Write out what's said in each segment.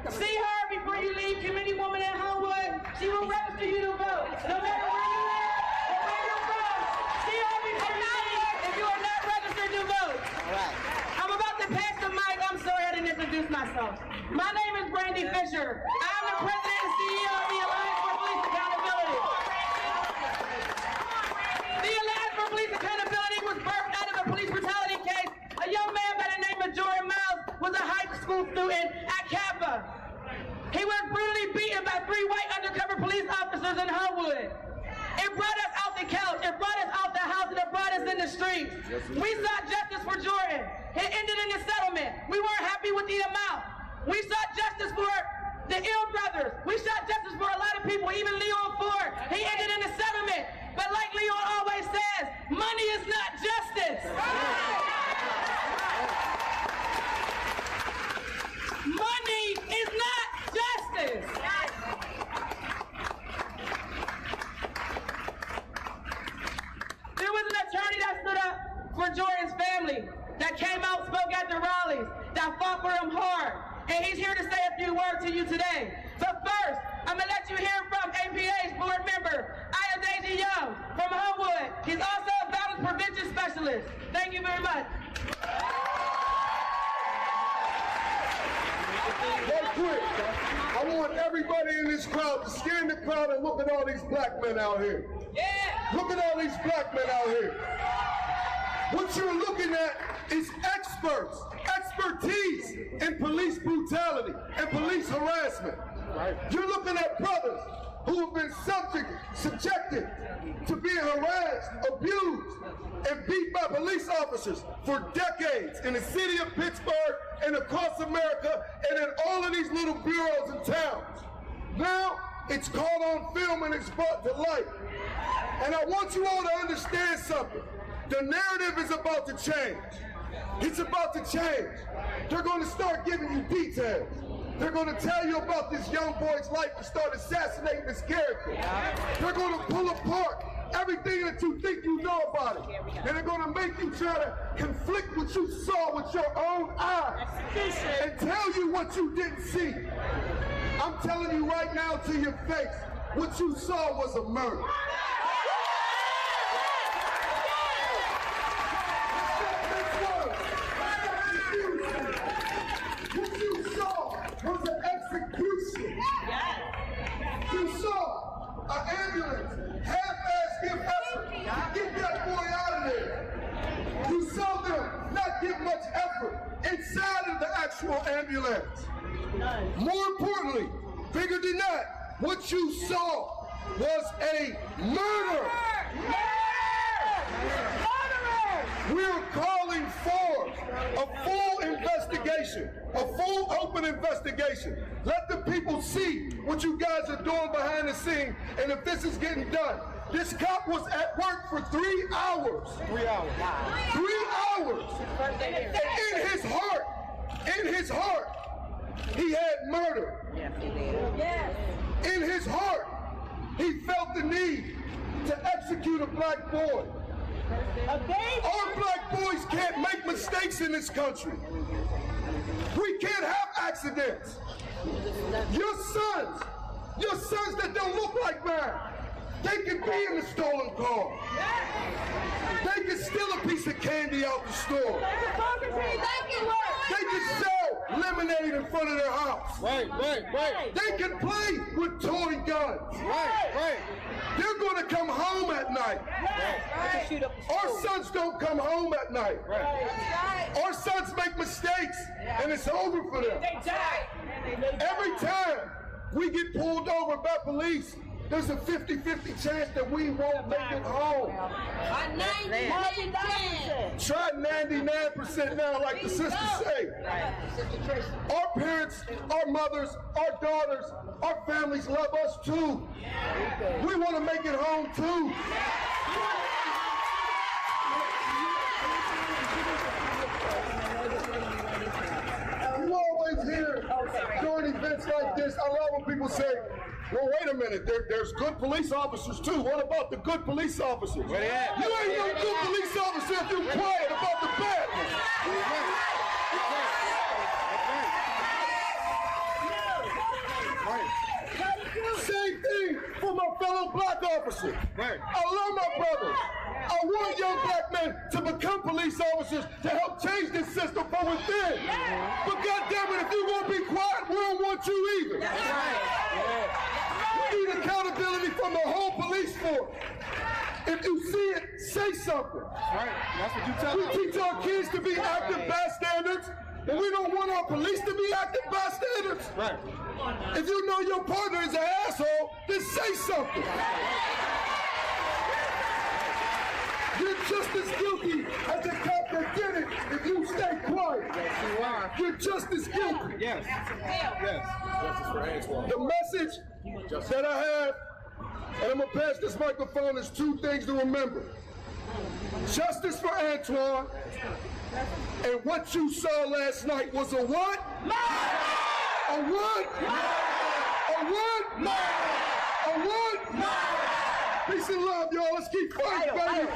See her before you leave, committee woman in Homewood. She will register you to vote. No matter where you live or where you're from. See her before you leave if you are not registered to vote. All right. I'm about to pass the mic. I'm sorry I didn't introduce myself. My name is Brandy Fisher. I'm the president and CEO of the Alliance for Police Accountability. The Alliance for Police Accountability was birthed out of a police brutality case. A young man by the name of Jordan Miles was a high school student at Kappa. He was brutally beaten by 3 white undercover police officers in Homewood. It brought us out the couch, it brought us out the house, and it brought us in the streets. We sought justice for Jordan. It ended in a settlement. We weren't happy with the amount. We sought justice for the Ill brothers. We sought justice for a lot of people, even Leon Ford. He ended in a settlement. But like Leon always says, money is not justice. Money is not justice. There was an attorney that stood up for Jordan's family, that came out, spoke at the rallies, that fought for him hard. And he's here to say a few words to you today. But first, I'm going to let you hear from APA's board member, Ayodele Young from Homewood. He's also a violence prevention specialist. Thank you very much. Right quick, I want everybody in this crowd to scan the crowd and look at all these black men out here. Yeah. Look at all these black men out here. What you're looking at is expertise in police brutality and police harassment. You're looking at brothers who have been subjected to being harassed, abused, and beat by police officers for decades in the city of Pittsburgh and across America and in all of these little bureaus and towns. Now, it's caught on film and it's brought to light. And I want you all to understand something. The narrative is about to change. It's about to change. They're going to start giving you details. They're going to tell you about this young boy's life and start assassinating his character. They're going to pull apart everything that you think you know about it. And they're going to make you try to conflict what you saw with your own eyes and tell you what you didn't see. I'm telling you right now to your face, what you saw was a murder. What you saw was an execution. You saw an ambulance, half-ass give effort to get that boy out of there. You saw them not give much effort inside of the actual ambulance. More importantly, bigger than that, what you saw was a murder. We're calling for a full investigation, a full open investigation. Let the people see what you guys are doing behind the scene, and if this is getting done. This cop was at work for 3 hours. 3 hours. 3 hours. And in his heart, he had murder. Yes. In his heart, he felt the need to execute a black boy. Our black boys can't make mistakes in this country. We can't have accidents. Your sons that don't look like mine, they could be in the stolen car. They could steal a piece of candy out the store. They could sell lemonade in front of their house. Right. They can play with toy guns. Right. They're going to come home at night. Our sons don't come home at night. Our sons make mistakes, and it's over for them. Every time we get pulled over by police, there's a 50-50 chance that we won't make it home. 99%. Try 99% now, like the sisters say. Our parents, our mothers, our daughters, our families love us too. We want to make it home too. You always hear during events like this, I love when people say, well, wait a minute, there's good police officers too. What about the good police officers? You ain't no good police officer if you're quiet about the bad ones. fellow black officers. Right. I love my brothers. I want young black men to become police officers to help change this system from within. But goddamn it, if you won't be quiet, we don't want you either. That's right. We need accountability from the whole police force. If you see it, say something. Right. That's what you tell us. We teach our kids to be active bystanders, and we don't want our police to be active bystanders. Right. If you know your partner is an asshole, then say something. You're just as guilty as the cop that did it if you stay quiet. Yes, you are. You're just as guilty. Yes. Yes. Justice for Antwon. The message that I have, and I'm going to pass this microphone, is two things to remember. Justice for Antwon, and what you saw last night was a what? A what? A what? A what? Peace and love, y'all. Let's keep fighting, baby.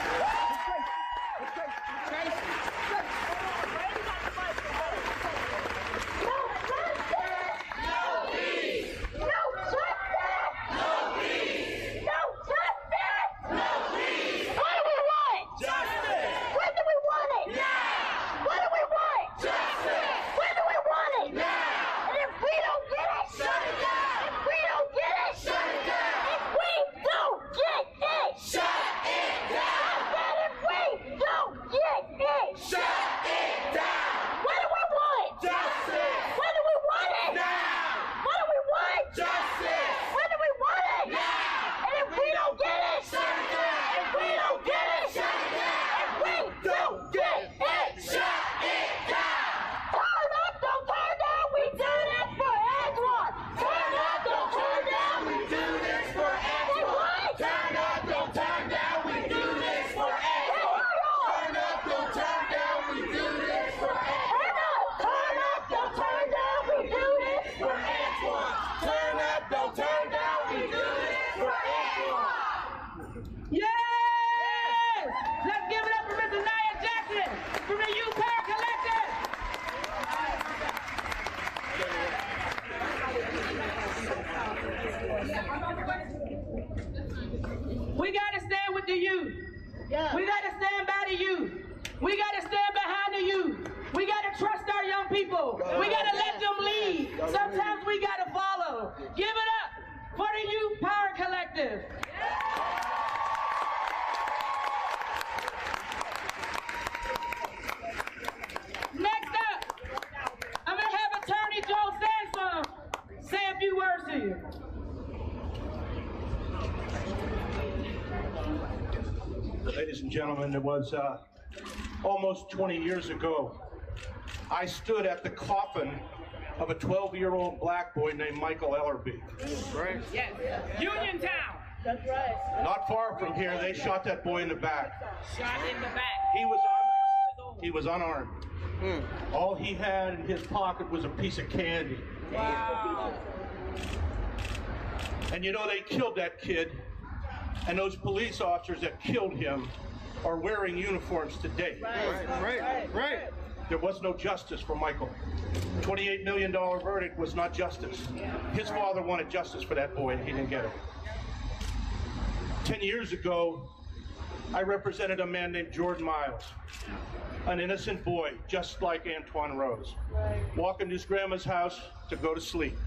We got to stand with the youth. We got to stand by the youth. We got to stand behind the youth. We got to trust our young people. We got to let them lead. Sometimes we got to follow. Give it up for the Youth Power Collective. Next up, I'm going to have Attorney Joe Sansom say a few words to you. Ladies and gentlemen, it was almost 20 years ago, I stood at the coffin of a 12-year-old black boy named Michael Ellerby. Right. Yes. Uniontown. That's right. Not far from here, they shot that boy in the back. Shot in the back. He was unarmed. All he had in his pocket was a piece of candy. Wow. And you know, they killed that kid, and those police officers that killed him are wearing uniforms today. Right. There was no justice for Michael. $28 million verdict was not justice. His father wanted justice for that boy, and he didn't get it. 10 years ago, I represented a man named Jordan Miles, an innocent boy, just like Antwon Rose, walking to his grandma's house to go to sleep.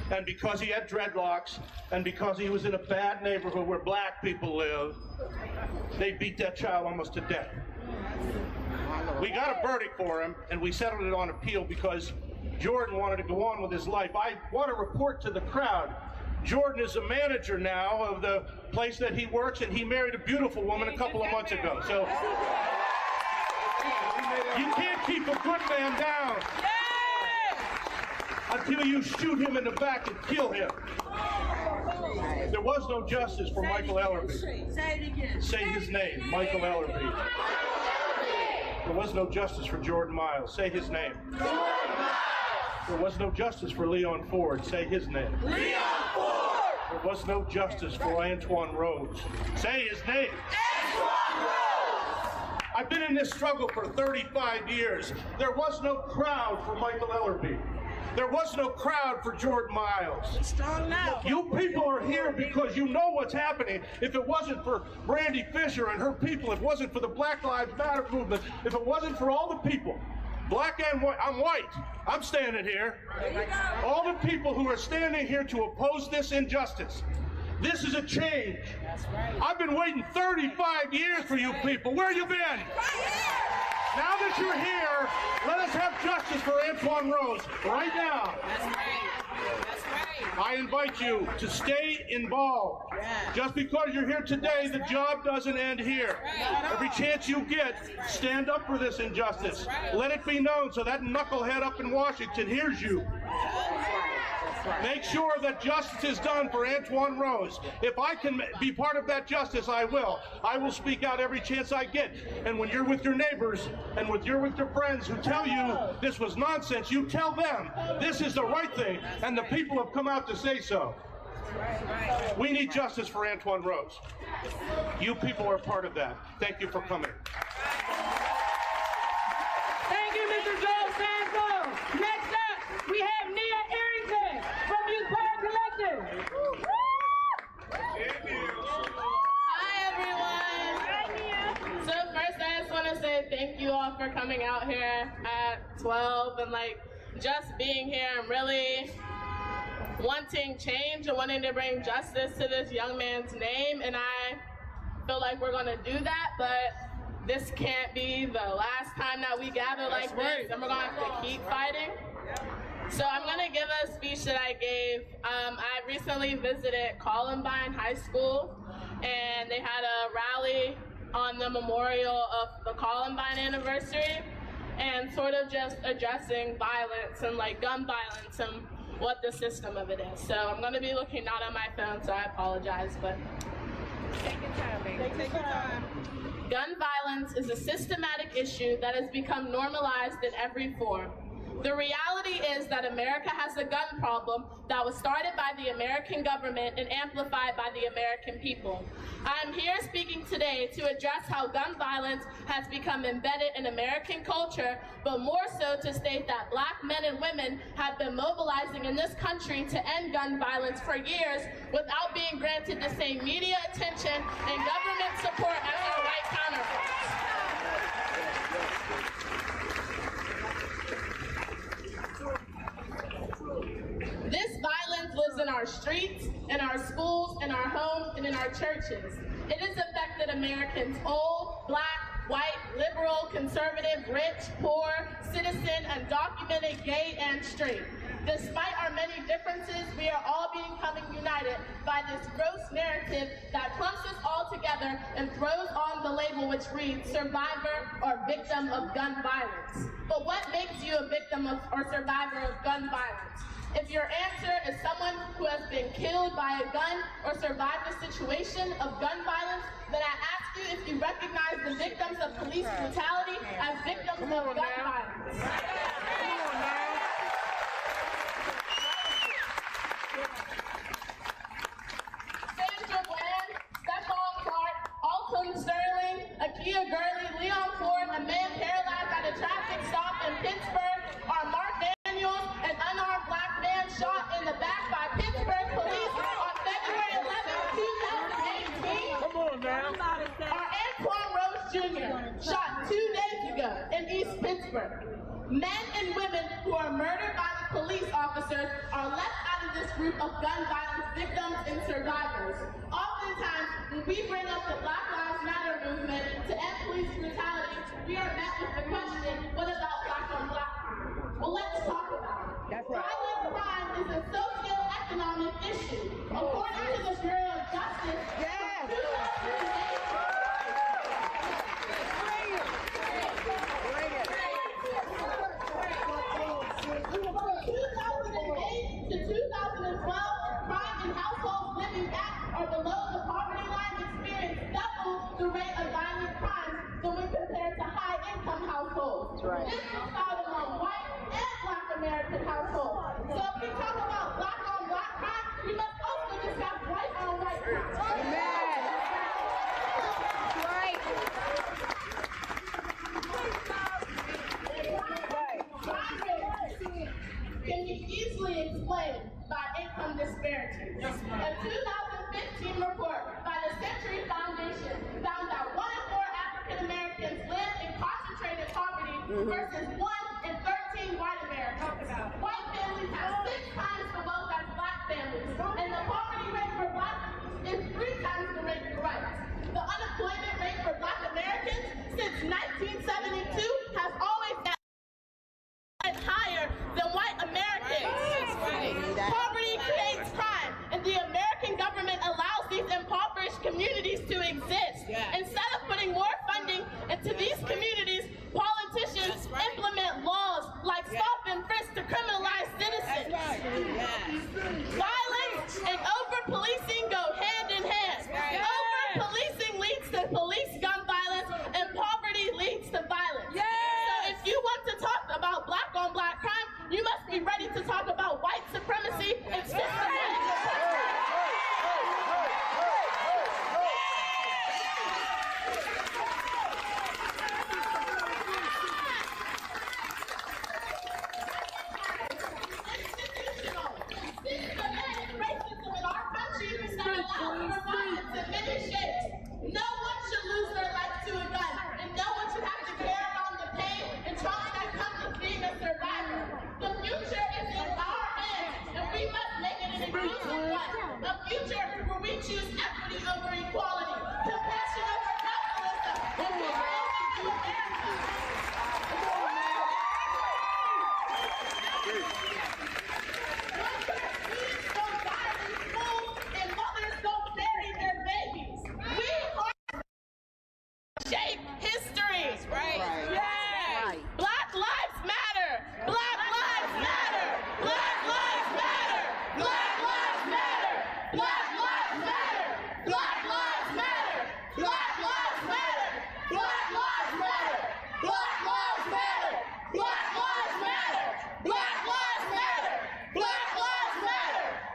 And because he had dreadlocks, and because he was in a bad neighborhood where black people live, they beat that child almost to death. We got a verdict for him, and we settled it on appeal because Jordan wanted to go on with his life. I want to report to the crowd, Jordan is a manager now of the place that he works, and he married a beautiful woman a couple of months ago. So you can't keep a good man down until you shoot him in the back and kill him. There was no justice for Michael Ellerby. Say it again. Say his name, Michael Ellerby. There was no justice for Jordan Miles. Say his name. There was no justice for Leon Ford. Say his name. Leon Ford! There was no justice for Antwon Rose. Say his name. Antwon Rose! I've been in this struggle for 35 years. There was no crowd for Michael Ellerby. There was no crowd for Jordan Miles. Strong now. You people are here because you know what's happening. If it wasn't for Brandy Fisher and her people, if it wasn't for the Black Lives Matter movement, if it wasn't for all the people, black and white, I'm white, I'm standing here. All the people who are standing here to oppose this injustice. This is a change. That's right. I've been waiting 35 years for you people. Where you been? Now that you're here, let us have justice for Antwon Rose right now. That's right. That's right. I invite you to stay involved. Yeah. Just because you're here today, the job doesn't end here. Right. Every chance you get, stand up for this injustice. Right. Let it be known so that knucklehead up in Washington hears you. Make sure that justice is done for Antwon Rose. If I can be part of that justice, I will. I will speak out every chance I get. And when you're with your neighbors and with your friends who tell you this was nonsense, you tell them this is the right thing, and the people have come out to say so. We need justice for Antwon Rose. You people are part of that. Thank you for coming. Thank you, Mr. Joel Sanford. Next up, we have Nia Arrington from Youth Power Collective. Hi, everyone. So first, I just want to say thank you all for coming out here at 12 and just being here and really wanting change and wanting to bring justice to this young man's name. And I feel like we're going to do that, but this can't be the last time that we gather like this, and we're going to have to keep fighting. So I'm going to give a speech that I gave. I recently visited Columbine High School, and they had a rally on the memorial of the Columbine anniversary, and sort of just addressing violence and gun violence and what the system of it is. So I'm going to be looking not on my phone, so I apologize, but Take your time, baby. Take your time. gun violence is a systematic issue that has become normalized in every form. The reality is that America has a gun problem that was started by the American government and amplified by the American people. I am here speaking today to address how gun violence has become embedded in American culture, but more so to state that Black men and women have been mobilizing in this country to end gun violence for years without being granted the same media attention and government support as our white counterparts. This violence lives in our streets, in our schools, in our homes, and in our churches. It has affected Americans old, Black, white, liberal, conservative, rich, poor, citizen, undocumented, gay, and straight. Despite our many differences, we are all becoming united by this gross narrative that clumps us all together and throws on the label which reads survivor or victim of gun violence. But what makes you a victim of or survivor of gun violence? If your answer is someone who has been killed by a gun or survived a situation of gun violence, then I ask you if you recognize the victims of police brutality as victims of gun violence. Sandra Bland, Stephon Clark, Alton Sterling, Akia Gurley, Leon Ford, a man paralyzed at a traffic stop in Pittsburgh, are Mark Daniels, an unarmed Black man shot in the back by Pittsburgh police on February 11, 2018. Come on now. Are Antwon Rose Jr., shot 2 days ago in East Pittsburgh. Men and women who are murdered by the police officers are left out of this group of gun violence victims and survivors. Oftentimes, when we bring up the Black Lives Matter movement to end police brutality, we are met with the question, what about Black on Black crime? Well, let's talk about it. That's right. Violent crime is a socio-economic issue. According to the Bureau of Justice, to 2012, crime in households living at or below the poverty line experienced double the rate of violent crimes than when compared to high-income households. Right. This is found among white and Black American households. So if we talk about Black on Black crime, we must also discuss white on white crime. Amen. Right. Congress, can we by income disparities. A 2015 report by the Century Foundation found that 1 in 4 African Americans live in concentrated poverty versus 1 in 13 white Americans. White families have 6 times the wealth as black families, and the poverty rate for black is 3 times the rate for whites. The unemployment rate for black Americans since 1972 has always been higher than white Americans. Poverty creates crime, and the American government allows these impoverished communities to exist. Instead of putting more funding into these communities, politicians implement laws like stop and frisk to criminalize citizens. Violence and over-policing go hand in hand. Over-policing leads to police gun violence, and poverty leads to violence. So if you want to talk about black-on-black crime, you must be ready to talk about white supremacy and systematic oppression. Systematic racism in our country that allows for violence in many shapes. No one should lose their life to a gun, and no one should have to carry around the pain and trauma that comes with being a survivor. The future is in our hands, and we must make it an inclusive one. A future where we choose equity over equality, compassion over capitalism, and belonging to America. Don't die in schools, and mothers don't bury their babies. We are shape history. Black lives matter. Black lives matter. Black lives matter. Black lives matter. Black lives matter. Black lives matter. Black lives matter. Black lives matter. Black lives matter. Black lives matter. Black lives matter. Black lives matter. Black lives matter.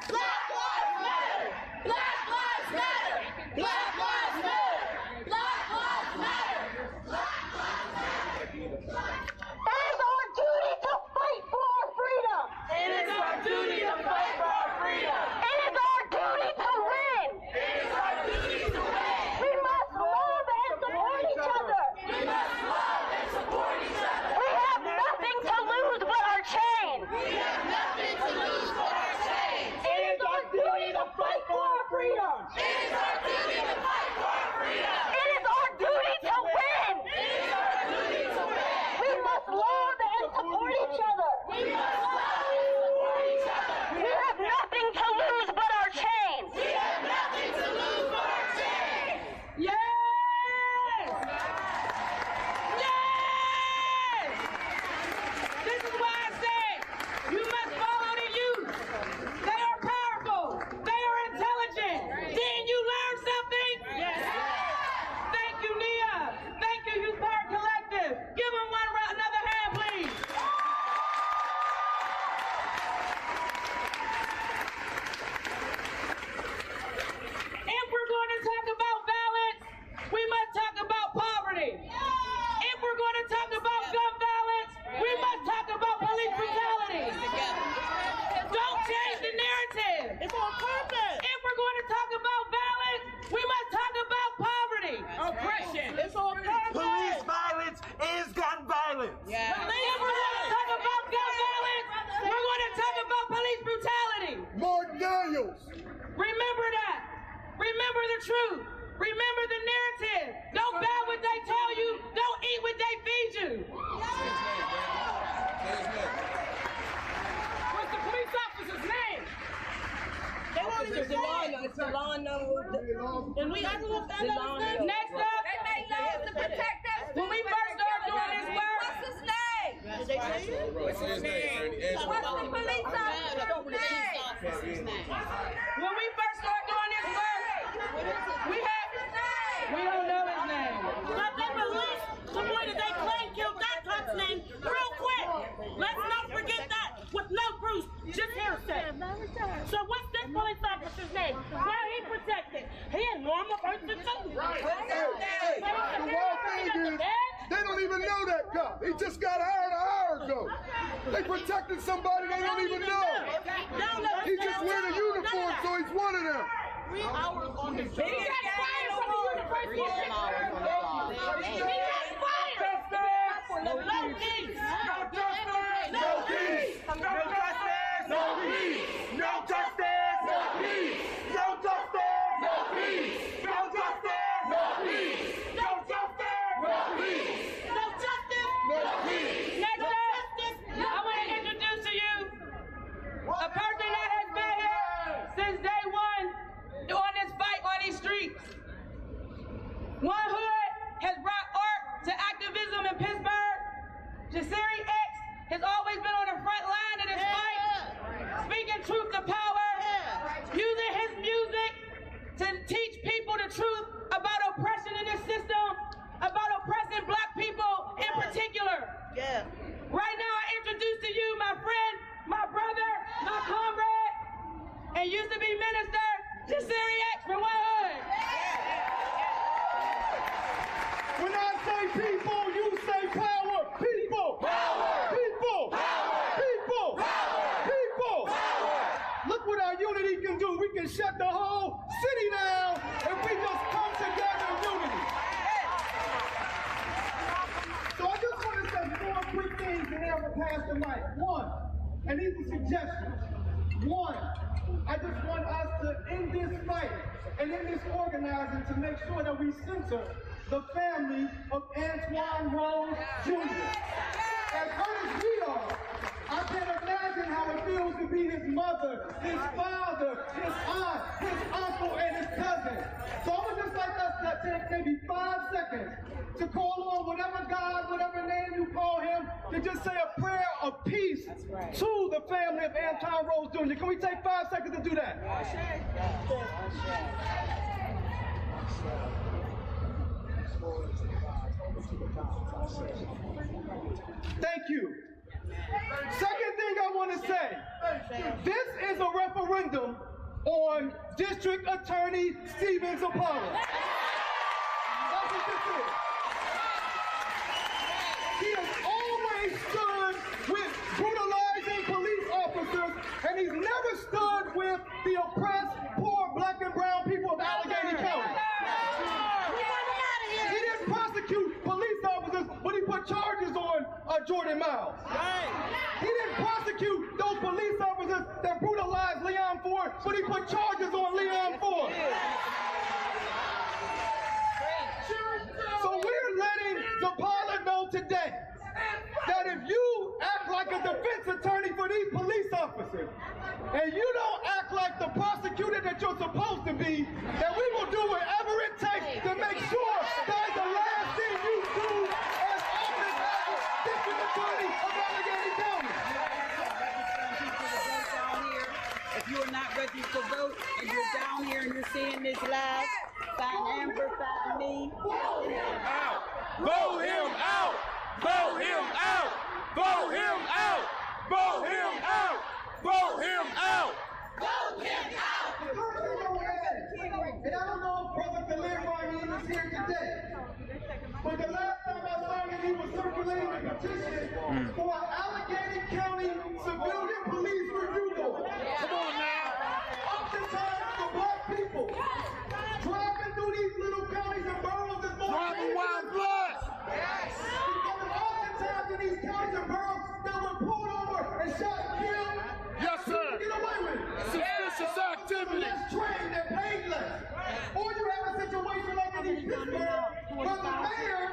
Black lives matter. Black lives matter. Black lives matter. Black lives matter. It is our duty to fight for our freedom. It is our duty to fight for our freedom. It is our duty to win. It is our duty to win. We must love and support each other. We must love and support each other. We have nothing to lose but our chains. We have nothing to lose but our chains. It is our duty to fight for our freedom. It is our duty to fight for our freedom. It is our duty to win. It is our duty to win. We must love and support each other. We must love and support each other. We have nothing to lose but our chains. We have nothing to lose but our chains. Yes! Yes! This is why I say you must follow the youth. They are powerful. They are intelligent. Didn't you learn something? Yes. Thank you, Nia. Thank you, Youth Power Collective. Give them another hand, please. If we're going to talk about violence, we must talk about poverty. If we're going to talk about gun violence, we must talk about police brutality. Don't change the narrative. It's on purpose. If we're going to talk about violence, we must talk about poverty. Oppression. It's on purpose. Police violence is gun violence. If we're going to talk about gun violence, we're going to talk about police brutality. Mark Daniels. Remember that. Remember the truth. Remember the narrative. Don't buy what they tell you. Don't eat what they feed you. What's the police officer's name? They want to it's the law number. And we also will find out his name. Next up, They made laws to protect us. when we first started doing this work, What's his name? Did they say it? What's the police officer's name? when we first started doing this work, we don't know his name. But they released the boy that they claim killed that cop's name real quick. Let's not forget that with no proof, just hearsay. So what's this police officer's name? Why he protected? He a normal person too. Hey, the one thing is, They don't even know that cop. He just got hired an hour ago. They protected somebody they don't even know. He just wearing a uniform, so he's one of them. 3 hours on the job. He got fired from the University of Pittsburgh. He got fired. No peace. No peace. No justice. No peace. No justice. No peace. No justice. No peace. No justice. No peace. No justice. No peace. No justice. No peace. Next up, I want to introduce to you a person that has been here since day one on this fight on these streets. One hood has brought art to activism in Pittsburgh. Jasiri X has always been on the front line of this fight, speaking truth to power, using his music to teach people the truth about oppression in this system, about oppressing black people in particular. Right now, I introduce to you my friend, my brother, my comrade, and used to be minister, Jasiri X from One Hood. When I say people, you say power. People. Power. People. Power. People. Power. People. Power. Look what our unity can do. We can shut the whole city down if we just come together in unity. So I just want to say 4 quick things and then I'm going to pass the mic. One, and these are suggestions. One, I just want us to end this fight and in this organizing to make sure that we center the family of Antwon Rose Jr. As hurt as we are, I can't imagine how it feels to be his mother, his father, his aunt, his uncle, and his cousin. So I would just like us to take maybe 5 seconds to call on whatever God, whatever name you call him, to just say a prayer of peace to the family of Antwon Rose Jr. Can we take 5 seconds to do that? Thank you. Second thing I want to say, this is a referendum on District Attorney Stephen Zapata. That's what this is. He has always stood with brutalizing police officers, and he's never stood with the oppressed, poor black and brown people of Allegheny County. He didn't prosecute police officers, but he put charges on Jordan Miles. He didn't prosecute those police officers that brutalized Leon Ford, but he put charges on Leon Ford. So we're letting Zapata know today that if you act like a defense attorney for these police officers, and you don't act like the prosecutor that you're supposed to be, that we will do whatever it takes to make sure that the last thing you do as office as a district attorney of Allegheny County. If you are not ready to vote and you're down here and you're seeing this live, sign Amber, sign me. Vote him out! Vote him out! Vote him out! Vote him out! Vote him out! Vote him out! Vote him out. And I don't know if Brother Khalil is here today, but the last time I saw him, he was circulating a petition for an Allegheny County Civilian Police Review Board. Come on now. Oftentimes, the black people driving through these little counties and boroughs is more Driving wild blood! because oftentimes in these counties and boroughs, they were pulled over and shot and killed. Yes, sir. Get away with it. Suspicious activity. Less trained and paid less. Or you have a situation like in East Pittsburgh where the mayor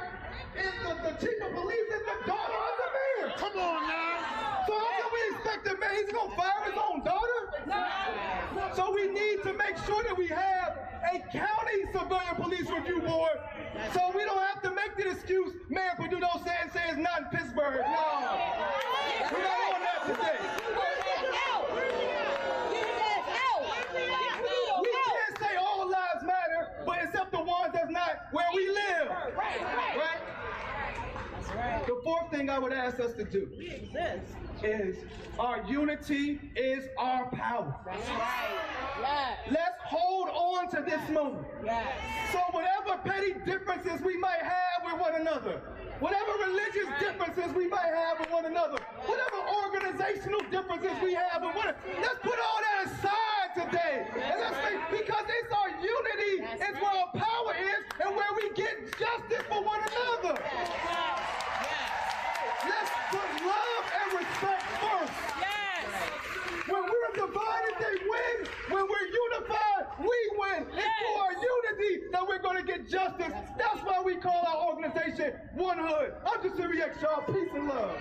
is the chief of police is the daughter of the mayor. Come on now. So how can we expect the mayor, he's going to fire his own daughter? So we need to make sure that we have a county civilian police review board so we don't have to make the excuse, Mayor Peduto say it's not in Pittsburgh. No. We're not on that today. We can't say all lives matter, but except the ones that's not where we live. Right? The fourth thing I would ask us to do is our unity is our power. Let's hold on to this moment. So whatever petty differences we might have with one another. Whatever religious differences we might have with one another, whatever organizational differences we have with one another, let's put all that aside today. And let's think, because it's our unity is where our power is and where we get justice for one another. Let's put love and respect first. When we're divided, they win. When we're unified, we win. It's through our unity that we're going to get justice. That's why we call our organization One Hood. I'm just Siri X, y'all. Peace and love.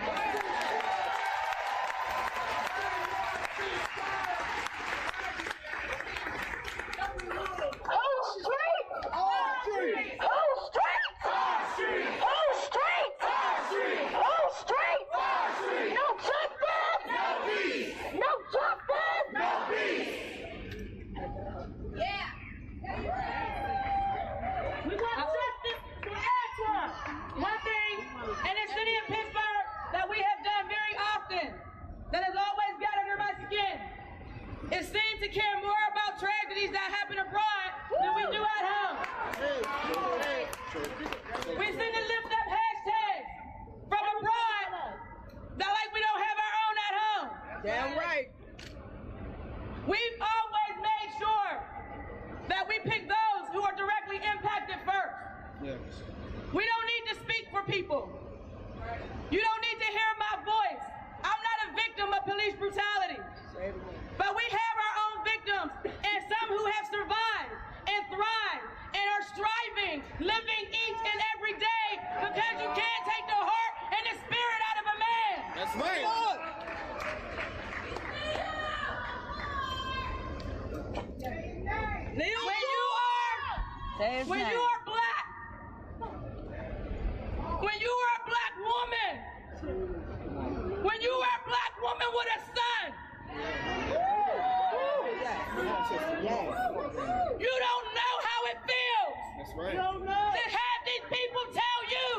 We want justice for Antwon. One thing in the city of Pittsburgh that we have done very often, that has always got under my skin, is seem to care more about tragedies that happen abroad than we do at home. We seem to lift up hashtags from abroad that like we don't have our own at home. Damn right. We've always made sure that we pick those who are directly impacted first. Yes. We don't need to speak for people. You don't need to hear my voice. I'm not a victim of police brutality. But we have our own victims and some who have survived and thrived and are striving, living each and every day because you can't take the heart and the spirit out of a man. That's right. When you are black, when you are a black woman, when you are a black woman with a son, you don't know how it feels. That's right. To have these people tell you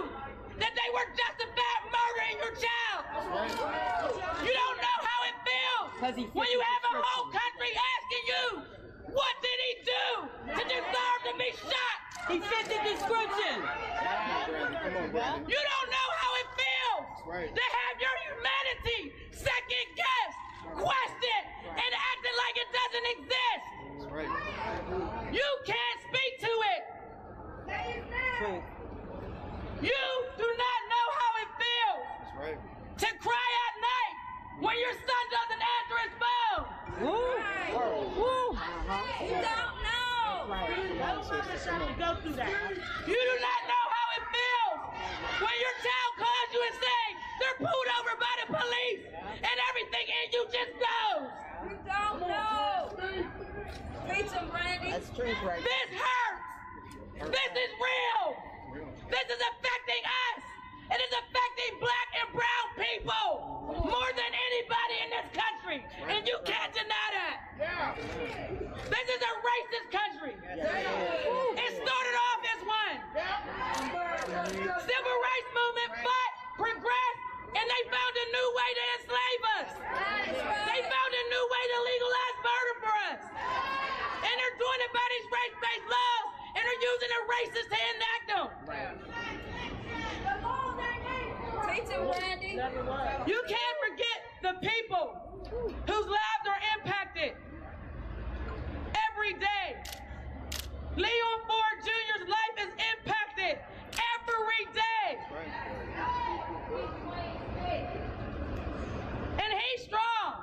that they were justified murdering your child. That's right. You don't know how it feels when you have a whole country asking you, what did he do to deserve to be shot? He fit the description. You don't know how it feels to have your humanity second guessed, questioned, and acted like it doesn't exist. That's right. You can't speak to it. True. You do not know how it feels That's right. to cry at night when your son doesn't answer his phone. You don't know. Nobody's trying to go through that. You do not know how it feels when your child calls you and says they're pulled over by the police and everything in you just goes. You don't know. Preach them, Brandy. That's truth right This hurts. This is real. This is affecting us. It is affecting black and brown people more than anybody in this country. And you can't deny that. This is a racist country. It started off as one. Civil rights movement fought, progressed, and they found a new way to enslave us. They found a new way to legalize murder for us. And they're doing it by these race-based laws, and they're using the racists to enact them. You can't forget the people whose lives are impacted every day. Leon Ford Jr.'s life is impacted every day. And he's strong.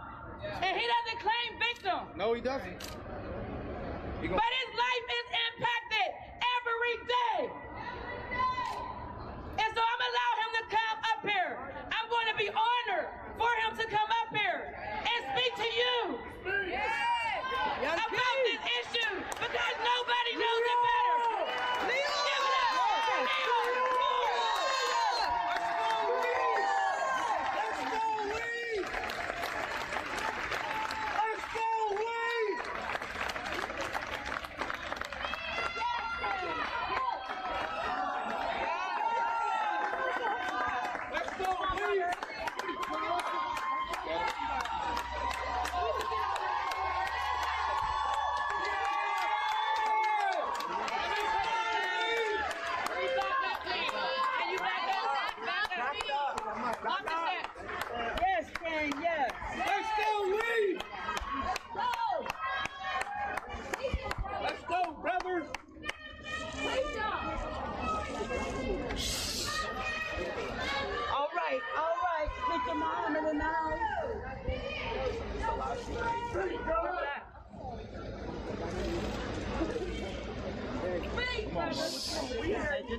And he doesn't claim victim. No, he doesn't. But his life is impacted every day. And so I'm allow him to come up here. I'm going to be honored for him to come up here and speak to you about this issue because nobody knows it better. Give it up.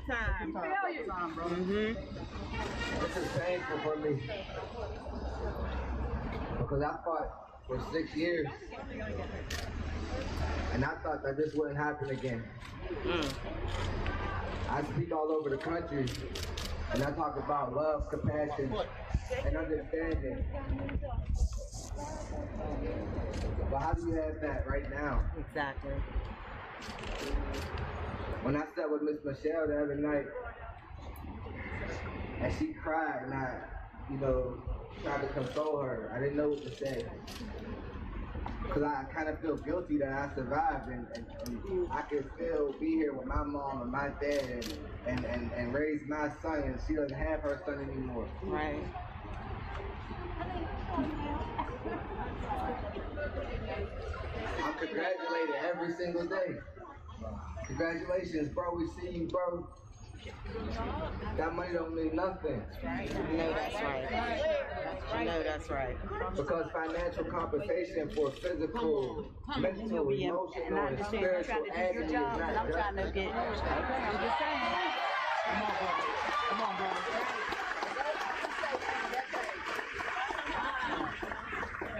time. This is painful for me because I fought for 6 years and I thought that this wouldn't happen again. I speak all over the country and I talk about love, compassion, and understanding. But how do you have that right now? Exactly. When I sat with Miss Michelle the other night, and she cried, and I, tried to console her. I didn't know what to say. Because I kind of feel guilty that I survived, and I could still be here with my mom and my dad and raise my son, and she doesn't have her son anymore. Right. I'm congratulated every single day. Congratulations, bro. We see you, bro. That money don't mean nothing. You know that's right. You know that's right. Because financial compensation for physical, mental, emotional, and spiritual agony is not I'm trying to get. I'm just saying. Come on, brother. Come on, brother.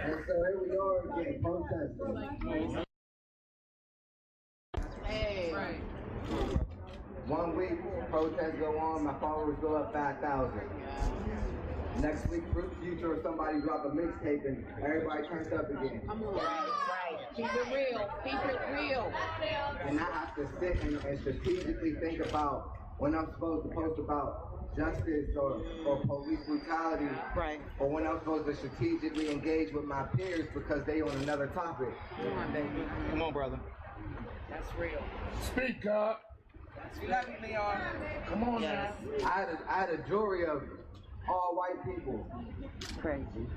And so here we are again, protesting. Hey. 1 week, protests go on, my followers go up 5,000. Next week, future, somebody drop a mixtape and everybody turns up again. Right. Keep it real. Keep it real. And I have to sit and strategically think about when I'm supposed to post about justice or police brutality, right? Or when I'm supposed to strategically engage with my peers because they on another topic. Come on, baby. Come on, brother. That's real. Speak up. Love you, Leon. Come on, yes. Now. I had a jury of all white people. Crazy.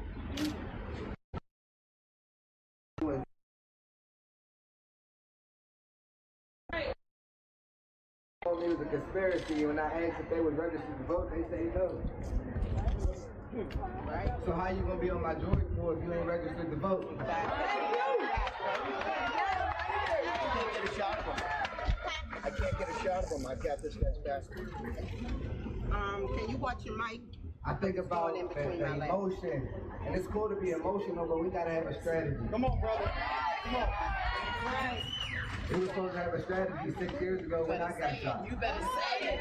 Told me it was a conspiracy. When I asked if they would register to vote, they say no. Right? So how you gonna be on my jury board if you ain't registered to vote? I can't get a shot of him. I've got this guy's passport. Can you watch your mic? I think about the emotion, and it's cool to be emotional, but we gotta have a strategy. Come on, brother. Come on. We were supposed to have a strategy 6 years ago when I got shot. You better say it.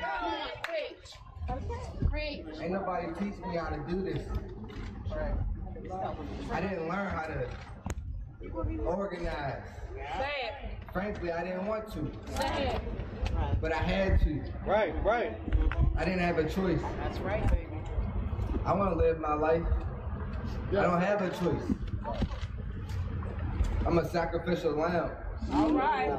Preach. Ain't nobody teach me how to do this. I didn't learn how to organize. Say it. Frankly, I didn't want to. Say it. But I had to. Right. I didn't have a choice. That's right, baby. I want to live my life. I don't have a choice. I'm a sacrificial lamb. All right.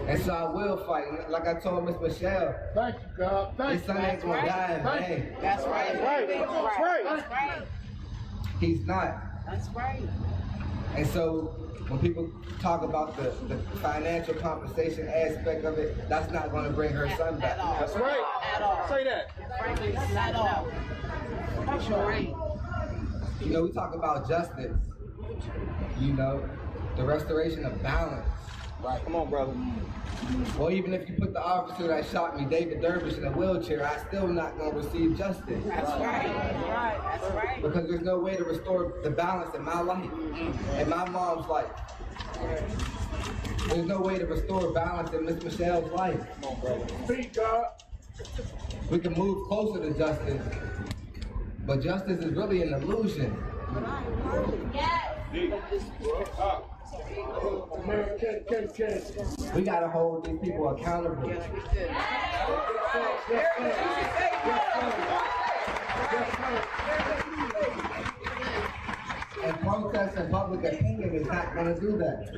And so I will fight. Like I told Miss Michelle. Thank you, God. His son ain't gonna die in vain. That's right. That's right. He's not. That's right. And so when people talk about the financial compensation aspect of it, that's not going to bring her son back. That's right. At all. Say that. Frankly, not at all. That's right. You know, we talk about justice. You know, the restoration of balance. Right. Come on, brother. Well, even if you put the officer that shot me, David Dervish, in a wheelchair, I still not going to receive justice. That's right. That's right. That's right. Because there's no way to restore the balance in my life and my mom's life. There's no way to restore balance in Miss Michelle's life. Come on, brother. Speak up. We can move closer to justice, but justice is really an illusion. Yes. We gotta hold these people accountable. Yes, we do. And protest and public opinion is not gonna do that.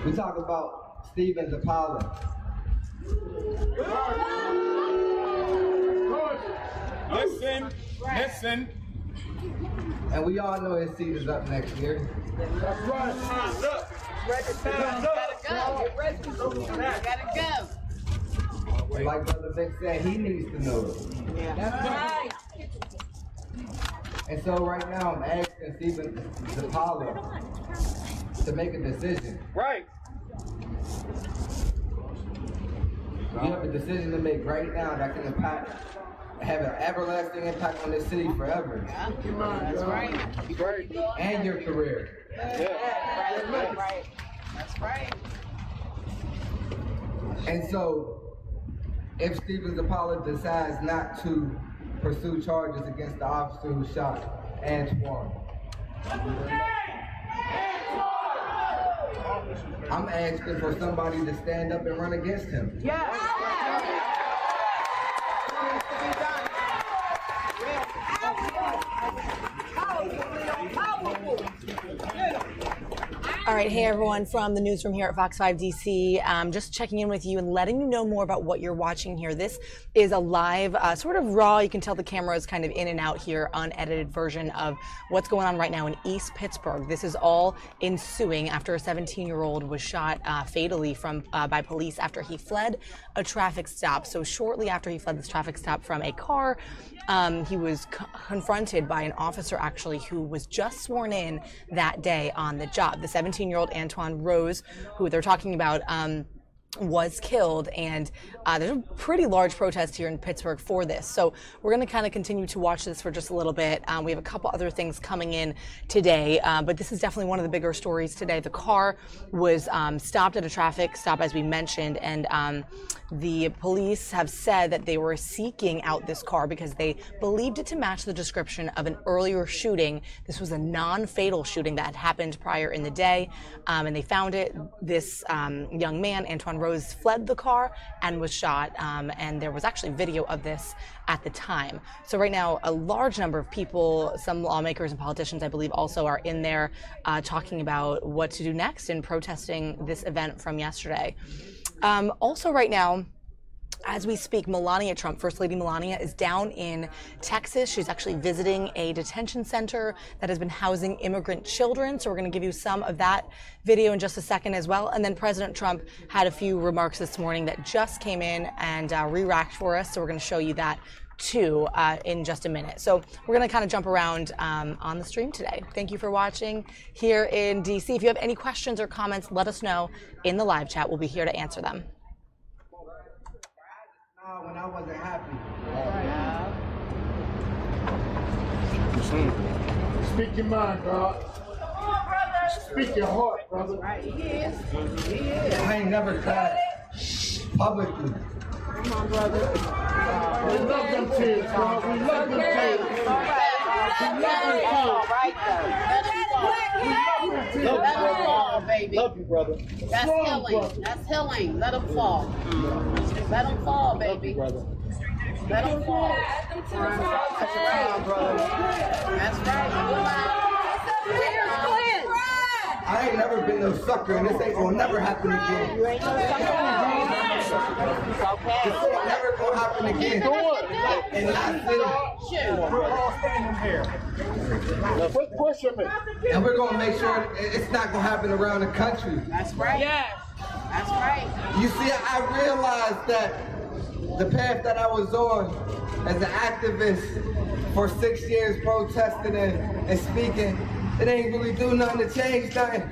We talk about Stephen Zapala. Listen. And we all know his seat is up next year. That's right. Time's up. Gotta go. And like Brother Vic said, he needs to know it. Yeah. That's right. And so right now I'm asking Stephen Zapala, to make a decision. Right. You have a decision to make right now that can have an everlasting impact on this city forever. That's right. And your career. Right. That's right. And so, if Stephen Zappala decides not to pursue charges against the officer who shot Antwon, I'm asking for somebody to stand up and run against him. All right, hey everyone from the newsroom here at Fox 5 DC. Just checking in with you and letting you know more about what you're watching here. This is a live, sort of raw, you can tell the camera is kind of in and out here, unedited version of what's going on right now in East Pittsburgh. This is all ensuing after a 17-year-old was shot fatally by police after he fled a traffic stop. So shortly after he fled this traffic stop from a car, he was confronted by an officer actually who was just sworn in that day on the job. The 17-year-old Antwon Rose, who they're talking about, was killed, and there's a pretty large protest here in Pittsburgh for this. So we're going to kind of continue to watch this for just a little bit. We have a couple other things coming in today, but this is definitely one of the bigger stories today. The car was stopped at a traffic stop, as we mentioned, and the police have said that they were seeking out this car because they believed it to match the description of an earlier shooting. This was a non-fatal shooting that had happened prior in the day, and they found it. This young man, Antwon Rose, fled the car and was shot, and there was actually video of this at the time. So right now, a large number of people, some lawmakers and politicians, I believe, also are in there talking about what to do next in protesting this event from yesterday. Also right now, as we speak, Melania Trump, First Lady Melania, is down in Texas. She's actually visiting a detention center that has been housing immigrant children. So we're going to give you some of that video in just a second as well. And then President Trump had a few remarks this morning that just came in and re-racked for us. So we're going to show you that too in just a minute. So we're going to kind of jump around on the stream today. Thank you for watching here in DC. If you have any questions or comments, let us know in the live chat. We'll be here to answer them. When I wasn't happy. Speak your mind, God. Speak your heart, brother. He is. He is. I ain't never cried publicly. Come on, brother. We love them kids, bro. We love them kids. All right. We love them kids. All right, though. Let them fall, baby. Love you, brother. That's Strong, healing. brother. That's healing. Let them fall. Let them fall, baby. Love you, brother. Let them fall. That's right, brother. That's right. I ain't never been no sucker, and this ain't gonna never happen again. You ain't no sucker. This ain't never gonna happen again. And that's it. We're all standing here. Now, push me. And we're gonna make sure it's not gonna happen around the country. That's right. Yes. That's right. You see, I realized that the path that I was on as an activist for 6 years protesting and speaking, it ain't really do nothing to change nothing.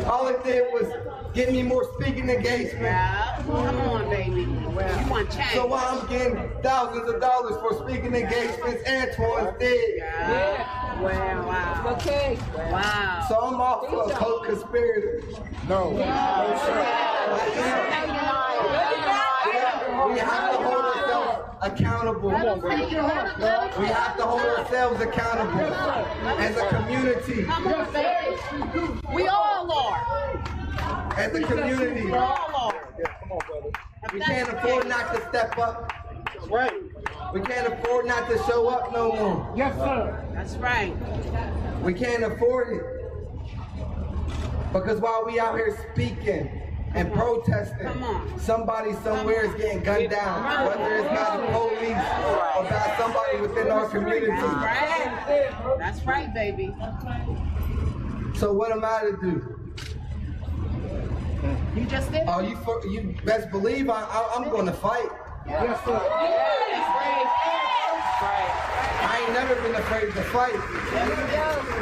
All it did was get me more speaking engagement. Yeah. Come on, baby. Well, you want change. So while I'm getting thousands of dollars for speaking engagements, Antwon's dead. Yeah. Wow. Okay. Wow. So I'm also a co-conspirator. No. No, We have to hold ourselves accountable. We have to hold ourselves accountable as a community. Come on, baby. We all are. As a community. We all are. Come on, brother. We can't afford not to step up. That's right. We can't afford not to show up no more. Yes, sir. That's right. We can't afford it. Because while we out here speaking and protesting, somebody somewhere is getting gunned down. Whether it's by the police or by somebody within our community. That's right, baby. So what am I to do? You just did it. Oh, you best believe I'm going to fight. Yes, sir. I ain't ain't never been afraid to fight.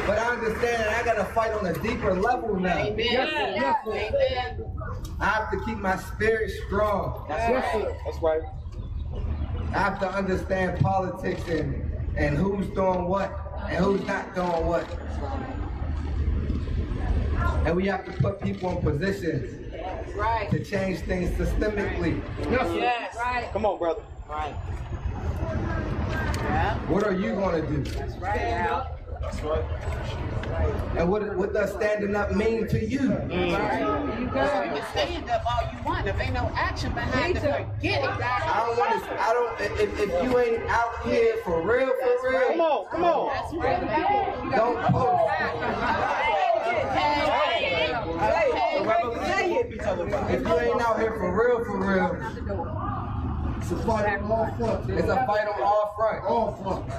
But I understand that I gotta fight on a deeper level now. Amen. I have to keep my spirit strong. That's right. I have to understand politics and who's doing what and who's not doing what. And we have to put people in positions to change things systemically. Yes. Right. Come on, brother. Right. What are you going to do? That's right. Yeah. That's right. And what does standing up mean to you? Right. You can stand up all you want. If ain't no action behind it, forget it. If you ain't out here for real, Come on. That's right. don't post. If you ain't out here for real, It's a fight on all fronts. it's a fight on all fronts. All fronts.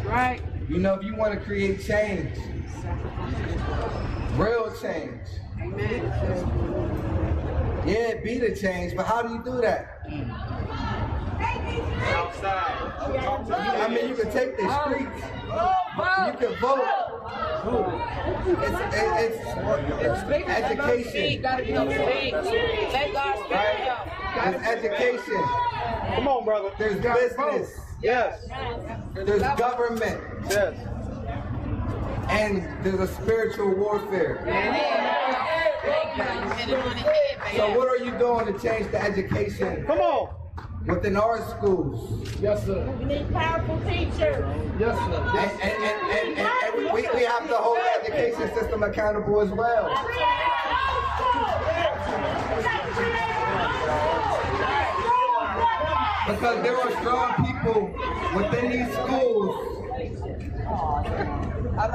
Right. You know, if you want to create change, real change. Amen. Yeah, be the change, but how do you do that? Outside. I mean, you can take the streets. You can vote. It's education. There's education. Come on, brother. There's business. Yes. There's government. Yes. And there's a spiritual warfare. So what are you doing to change the education? Come on. Within our schools? Yes, sir. We need powerful teachers. Yes, sir. And we have to hold the education system accountable as well. Because there are strong people within these schools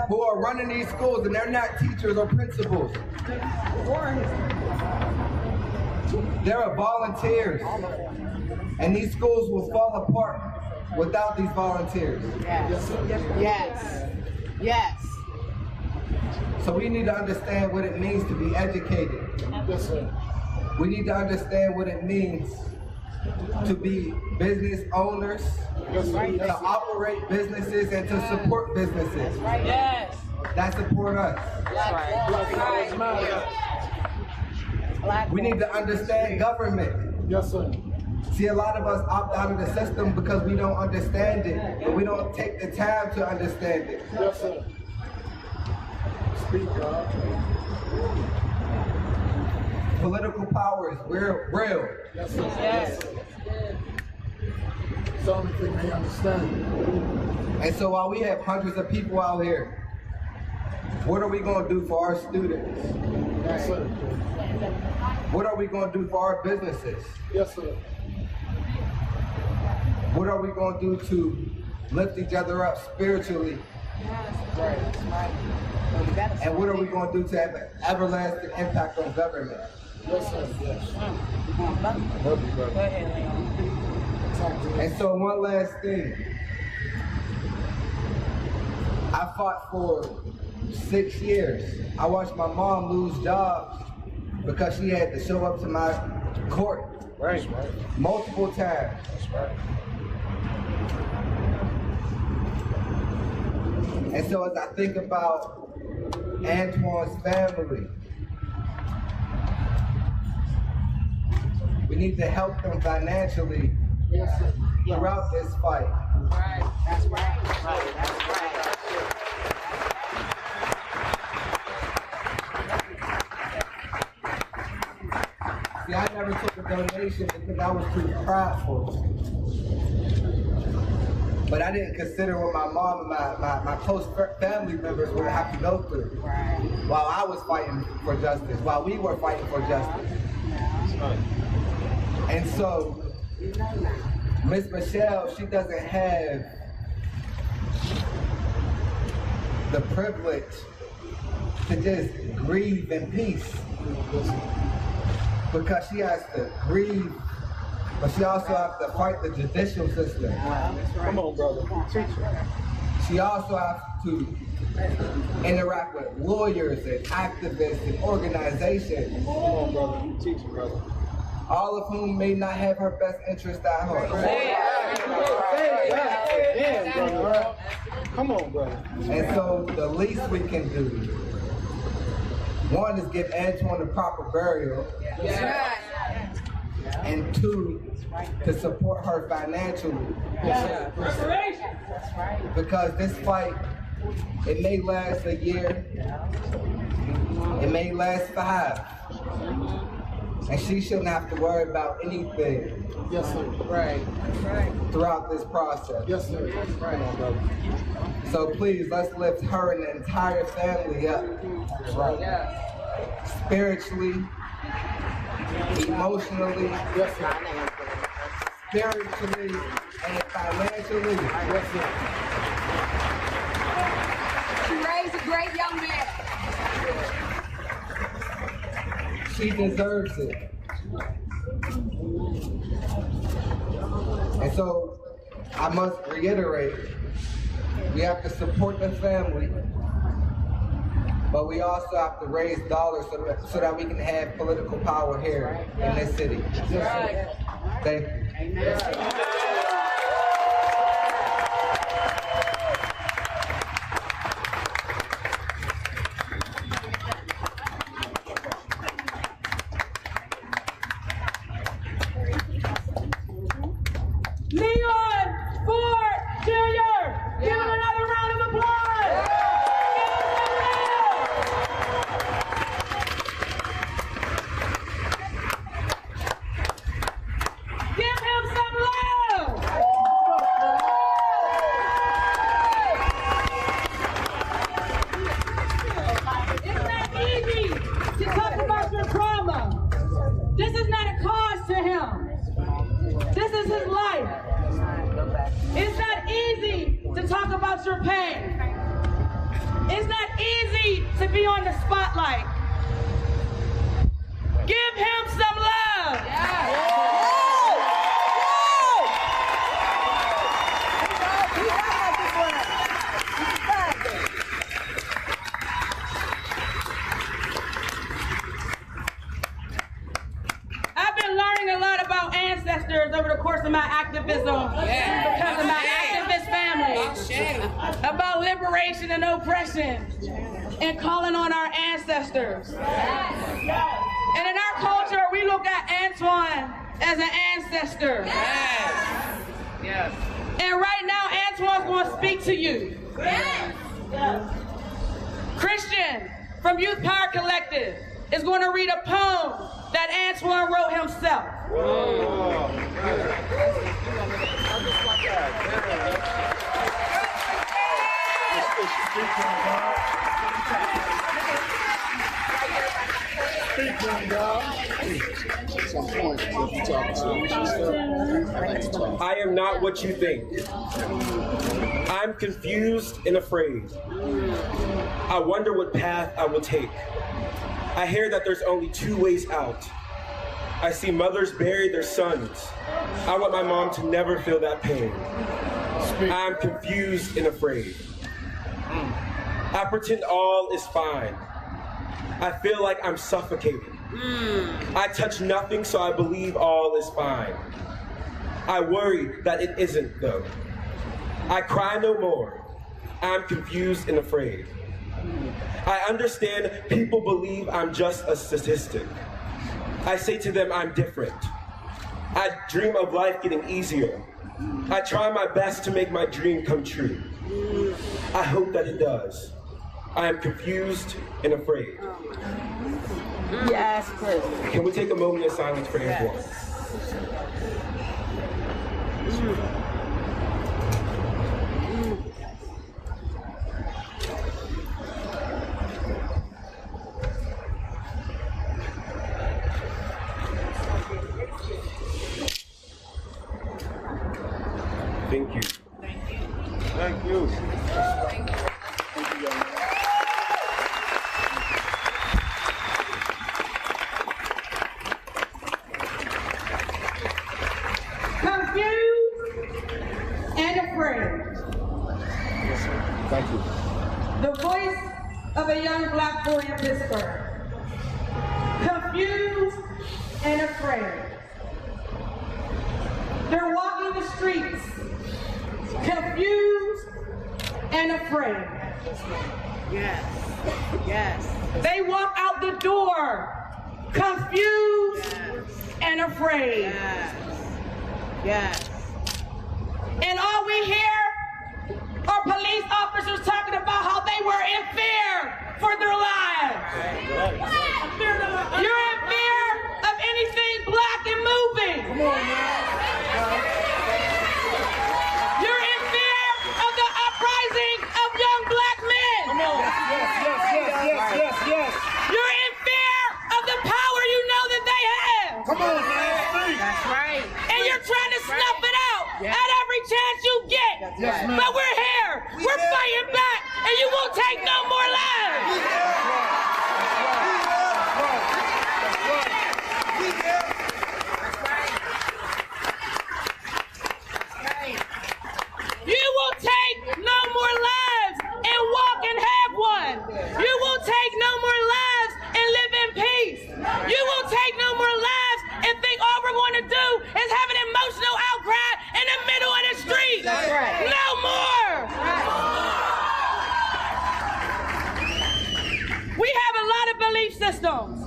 who are running these schools, and they're not teachers or principals. There are volunteers, and these schools will fall apart without these volunteers. Yes. So we need to understand what it means to be educated. Yes, sir. We need to understand what it means to be business owners, to operate businesses, and to support businesses. Yes. That support us. We need to understand government. Yes, sir. See, a lot of us opt out of the system because we don't understand it, but we don't take the time to understand it. Yes, sir. Speak, God. Political power is real. Yes, sir. Yes. It's the only thing they understand. And so while we have hundreds of people out here, what are we going to do for our students? Yes, sir. What are we going to do for our businesses? Yes, sir. What are we going to do to lift each other up spiritually? And what are we going to do to have an everlasting impact on government? Yes, sir. Yes. And so one last thing. I fought for 6 years. I watched my mom lose jobs because she had to show up to my court multiple times. And so as I think about Antwon's family, we need to help them financially throughout this fight. That's right. See, I never took a donation because I was too prideful. But I didn't consider what my mom and my close family members would have to go through while I was fighting for justice, while we were fighting for justice. And so, Miss Michelle, she doesn't have the privilege to just grieve in peace, because she has to grieve, but she also has to fight the judicial system. Come on, brother. Teach her. She also has to interact with lawyers and activists and organizations. Come on, brother. Teach her, brother. all of whom may not have her best interest at heart. Yeah, brother. Come on, brother. And so the least we can do, one, is give Antwon the proper burial. And two, to support her financially. Because this fight, it may last a year, it may last 5. And she shouldn't have to worry about anything. Yes, sir. Throughout this process. Yes, sir. Come on, brother. So please, let's lift her and the entire family up. Spiritually, emotionally, spiritually, and financially. She raised a great young man. She deserves it. And so I must reiterate, we have to support the family, but we also have to raise dollars so that we can have political power here in this city. Thank you. over the course of my activism because of my activist family about liberation and oppression and calling on our ancestors. And in our culture, we look at Antwon as an ancestor. And right now, Antwon's going to speak to you. Christian from Youth Power Collective is going to read a poem that Antwon wrote himself. I am not what you think. I'm confused and afraid. I wonder what path I will take. I hear that there's only 2 ways out. I see mothers bury their sons. I want my mom to never feel that pain. I'm confused and afraid. I pretend all is fine. I feel like I'm suffocating. I touch nothing, so I believe all is fine. I worry that it isn't, though. I cry no more. I'm confused and afraid. I understand people believe I'm just a statistic. I say to them I'm different. I dream of life getting easier. I try my best to make my dream come true. I hope that it does. I am confused and afraid. Yes, please. Can we take a moment of silence for Antwon? Thank you. Thank you. Thank you. The voice of a young black boy in Pittsburgh. Confused and afraid. They're walking the streets, confused and afraid. Yes. Yes. They walk out the door, confused and afraid. Yes. Yes. And all we hear are police officers talking about how they were in fear for their lives. You're in fear of anything black and moving. Come on now. You're in fear of the uprising of young black men. Come on. Yes. You're in fear of the power you know that they have. Come on, man. That's right. And you're trying to snuff it out at every chance you get. Yes, ma'am. But we're here. We're fighting back, and you won't take no more lives. You will take no more lives and walk and have one. You will take no more lives and live in peace. You will take no more lives and think all we're going to do is have an emotional outcry in the middle of the street. That's right. No more. We have a lot of belief systems.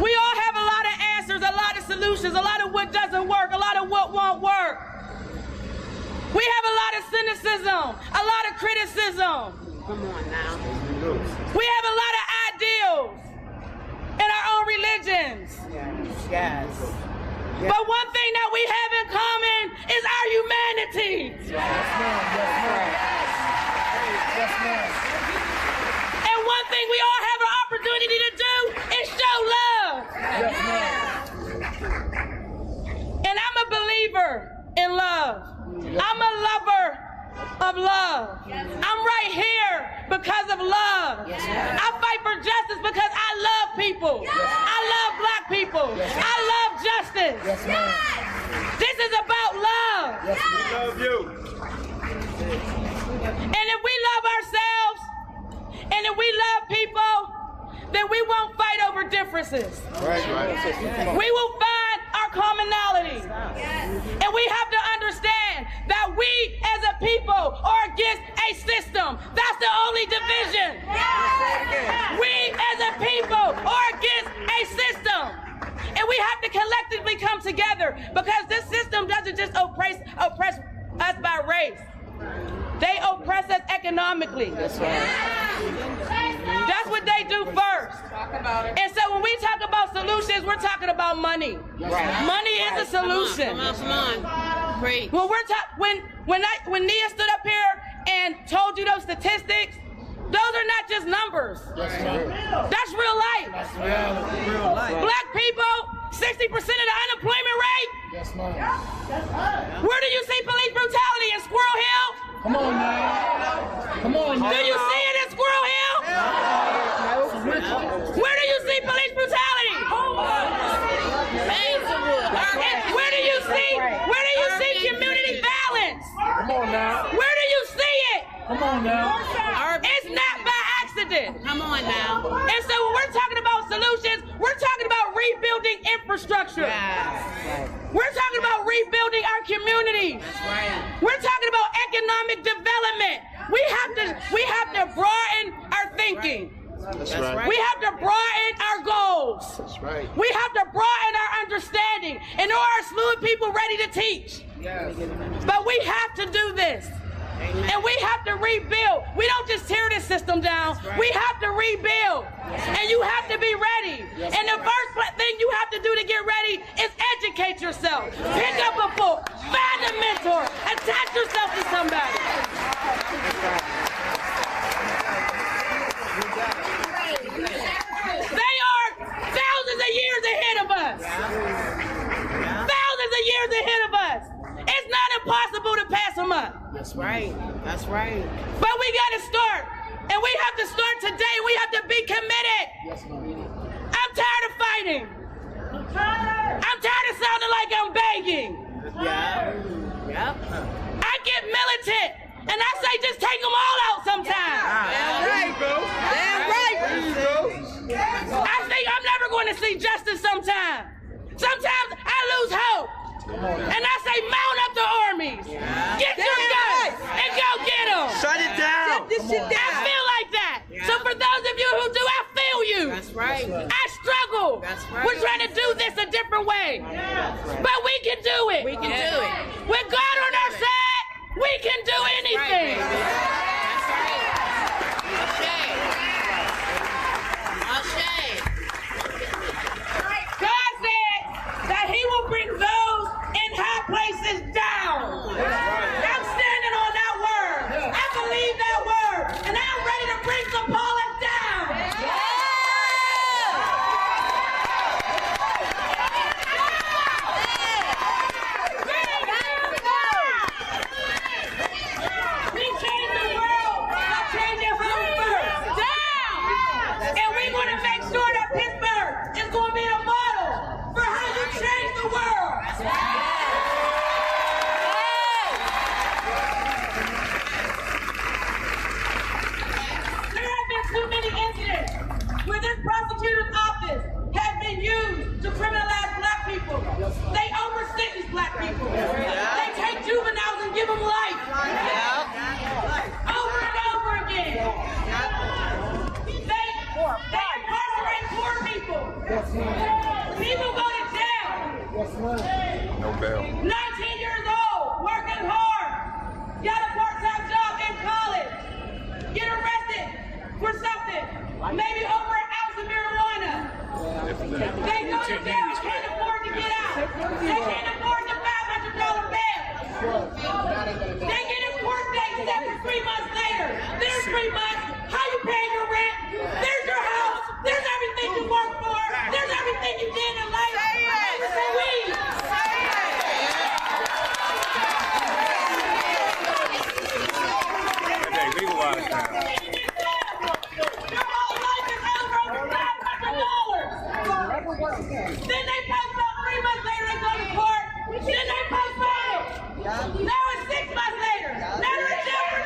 We all have a lot of answers, a lot of solutions, a lot of what doesn't work, a lot of what won't work. We have a lot of cynicism, a lot of criticism. Come on now. We have a lot of ideals in our own religions. Yes. But one thing that we have in common is our humanity. Yes, ma'am. And one thing we all have an opportunity to do is show love. Yes, ma'am. And I'm a believer in love. I'm a lover of love. I'm right here because of love. I fight for justice because I love people. I love black people. I love justice. This is about love. We love you. And if we love ourselves and if we love people, then we won't fight over differences. We will find our commonalities. And we have to understand that we as a people are against a system. That's the only division. We as a people are against a system. And we have to collectively come together because this system doesn't just oppress us by race. They oppress us economically. That's what they do first. And so when we talk about solutions, we're talking about money. Money is a solution. Come on. Great. When Nia stood up here and told you those statistics, those are not just numbers. That's real life. Black people, 60% of the unemployment rate. Where do you see police brutality? In Squirrel Hill? Come on now. Come on now. Do you see it in Squirrel Hill? Where do you see police brutality? Where do you see community violence? Come on now. Where do you see it? Come on now. It's not by accident. Come on now. And so when we're talking about solutions, we're talking about rebuilding infrastructure. We're talking about rebuilding our communities. We're talking about economic development. We have to broaden our thinking. We have to broaden our goals. We have to broaden our understanding. And there are a slew of people ready to teach. But we have to do this. And we have to rebuild. We don't just tear this system down. We have to rebuild. And you have to be ready. And the first thing you have to do to get ready is educate yourself. Pick up a book. Find a mentor. Attach yourself to somebody. They are thousands of years ahead of us. Thousands of years ahead of us. It's not impossible to pass them up. That's right. That's right. But we got to start. And we have to start today. We have to be committed. I'm tired of fighting. I'm tired of sounding like I'm begging. I get militant. And I say just take them all out sometime. Damn right. Damn right. I think I'm never going to see justice sometime. Sometimes I lose hope. And I say say mount up the armies. Get your guns and go get them. Shut it down. I feel like that. So for those of you who do, I feel you. That's right. I struggle. That's right. We're trying to do this a different way. But we can do it. We can do it. With God on our side, we can do anything. That's right. God said that he will bring those in high places down. I'm standing on that word. I believe that word. And I'm ready to bring some Paulus down. We change the world by changing home first. Down! And we're going to make sure that Pittsburgh is going to be a model for how you change the world. There have been too many incidents where this prosecutor's office has been used to criminalize black people. They over-sentence black people. They take juveniles and give them life. Over and over again. They incarcerate poor people. People go to jail. No bail. 19 years old, working hard, got a part-time job in college, get arrested for something, maybe over an ounce of marijuana. They go to jail, can't afford to get out. They can't afford the $500 bail. They get a court date set for 3 months later. There's 3 months. How you paying your rent? There's your house. There's everything you work for. There's everything you did in life. They legalized now. Your whole life is over $500. Then they postpone 3 months later, they go to court. Then they postpone it. Now it's 6 months later. Now they're in jail for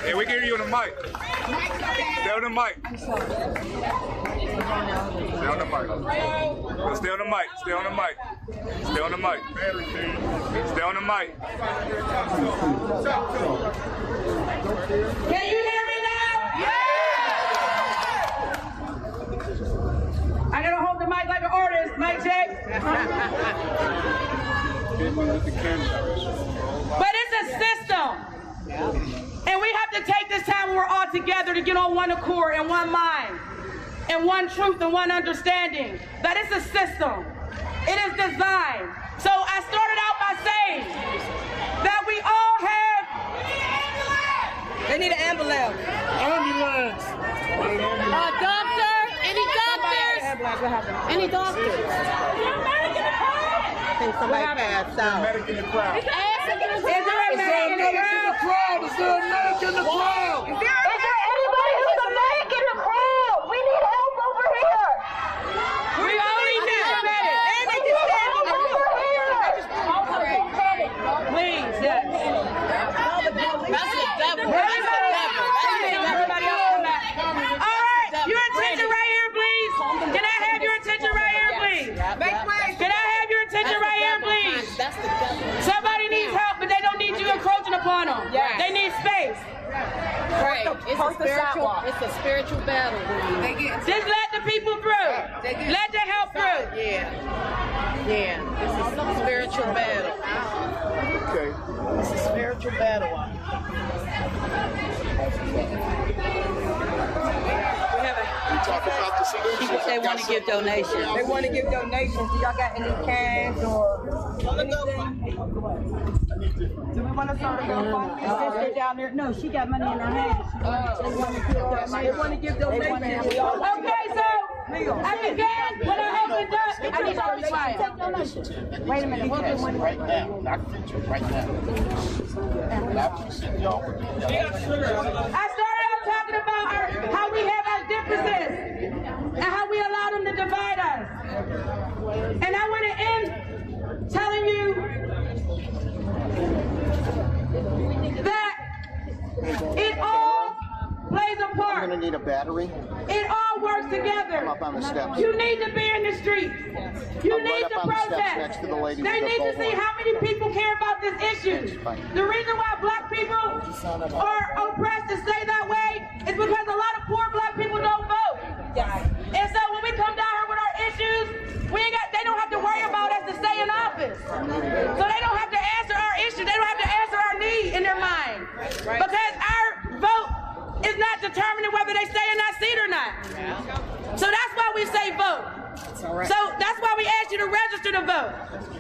'Hey, we can hear you on the mic. Stay on the mic. Stay on the mic. Stay on the mic. Stay on the mic. Stay on the mic. Stay on the mic. Can you hear me now? Yeah! I gotta hold the mic like an artist. Mic check. But it's a system. And we have to take this time when we're all together to get on one accord and one mind and one truth and one understanding. That it's a system. It is designed. So I started out by saying that we all have... They need an ambulance. Ambulance. A doctor? Any doctors? Any doctors? I think somebody passed out. Medic in the crowd. Is there a medic in the crowd? Is there a medic in the crowd? Is there anybody who's a medic in the crowd? We need help over here. We only need a medic. And they just stand over here. Please, yes. That's the devil. Everybody else come back. All right, your attention right here, please. Can I have your attention right here, please? Can I have your attention right here, please? Somebody needs help, but they don't need you encroaching upon them. They need space. Right. It's a spiritual battle. Just let the people through. Let the help through. Yeah. It's a spiritual battle. Okay. It's a spiritual battle. They want to give donations. They want to give donations. Do y'all got any cash or anything? Do we want to start a GoFundMe? Sister down there, no, she got money in her hand. They want to give donations. Okay, so I began when I opened up. I need to take donations. Wait a minute. Right now. Not future. Right now. I started out talking about how we have our differences and how we allow them to divide us. And I want to end telling you that it all plays a part. I'm going to need a battery. It all works together. I'm up on the steps. You need to be in the streets. You I'm need right to up on the steps protest. next to the lady They with the need to see bullhorn. how many people care about this issue. The reason why black people are oppressed and stay that way is because a lot of poor black people don't vote. And so when we come down here with our issues, they don't have to worry about us to stay in office. So they don't have to answer our issue. They don't have to answer our need in their mind. Because our vote is not determining whether they stay in that seat or not. So that's why we say vote. So that's why we ask you to register to vote.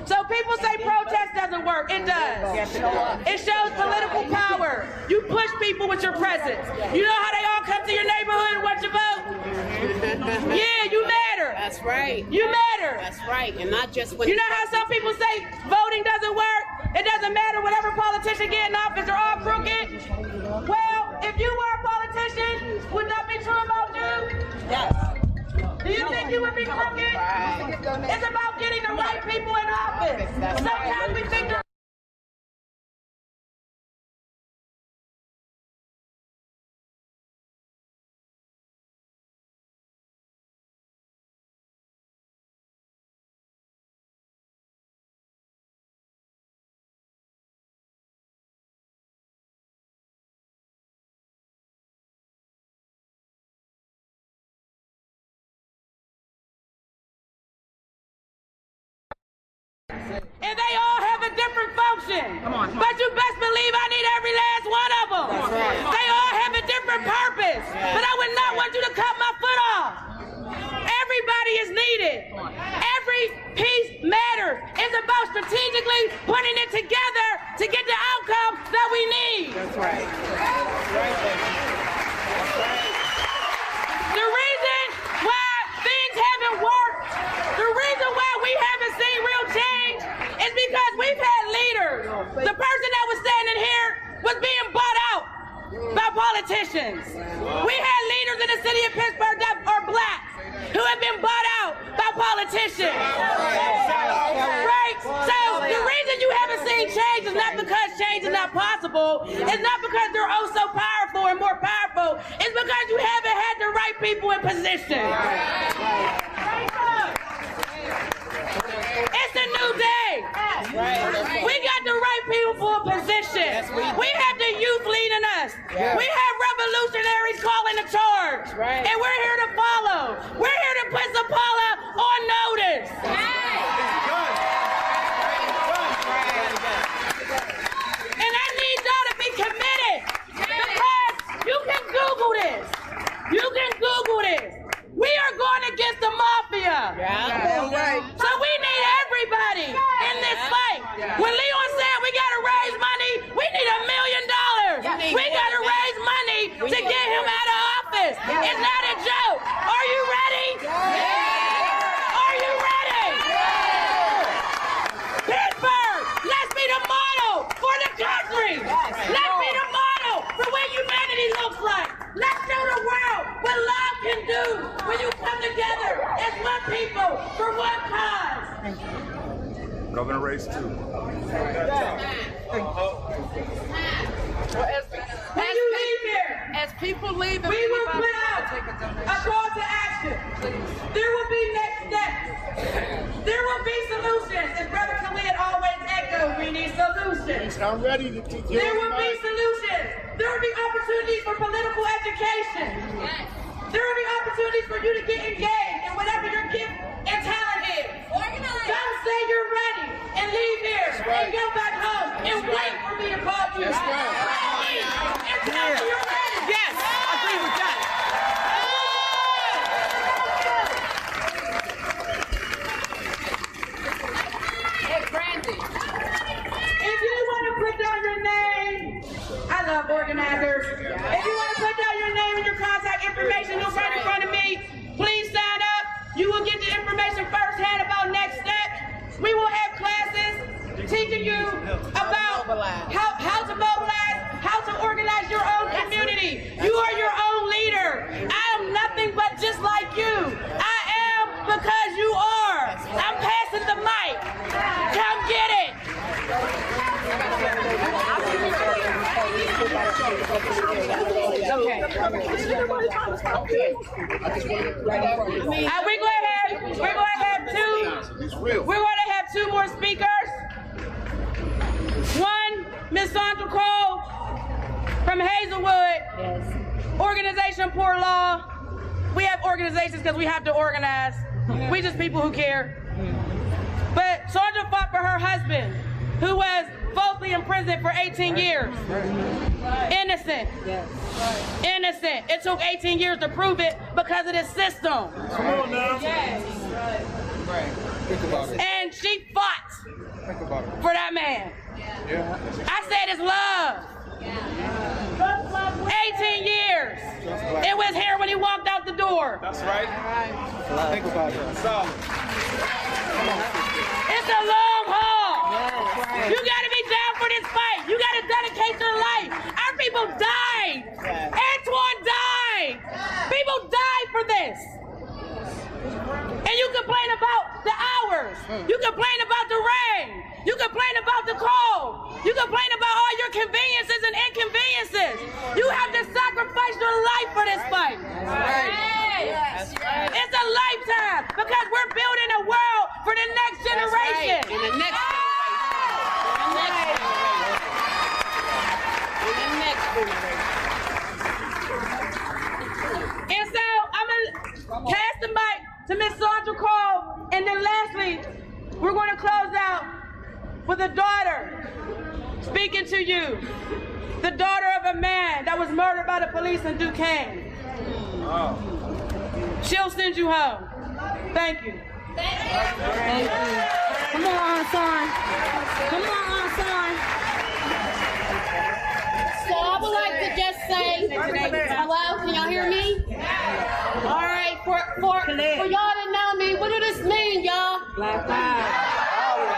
So people say protest doesn't work. It does. It shows political power. You push people with your presence. You know how they all come to your neighborhood and want your vote? Yeah, you matter. That's right. You matter. That's right. And not just when you know how some people say voting doesn't work? It doesn't matter whatever politician get in office, they're all crooked. Well, if you were a politician, would that be true about you? Yes. Do you think you would be crooked? It's about getting the right people in office. Sometimes we think they're and they all have a different function. But you best believe I need every last one of them. They all have a different purpose. But I would not want you to cut my foot off. Everybody is needed. Every piece matters. It's about strategically putting it together to get the outcome that we need. That's right. The reason why things haven't worked, the reason why we haven't seen real change is because we've had leaders. The person that was standing here was being bought out by politicians. We had leaders in the city of Pittsburgh that are black who have been bought out by politicians. Right? So the reason you haven't seen change is not because change is not possible. It's not because they're oh so powerful and more powerful. It's because you haven't had the right people in position. It's a new day. We got the right people in position. We have the youth leading us. We have revolutionaries calling the charge. And we're here to follow. We're here to put Zapala on notice. And I need y'all to be committed because you can Google this. You can Google this. We are going against the mafia. So we need everybody in this fight. When Leon said we got to raise money, we need $1 million. We got to raise money to get him out of office. It's not a joke. Are you ready? Are you ready? Pittsburgh, let's be the model for the country. Let's be the model for what humanity looks like. Let's show the world what love can do when you come together as one people for one cause. Governor Race 2. When you leave here, as people leave, we will put out a call to action. There will be next steps. There will be solutions. As Brother Khalid always echoes, we need solutions. I'm ready to teach you. There will be solutions. There will be opportunities for political education. Yes. There will be opportunities for you to get engaged in whatever your gift and talent is. Don't say you're ready and leave here and go back home and wait for me to call you. That's right. And tell me you're ready. Yes, I agree with that. If you want to put down your name, I love organizers. If you want to put down your name and your contact information, look right in front of me. Please sign up. You will get the information firsthand about next steps. We will have classes teaching you about how to mobilize, how to organize your own community. You are your own leader. I am nothing but just like you. I am because you are. I'm passing the mic. Come get it. We're going to have two more speakers. One, Miss Sandra Cole from Hazelwood, Organization Poor Law. We have organizations because we have to organize. We just people who care. But Sandra fought for her husband, who was falsely imprisoned for 18 years. Innocent. Innocent. It took 18 years to prove it because of the system. Come on now. Right. Think about it. And she fought Think about it. for that man. Yeah. I said it's love. 18 years. It was here when he walked out the door. That's right. Think about it. That's all. It's a long haul. You got to be down for this fight. You got to dedicate your life. Our people died. Antwon died. People died for this. And you complain about the hours. You complain about the rain. You complain about the cold. You complain about all your conveniences and inconveniences. You have to sacrifice your life for this fight. That's right. It's a lifetime because we're building a world for the next generation. That's right. And the next generation. And so I'm going to pass the mic to Miss Sandra Cole. And then lastly, we're going to close out with a daughter speaking to you. The daughter of a man that was murdered by the police in Duquesne. She'll send you home. Thank you. Thank you. Come on, son. Come on, son. So I would like to just say, hello, can y'all hear me? All right, for y'all to know me, what does this mean, y'all? Black power.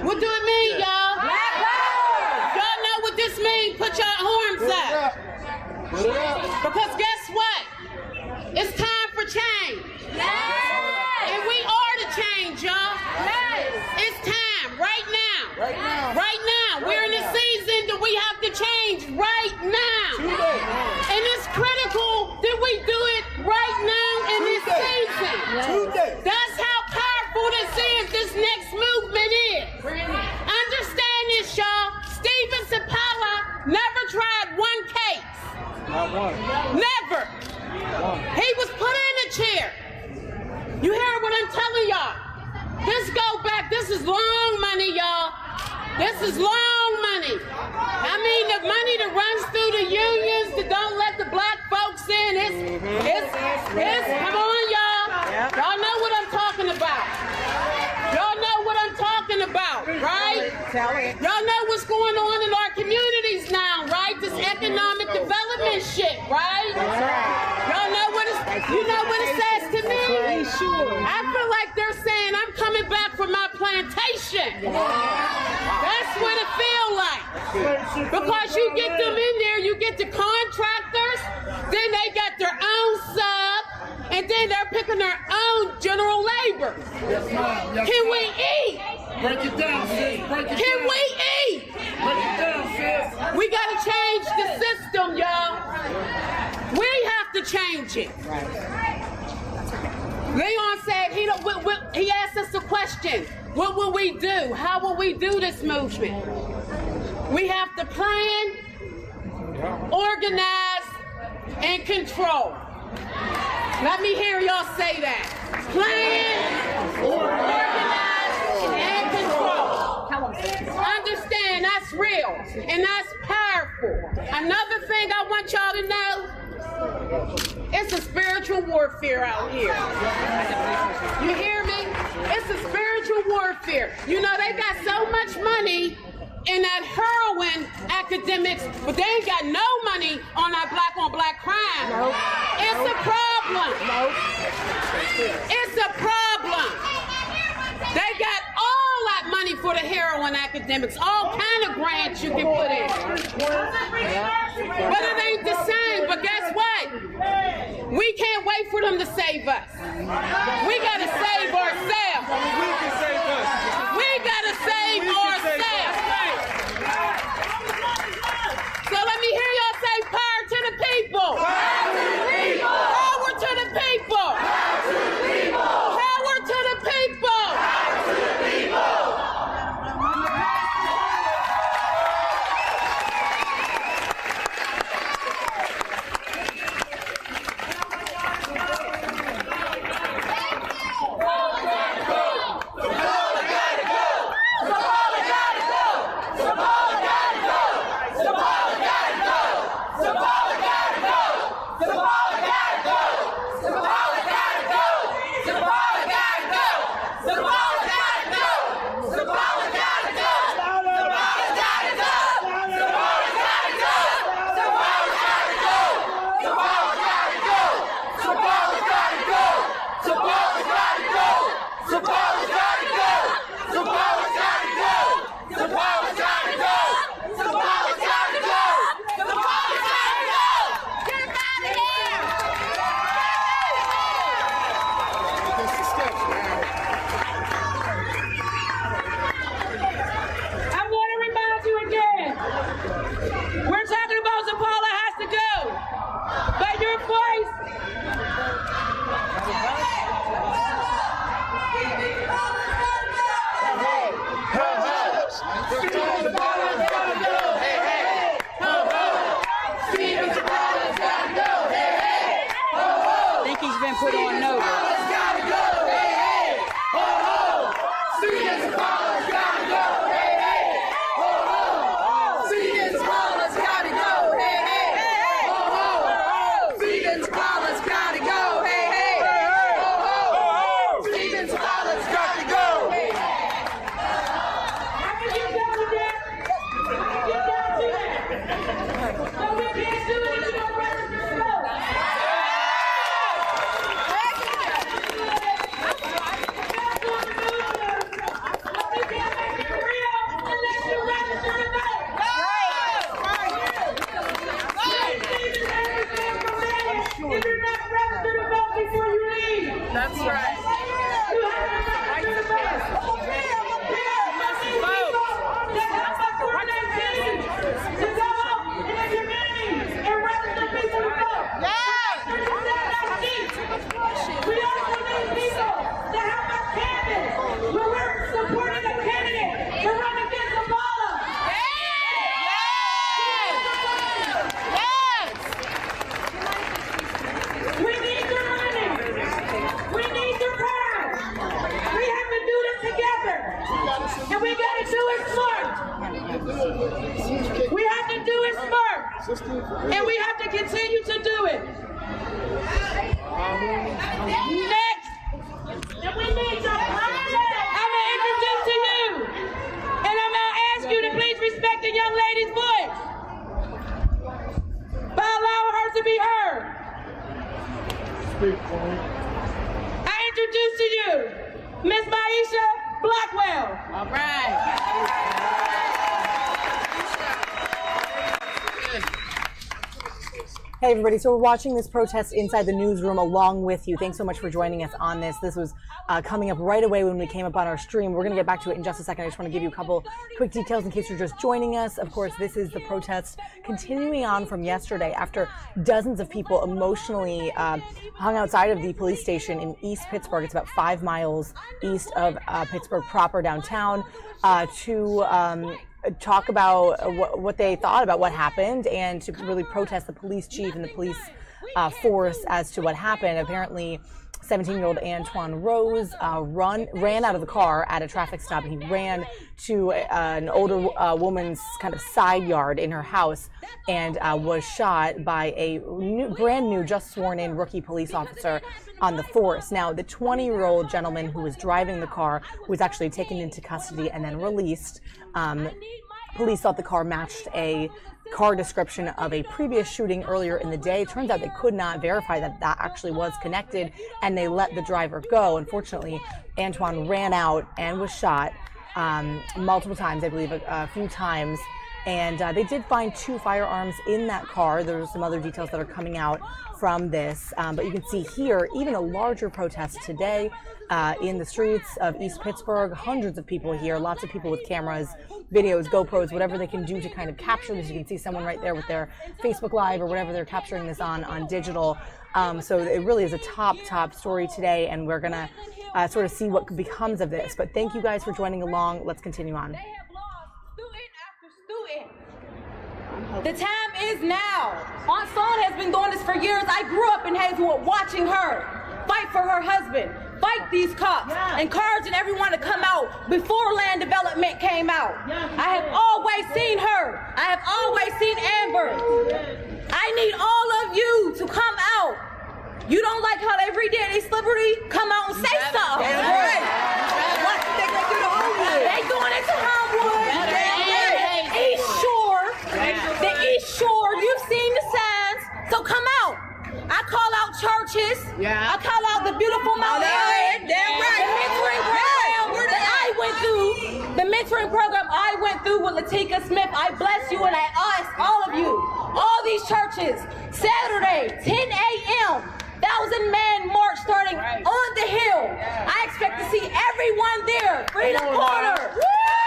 What do it mean, y'all? Black power. Y'all know what this means? Put your horns up. Because guess what? It's time for change. And we are the change, y'all. It's time, right now. Right now. We're in a season that we have to change right now. And it's critical that we do it right now in this season. That's how powerful this next movement is. Understand this, y'all. Stephen Sapala never tried one case. Not one. Never. He was put in a chair. You hear what I'm telling y'all? This go back. This is long money, y'all. This is long money. I mean, the money that runs through the unions that don't let the black folks in. Come on, y'all. Y'all know what I'm talking about. Y'all know what I'm talking about, right? Y'all know what's going on in our communities now, right? This economic development shit, right? Y'all know what it says to me? I feel like they're saying I'm coming back for my plantation. That's what it feels like. Because you get them in there, you get the contractors, then they got their own sub, and then they're picking their own general labor. Can we eat? Break it down, sis. Can we eat? Break it down, sis. We got to change the system, y'all. We have to change it. Leon said he asked us a question. what will we do? How will we do this movement? We have to plan, organize, and control. Let me hear y'all say that. Plan, organize, and control. Understand that's real and that's powerful. Another thing I want y'all to know, it's a spiritual warfare out here. You hear me? It's a spiritual warfare. You know, they got so much money in that heroin academics, but they ain't got no money on that black-on-black crime. Nope. It's a problem. Nope. It's a problem. They got all that money for the heroin academics, all kind of grants you can put in. But it ain't the same. But guess what? We can't wait for them to save us. We got to save ourselves. We can save us. We got to save ourselves. So let me hear y'all say power to the people. Power to the people. Power to the people. Power to the people. Power to the people. Power to the people. Put on notice. Gotta go, hey, hey, ho, ho. Students and scholars gotta go, hey, hey, ho, ho. Students and scholars gotta go, hey, hey, ho, ho. Students and scholars gotta go, hey, hey, ho, ho. Students and scholars gotta go, hey, hey. I can get down to that. Get down to that. So we can't do it if you don't register to vote. That's right. You have to register to vote. You must vote. That help us coordinate teams to go out in the community and register people to vote. We also need people to help us canvass when we're supporting a candidate to run against Nevola. We need your money. We need your pride. We have to do this together. And we got to do it smart. We have to do it smart. And we have to continue to do it. Next, and we need your pride. I'm going to introduce to you. And I'm going to ask you to please respect the young lady's voice by allowing her to be heard. I introduce to you Miss Maisha Blackwell. All right. Hey everybody, so we're watching this protest inside the newsroom along with you. Thanks so much for joining us on this. This was coming up right away when we came up on our stream. We're going to get back to it in just a second. I just want to give you a couple quick details in case you're just joining us. Of course, this is the protest continuing on from yesterday after dozens of people emotionally hung outside of the police station in East Pittsburgh. It's about 5 miles east of Pittsburgh proper downtown to talk about what they thought about what happened and to really protest the police chief and the police force as to what happened. Apparently, 17-year-old Antwon Rose ran out of the car at a traffic stop. He ran to an older woman's kind of side yard in her house and was shot by a brand new, just sworn in rookie police officer on the force. Now, the 20-year-old gentleman who was driving the car was actually taken into custody and then released. Police thought the car matched a car description of a previous shooting earlier in the day. It turns out they could not verify that that actually was connected, and they let the driver go. Unfortunately, Antwon ran out and was shot multiple times, I believe a few times, and they did find 2 firearms in that car. There are some other details that are coming out from this, but you can see here even a larger protest today in the streets of East Pittsburgh. Hundreds of people here, lots of people with cameras, videos, GoPros, whatever they can do to kind of capture this. You can see someone right there with their Facebook Live or whatever they're capturing this on digital. So it really is a top story today, and we're going to sort of see what becomes of this. But thank you guys for joining along. Let's continue on. The time is now. Aunt Son has been doing this for years. I grew up in Hazelwood watching her fight for her husband, fight these cops, encouraging everyone to come out before land development came out. I have always seen her. I have always seen Amber. I need all of you to come out. You don't like how they redid East Liberty? Come out and say something. That's right. What they gonna do to Homewood? They doing it to Homewood. East Shore. The East Shore. You've seen the signs. So come out. I call out churches. I call out the beautiful Mount Aaron. Damn right. The mentoring program that I went through. The mentoring program I went through with Latika Smith. I bless you and I ask all of you, all these churches, Saturday, 10 a.m., 1,000-man march starting on the Hill. I expect to see everyone there. Freedom Corner.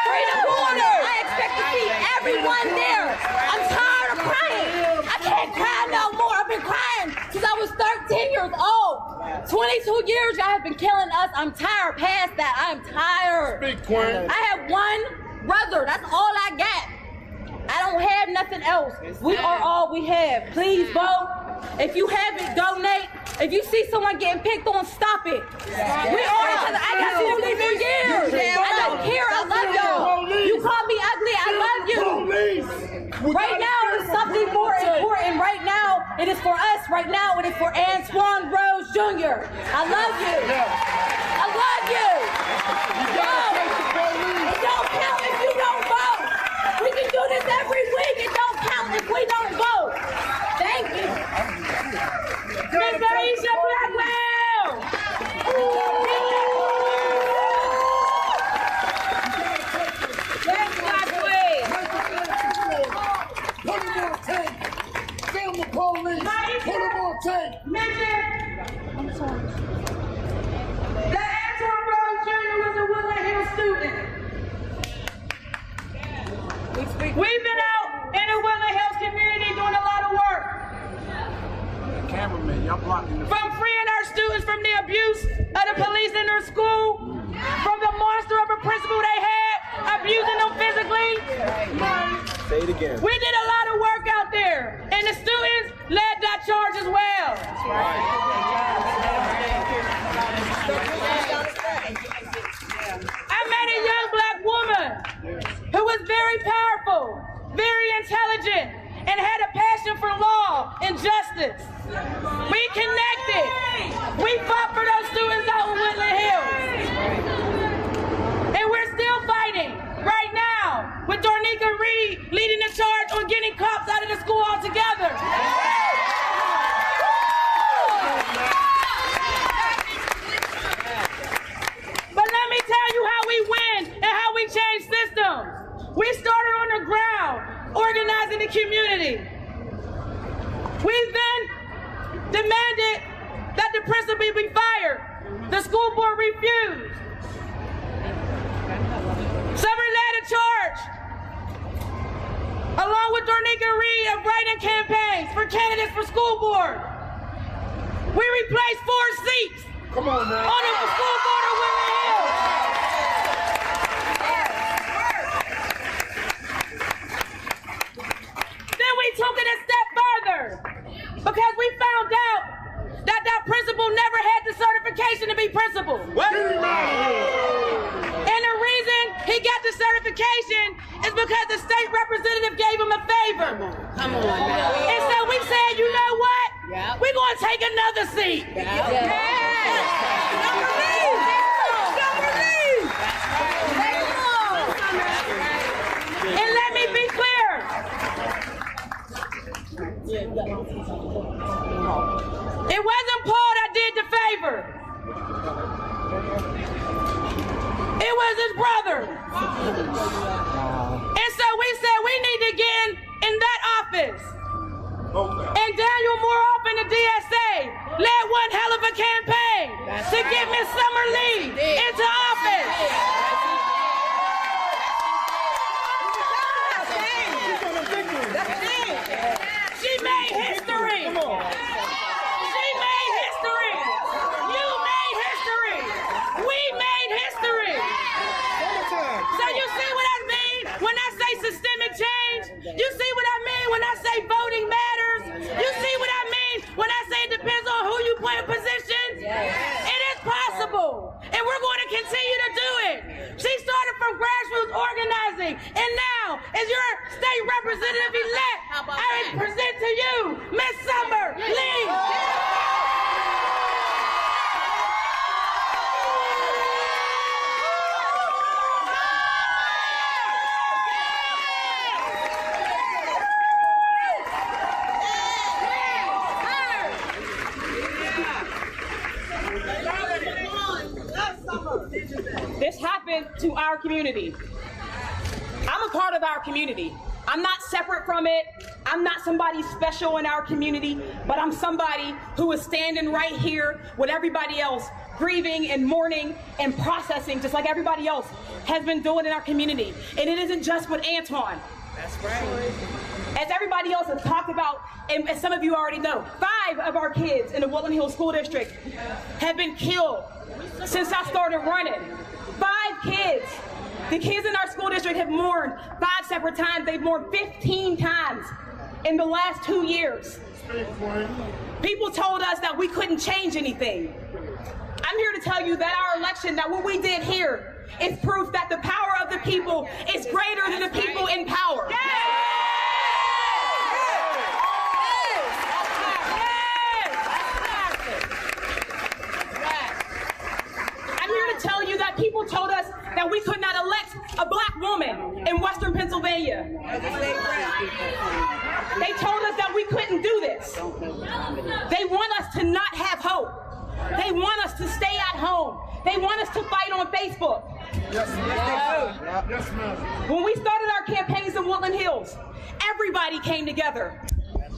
Freedom Corner. I expect to see everyone there. I'm tired of crying. I can't cry no more. I've been crying since I was 13 years old. 22 years y'all have been killing us. I'm tired past that. I'm tired. I have one brother. That's all I got. I don't have nothing else. We are all we have. Please vote. If you have it, donate. If you see someone getting picked on, stop it. We are each other. I got family for years. I don't care. I love y'all. You call me ugly. I love you. Right now, it's something more important. Right now, it is for us. Right now, it is for Antwon Rose Jr. I love you. I love you. It don't count if you don't vote. We can do this every week. It don't count if we don't vote. Thank you. Miss Aisha Blackwell! Yes, Blackwell! Put him on tape! Film the police! Put him on tape! I'm sorry. That Antwon Rose Jr. was a Woodland Hill student. We've been out in the Woodland Hills community doing a lot of work. Cameraman, y'all blocking the... From freeing our students from the abuse of the police in their school, from the monster of a principal they had, abusing them physically. Say it again. We did a lot of work out there, and the students led that charge as well. I met a young black woman who was very powerful, very intelligent, and had a passion for law and justice. We connected. We fought for those students out in Woodland Hills. And we're still fighting right now with Dornica Reed leading the charge on getting cops out of the school altogether. But let me tell you how we win and how we change systems. We started on the ground, organizing the community. We then demanded that the principal be fired. The school board refused. Summer led a charge, along with Dornica Reed, of writing campaigns for candidates for school board. We replaced 4 seats on the school board of Woodland Hills. Then we took it a step further because we found out that that principal never had the certification to be principal. What? And the reason he got the certification is because the state representative gave him a favor. Come on. And so we said, you know what? Yep. We're going to take another seat. Yep. And let me be clear. It wasn't Paul that did the favor. It was his brother. And so we said we need to get in that office. And Daniel Moore in the DSA led one hell of a campaign to get Miss Summer Lee into office. She made history. She made history. You made history. We made history. So you see what I mean when I say systemic change? You see what I mean when I say voting matters? You see what I mean when I say it depends on who you put in positions? It is possible, and we're going to continue to do it. She started from grassroots organizing, and now, as your state representative-elect, I present to you Miss Summer Lee. This happened to our community. I'm a part of our community. I'm not separate from it. I'm not somebody special in our community, but I'm somebody who is standing right here with everybody else, grieving and mourning and processing just like everybody else has been doing in our community. And it isn't just with Antwon. That's right. As everybody else has talked about, and as some of you already know, 5 of our kids in the Woodland Hills School District have been killed since I started running. 5 kids. The kids in our school district have mourned 5 separate times. They've mourned 15 times in the last 2 years. People told us that we couldn't change anything. I'm here to tell you that our election, that what we did here is proof that the power of the people is greater than the people in power. I'm here to tell you that people told us that we could not elect a black woman in Western Pennsylvania. They told us that we couldn't do this. They want us to not have hope. They want us to stay at home. They want us to fight on Facebook. Yes, ma'am. When we started our campaigns in Woodland Hills, everybody came together.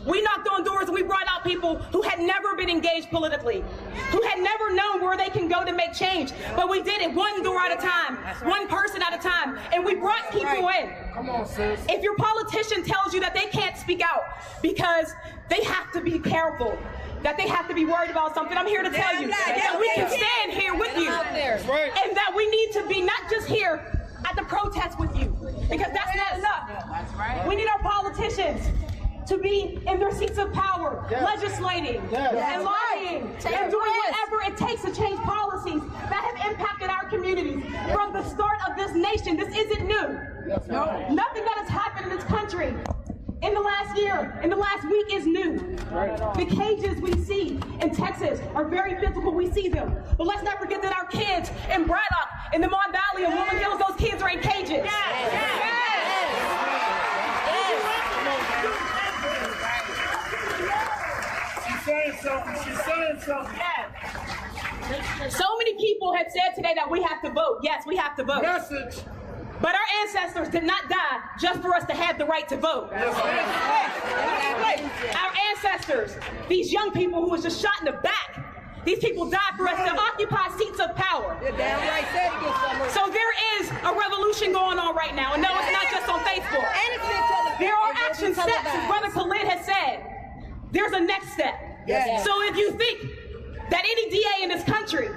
We knocked on doors and we brought out people who had never been engaged politically, who had never known where they can go to make change. But we did it one door at a time, one person at a time, and we brought people in. Come on, sis. If your politician tells you that they can't speak out because they have to be careful, that they have to be worried about something, I'm here to tell you that we can stand here with you, and that we need to be not just here at the protest with you, because that's not enough. We need our politicians to be in their seats of power, legislating and lobbying and doing whatever it takes to change policies that have impacted our communities from the start of this nation. This isn't new. Nothing that has happened in this country in the last year, in the last week is new. The cages we see in Texas are very physical. We see them. But let's not forget that our kids in Braddock, in the Mon Valley, and Woodland Hills, those kids are in cages. She's saying something. So many people have said today that we have to vote. Yes, we have to vote. Message. But our ancestors did not die just for us to have the right to vote. Our ancestors, these young people who was just shot in the back, These people died for us to occupy seats of power. You're damn right, said it again, Summer. So there is a revolution going on right now. And no, it's not just on Facebook. There are action steps, as Brother Khalid has said. There's a next step. Yes. So if you think that any DA in this country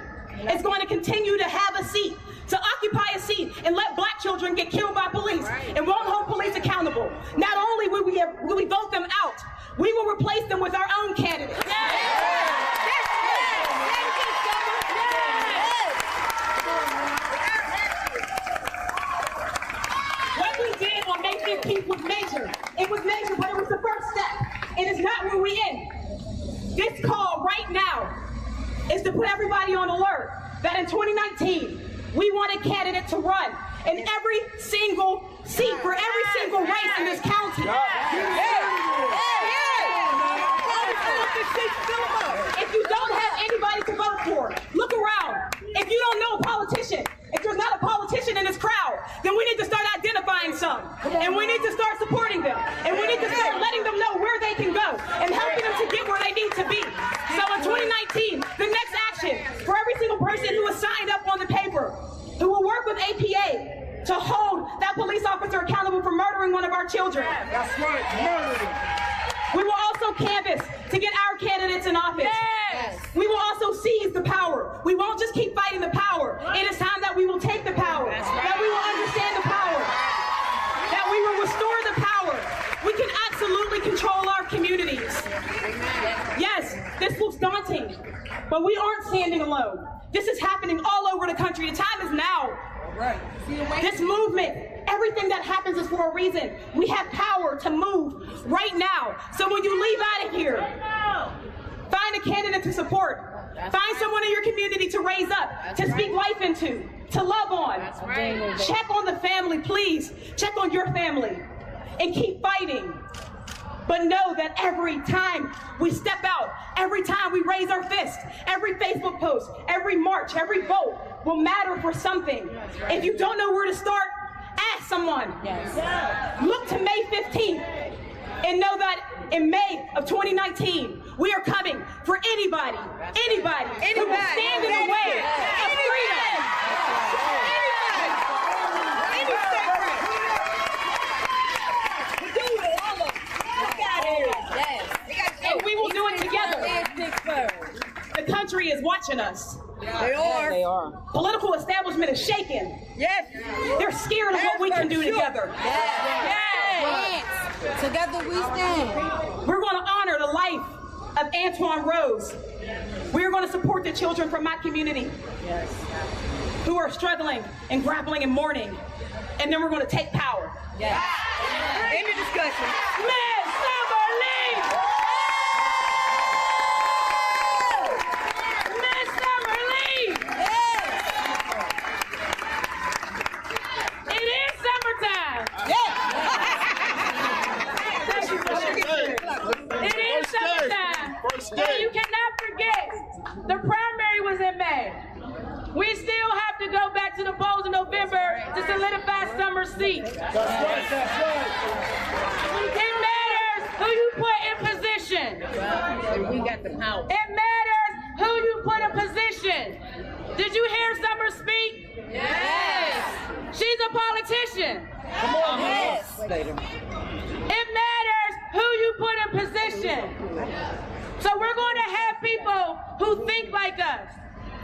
is going to continue to have a seat, to occupy a seat and let black children get killed by police and won't hold police accountable, not only will we vote them out, we will replace them with our own candidates. What we did on May 15th was major. It was major, but it was the first step. It is not where we end. This call right now is to put everybody on alert that in 2019, we want a candidate to run in every single seat for every single race in this county. If you don't have anybody to vote for, look around. If you don't know a politician, if there's not a politician in this crowd, then we need to start identifying some. And we need to start supporting them. And we need to start letting them know where they can go and helping them to get where they need to be. So in 2019, the next action for every single person who is signed up on the paper, who will work with APA to hold that police officer accountable for murdering one of our children. That's right, murdering. We will also canvass to get our candidates in office. Yes. We will also seize the power. We won't just keep fighting the power. It is time that we will take the power, that we will understand the power, that we will restore the power. We can absolutely control our communities. Yes, this looks daunting, but we aren't standing alone. This is happening all over the country. The time is now. This movement, everything that happens is for a reason. We have power to move right now. So when you leave out of here, find a candidate to support. Find someone in your community to raise up, to speak life into, to love on. Check on the family, please. Check on your family and keep fighting. But know that every time we step out, every time we raise our fist, every Facebook post, every march, every vote will matter for something. If you don't know where to start, ask someone. Look to May 15th and know that in May of 2019, we are coming for anybody who will stand in the way of freedom. And we will do it together. The country is watching us. They are. Political establishment is shaken. Yes. They're scared of what we can do together. Yes. Together we stand. We're going to honor the life of Antwon Rose. We're going to support the children from my community who are struggling and grappling and mourning. And then we're going to take power. Yes. End the discussion. Miss Silver Lee! Miss Silver Lee! It is summertime. It is summertime. But you cannot forget, the primary was in May. We still have to go back to the polls in November to solidify summer seats. That's right. It matters who you put in position. We got the power. It matters who you put in position. Did you hear Summer speak? Yes. She's a politician. Come on. Yes. It matters who you put in position. So we're going to have people who think like us,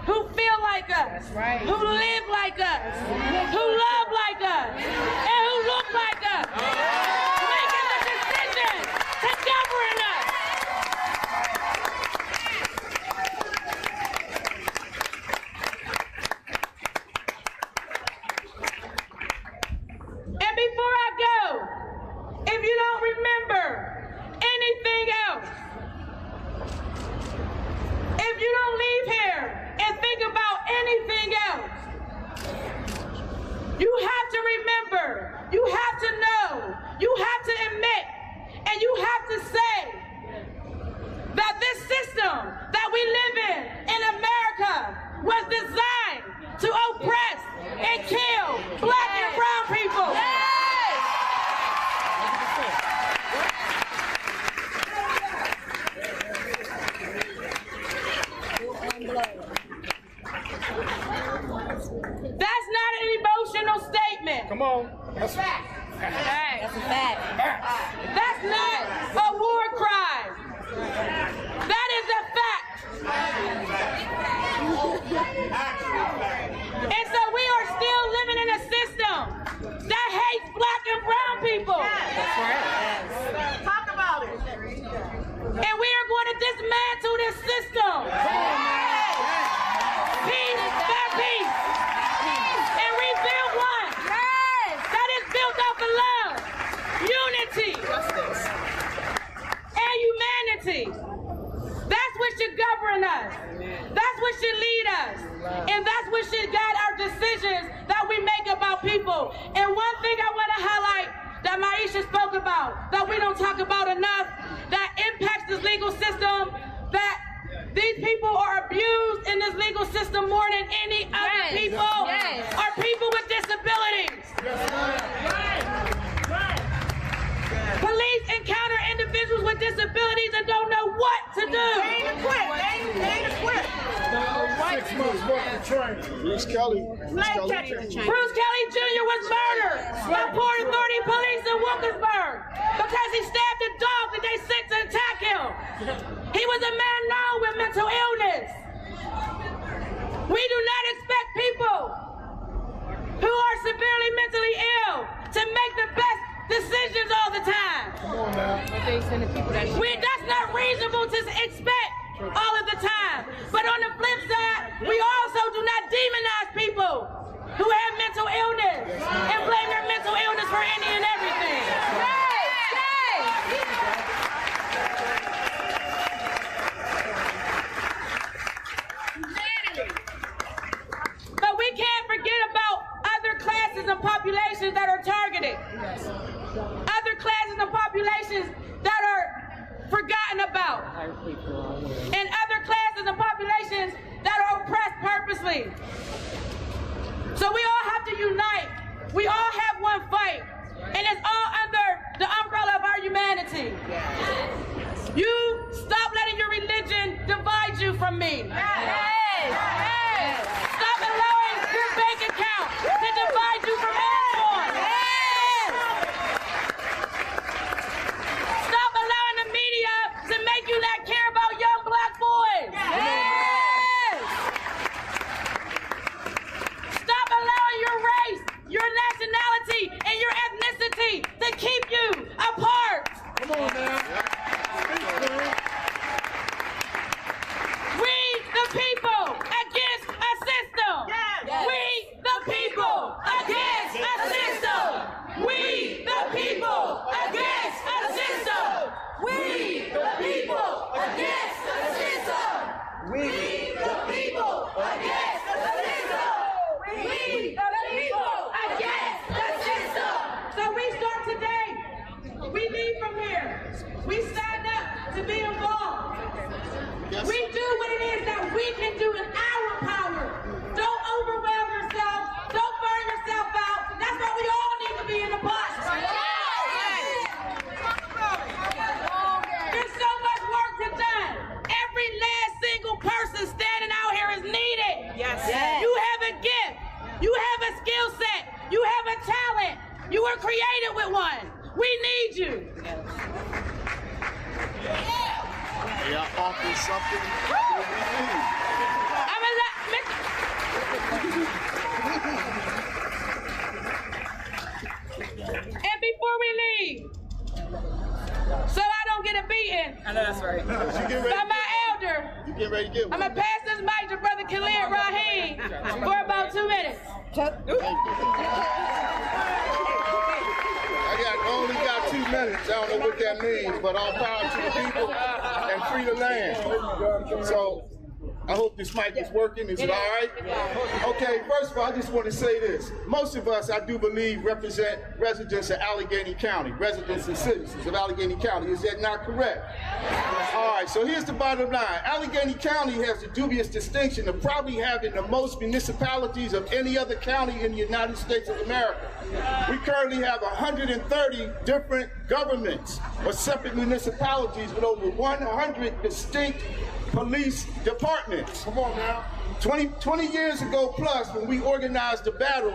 who feel like us, who live like us, who love like us, and who look like us, making the decision to govern us. And before I go, if you don't remember anything else, if you don't leave here and think about anything else, you have to remember, you have to know, you have to admit, and you have to say that this system that we live in America was designed to oppress and kill black and brown people. fact. That's a fact. That's not a war crime. That is a fact. And so we are still living in a system that hates black and brown people. That's right. Talk about it. And we are going to dismantle this system. Piece by piece. And rebuild one. That is built off of love, unity, and humanity. That's what should govern us. That's what should lead us. And that's what should guide our decisions that we make about people. And one thing I want to highlight that Maisha spoke about, that we don't talk about enough, that impacts this legal system, that these people are abused in this legal system more than any other people, are people with disabilities. Police encounter individuals with disabilities and don't know what to do. They ain't equipped. 6 months worth of training. Bruce Kelly. Bruce Kelly Jr. was murdered by Port Authority police in Wilkinsburg because he stabbed a dog that they sent to attack him. He was a man known with mental illness. We do not expect people who are severely mentally ill to make the best decisions all the time. That's not reasonable to expect all of the time. But on the flip side, we also do not demonize people who have mental illness and blame their mental illness for any and everything. But we can't forget about other classes and populations that are targeted. Other classes and populations that are forgotten about. And other classes and populations that are oppressed purposely. So we all have to unite. We all have one fight. And it's all under the umbrella of our humanity. You stop letting your religion divide you from me. Stop allowing your bank account to divide you from Antwon. Stop allowing the media to make you not care about young black boys. Stop allowing your race, your nationality, and your ethnicity to keep you apart. Come on now. We the people against a system. We the people against a system. We the people against a system. We the people against a system. We the people against a system. We the people against the system. So we start today. We leave from here. We stand up to be involved. We do what it is that we can do in our power. Don't overwhelm yourself. Don't burn yourself out. That's why we all need to be in the bus. There's so much work to do. Every last single person standing out here is needed. You have a gift. You have a skill set. You have a talent. You were created with one. We need you. Y'all offering something that And before we leave, so I don't get a beating. I know that's right. So my elder, you get ready to get one. I'm going to pass this mic to Brother Khalid Rahim for about 2 minutes. I only got 2 minutes. I don't know what that means, but all power to the people and free the land. So I hope this mic is working. Is it all right? Okay, first of all, I just want to say this. Most of us, I do believe, represent residents of Allegheny County, residents and citizens of Allegheny County. Is that not correct? All right, so here's the bottom line. Allegheny County has the dubious distinction of probably having the most municipalities of any other county in the United States of America. We currently have 130 different governments or separate municipalities with over 100 distinct police departments. Come on now. 20 years ago plus, when we organized the battle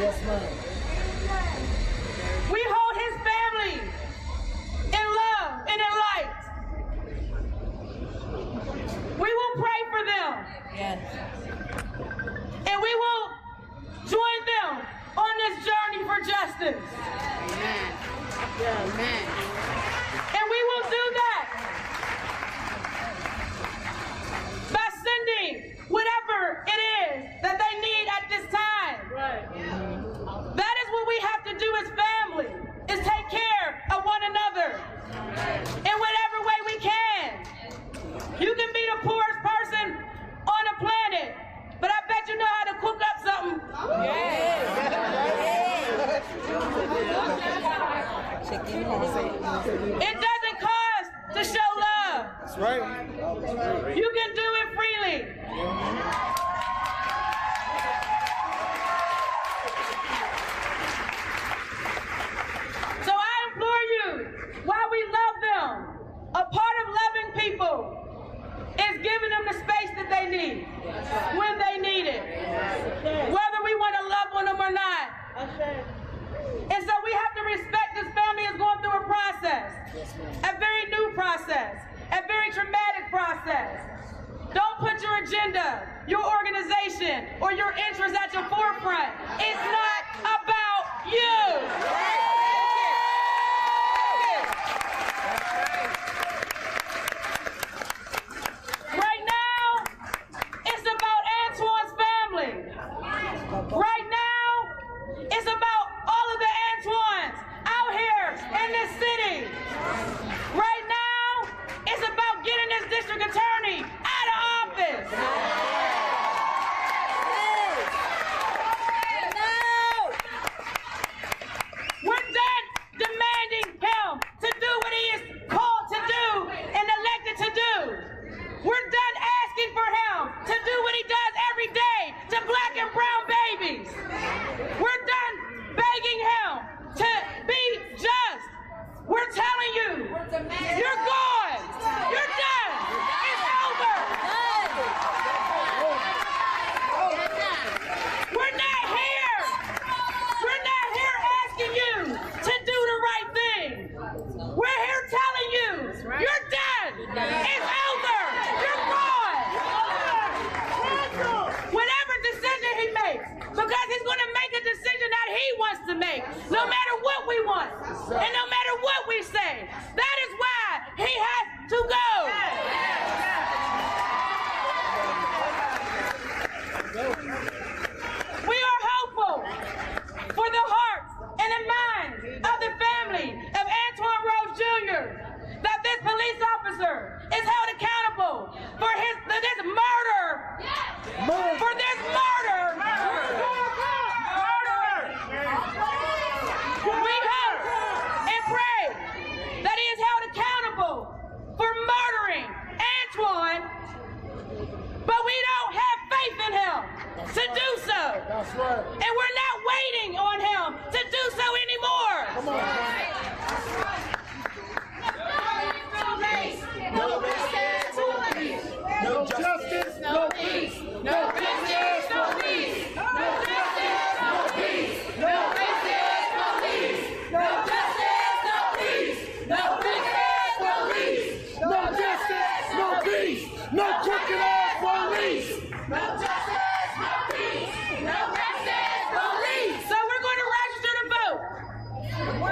Yes, ma'am. We hold his family in love and in light. We will pray for them. Yes. And we will join them on this journey for justice. Amen. Amen. And we will do that by sending whatever it is that they need at this time. Right. That is what we have to do as family, is take care of one another in whatever way we can. You can be the poorest person on the planet, but I bet you know how to cook up something. It doesn't cost to show love. That's right. You can do it freely. So I implore you, while we love them, a part of loving people is giving them the space that they need when they need it, whether we want to love on them or not. And so we have to respect this family is going through a process, a very new process, a very traumatic process. Don't put your agenda, your organization, or your interests at your forefront. It's not about you. Right now, it's about Antwon's family. Right now, it's about all of the Antwons out here in this city. Right now, it's about getting this district attorney out of office. We're done demanding him to do what he is called to do and elected to do. We're done asking for him to do what he does every day to black and brown babies. We're done begging him to be just. We're telling you, you're gone. You're done. It's over. We're not here. We're not here asking you to do the right thing. We're here telling you, you're done. It's over. You're gone. Whatever decision he makes, because he's going to make a decision that he wants to make, no matter what we want, and no matter what we say. That is why he has to go. We are hopeful for the hearts and the minds of the family of Antwon Rose Jr. that this police officer is held accountable for this murder. For this murder. We hope and pray that he is held accountable for murdering Antwon, but we don't have faith in him to do so. That's right. And we're not waiting on him to do so anymore. Come on. No justice, no peace. No justice, no peace. No justice, no peace. No justice, no peace. No justice, no peace. No justice, no peace. No justice, no peace. No justice, no peace. No crooked ass police. No justice, no peace. No justice, police. So we're going to register to vote.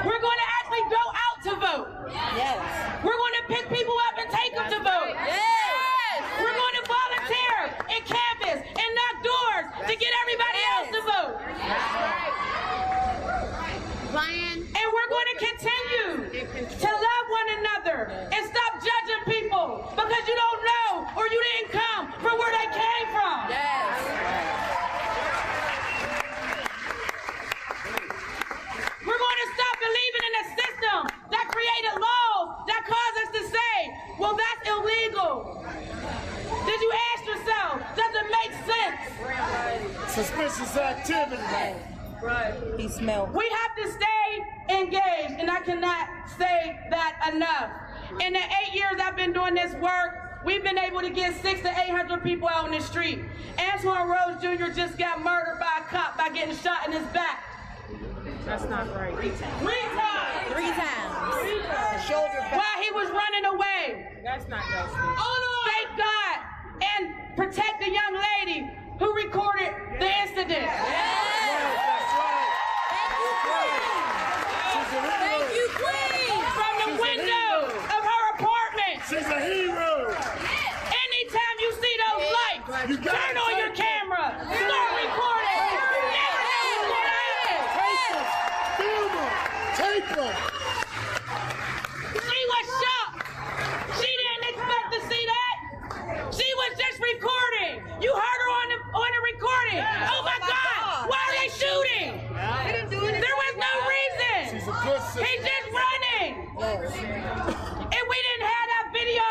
We're going to actually go out to vote. Yes. We're going to pick people up and take them to vote. Yes. We're going to volunteer in campus and knock doors to get everybody else to vote. And we're going to continue to love one another and stop judging people because you don't know or you didn't come from where they came from. We're going to stop believing in a system that created laws that cause us to say, well, that's illegal. Did you ask yourself, does it make sense? Suspicious activity. Right. He smelled. We have to stay engaged, and I cannot say that enough. In the 8 years I've been doing this work, we've been able to get 600 to 800 people out on the street. Antwon Rose Jr. just got murdered by a cop by getting shot in his back. That's not right. 3 times. 3 times. Shoulder back. While he was running away. That's not justice. Thank God and protect the young lady who recorded the incident. Thank you, Queen. From the window of her apartment. She's a hero. Anytime you see those lights, turn on your camera. Start recording. Never know what happens. Film them. Take them. She was shocked. She didn't expect to see that. She was just recording. You heard her on the recording. Oh my God! Why are they shooting? There was no reason. She's a good sister. He's just running. If we didn't have that video,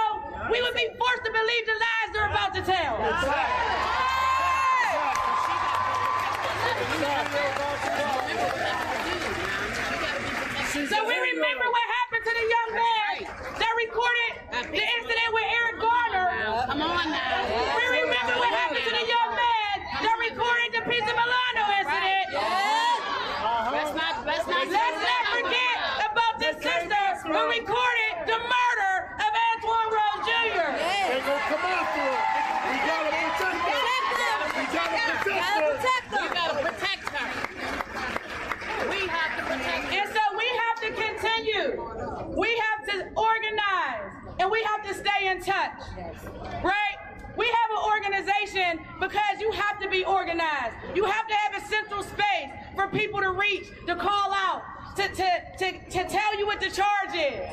we would be forced to believe the lies they're about to tell. So we remember what happened to the young man that recorded the incident with Eric Garner. Come on now. We remember what happened to the young man that recorded the Pizza Milano incident. Let's not forget about the sister who recorded the murder of Antwon Rose Jr. They're going to come after her. We got to protect her. We got to protect her. We gotta protect her. We have to protect her. And so we have to continue. We have to organize and we have to stay in touch. Right? We have an organization because you have to be organized. You have to have a central space for people to reach, to call out, to tell you what the charge is.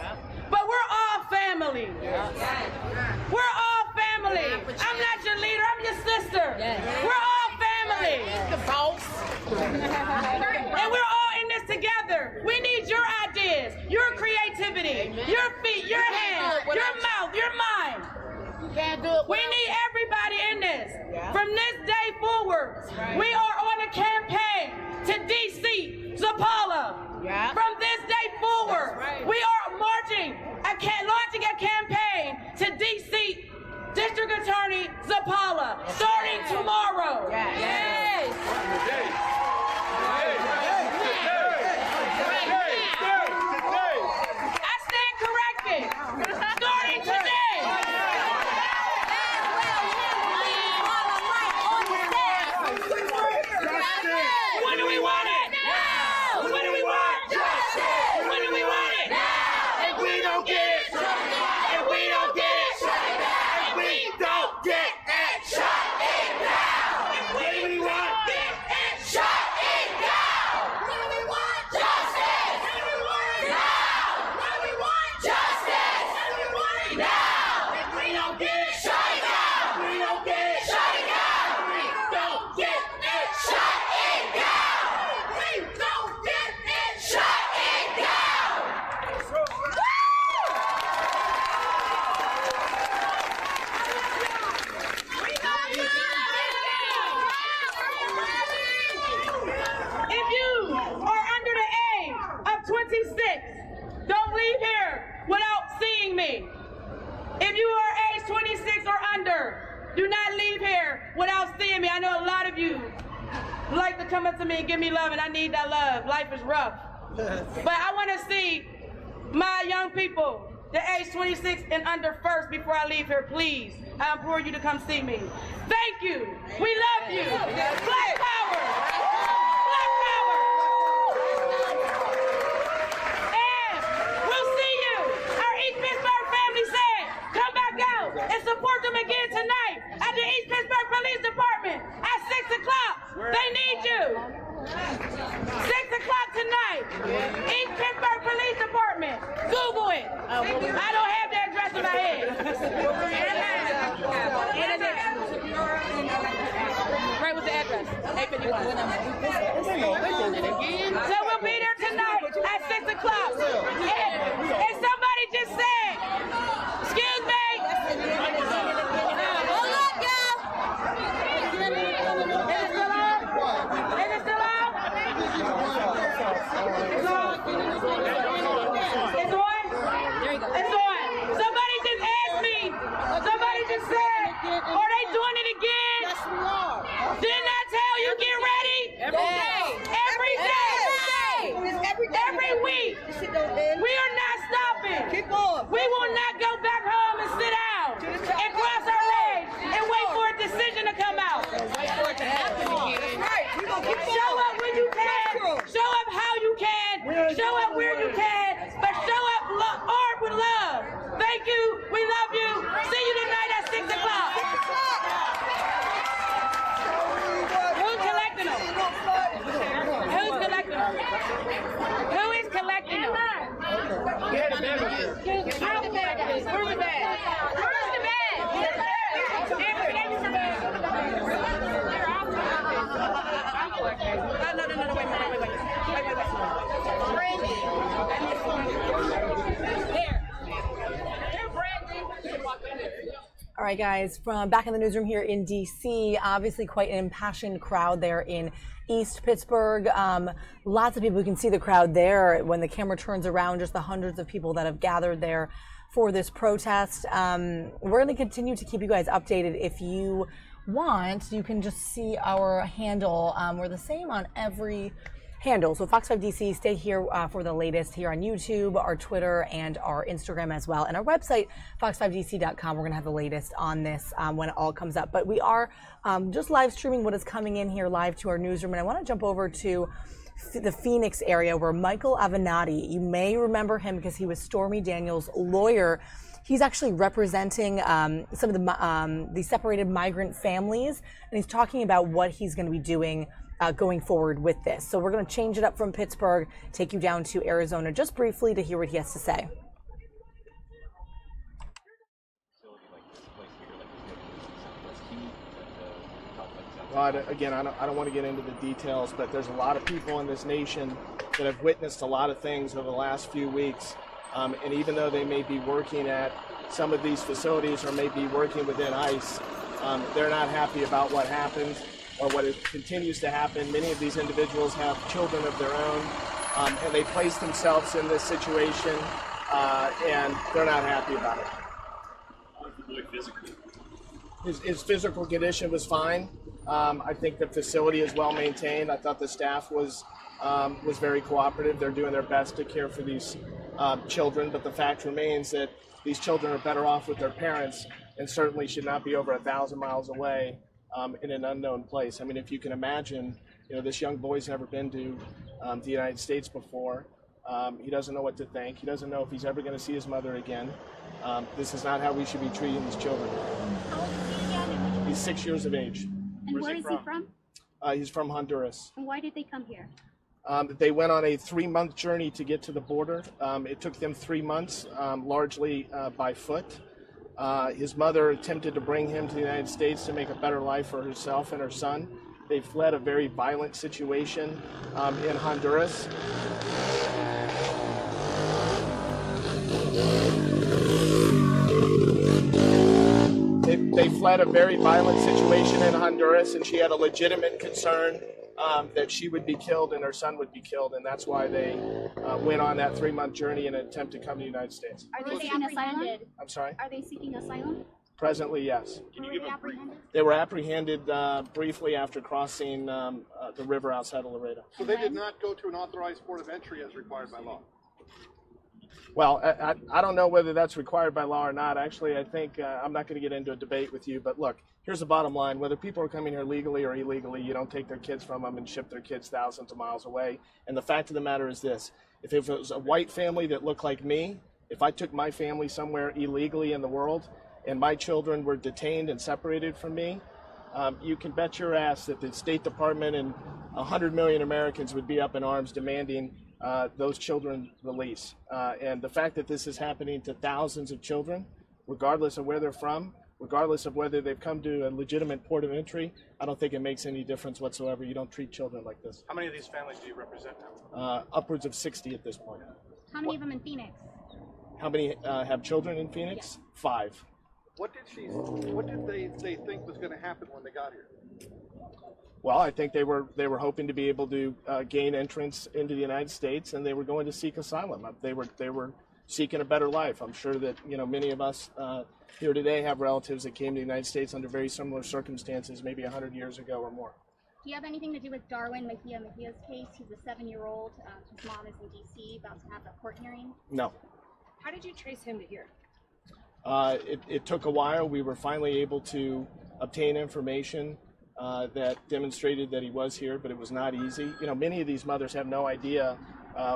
But we're all family. We're all family. I'm not your leader, I'm your sister. We're all family. The boss. And we're all in this together. We need your ideas, your creativity, your feet, your hands, your mouth, your mind. We need everybody in this. From this day forward, we are on a campaign to DC, Zapala. From this day forward, we are launching a campaign to DC District Attorney Zapala, starting tomorrow. I stand corrected. Starting today. When do we want it? Now! When do we want justice? When do we want it? Now! If we don't get it, if we don't get it, if we don't get it, shut it down. If we want get it, shut it down. When do we want justice? When do we want it now? When do we want justice? When do we want it now? If we don't get it, shut it down. If we don't get it, shut it down. If we don't get it, shut it down. If we don't get it, shut it down. If you are under the age of 26, don't leave here without seeing me. If you are age 26 or under, do not leave here without seeing me. I know a lot of you like to come up to me and give me love, and I need that love. Life is rough. But I want to see my young people, the age 26 and under first before I leave here, please. I implore you to come see me. Thank you. We love you. Black power. Black power. And we'll see you. Our East Pittsburgh family said, come back out and support them again tonight at the East Pittsburgh Police Department at 6 o'clock. They need you. 6 o'clock tonight. East Pittsburgh Police Department. Google it. I don't have the address in my head. Right with the address. 851. So we'll be there tonight at 6 o'clock. And somebody just said, excuse me. Hold up, y'all. Is it still on? Is it still on? It's on. It's on? It's on. Somebody just asked me. Somebody just said, are they doing it again? Yes, we are. Didn't I tell you get ready? Every day. right, guys, from back in the newsroom here in D.C., obviously quite an impassioned crowd there in East Pittsburgh. Lots of people, you can see the crowd there when the camera turns around, just the hundreds of people that have gathered there for this protest. We're going to continue to keep you guys updated. If you want, you can just see our handle. We're the same on every handle. So Fox 5 DC, stay here for the latest here on YouTube, our Twitter, and our Instagram as well. And our website, fox5dc.com, we're going to have the latest on this when it all comes up. But we are just live streaming what is coming in here live to our newsroom. And I want to jump over to the Phoenix area where Michael Avenatti, you may remember him because he was Stormy Daniels' lawyer. He's actually representing some of the separated migrant families, and he's talking about what he's going to be doing going forward with this. So we're going to change it up from Pittsburgh, take you down to Arizona just briefly to hear what he has to say. Well, again, I don't want to get into the details, but there's a lot of people in this nation that have witnessed a lot of things over the last few weeks. And even though they may be working at some of these facilities or may be working within ICE, they're not happy about what happened or what continues to happen. Many of these individuals have children of their own, and they place themselves in this situation, and they're not happy about it. How was the boy physically? His physical condition was fine. I think the facility is well maintained. I thought the staff was very cooperative. They're doing their best to care for these children, but the fact remains that these children are better off with their parents and certainly should not be over 1,000 miles away in an unknown place. I mean, if you can imagine, this young boy's never been to the United States before. He doesn't know what to think. He doesn't know if he's ever going to see his mother again. This is not how we should be treating these children. How old is he again? He's 6 years of age. And where is he from? He's from Honduras. And why did they come here? They went on a 3-month journey to get to the border. It took them 3 months, largely by foot. His mother attempted to bring him to the United States to make a better life for herself and her son. They fled a very violent situation in Honduras. They fled a very violent situation in Honduras, and she had a legitimate concern that she would be killed and her son would be killed, and that's why they went on that 3-month journey in an attempt to come to the United States. Are they seeking asylum? I'm sorry? Are they seeking asylum? Presently, yes. Were they apprehended? They were apprehended briefly after crossing the river outside of Laredo. So they did not go to an authorized port of entry as required by law? Well, I don't know whether that's required by law or not. Actually, I think I'm not going to get into a debate with you, but look, here's the bottom line. Whether people are coming here legally or illegally, you don't take their kids from them and ship their kids thousands of miles away. And the fact of the matter is this. If it was a white family that looked like me, if I took my family somewhere illegally in the world and my children were detained and separated from me, you can bet your ass that the State Department and 100 million Americans would be up in arms demanding those children release. And the fact that this is happening to thousands of children, regardless of where they're from, regardless of whether they've come to a legitimate port of entry, I don't think it makes any difference whatsoever. You don't treat children like this. How many of these families do you represent now? Upwards of 60 at this point. How many of them in Phoenix? How many have children in Phoenix? Yeah. 5. What did they think was going to happen when they got here? Well, I think they were hoping to be able to gain entrance into the United States, and they were going to seek asylum. They were seeking a better life. I'm sure that many of us here today have relatives that came to the United States under very similar circumstances, maybe 100 years ago or more. Do you have anything to do with Darwin Mejia's case? He's a 7-year-old. His mom is in D.C. about to have a court hearing. No. How did you trace him to here? It took a while. We were finally able to obtain information that demonstrated that he was here, but it was not easy. Many of these mothers have no idea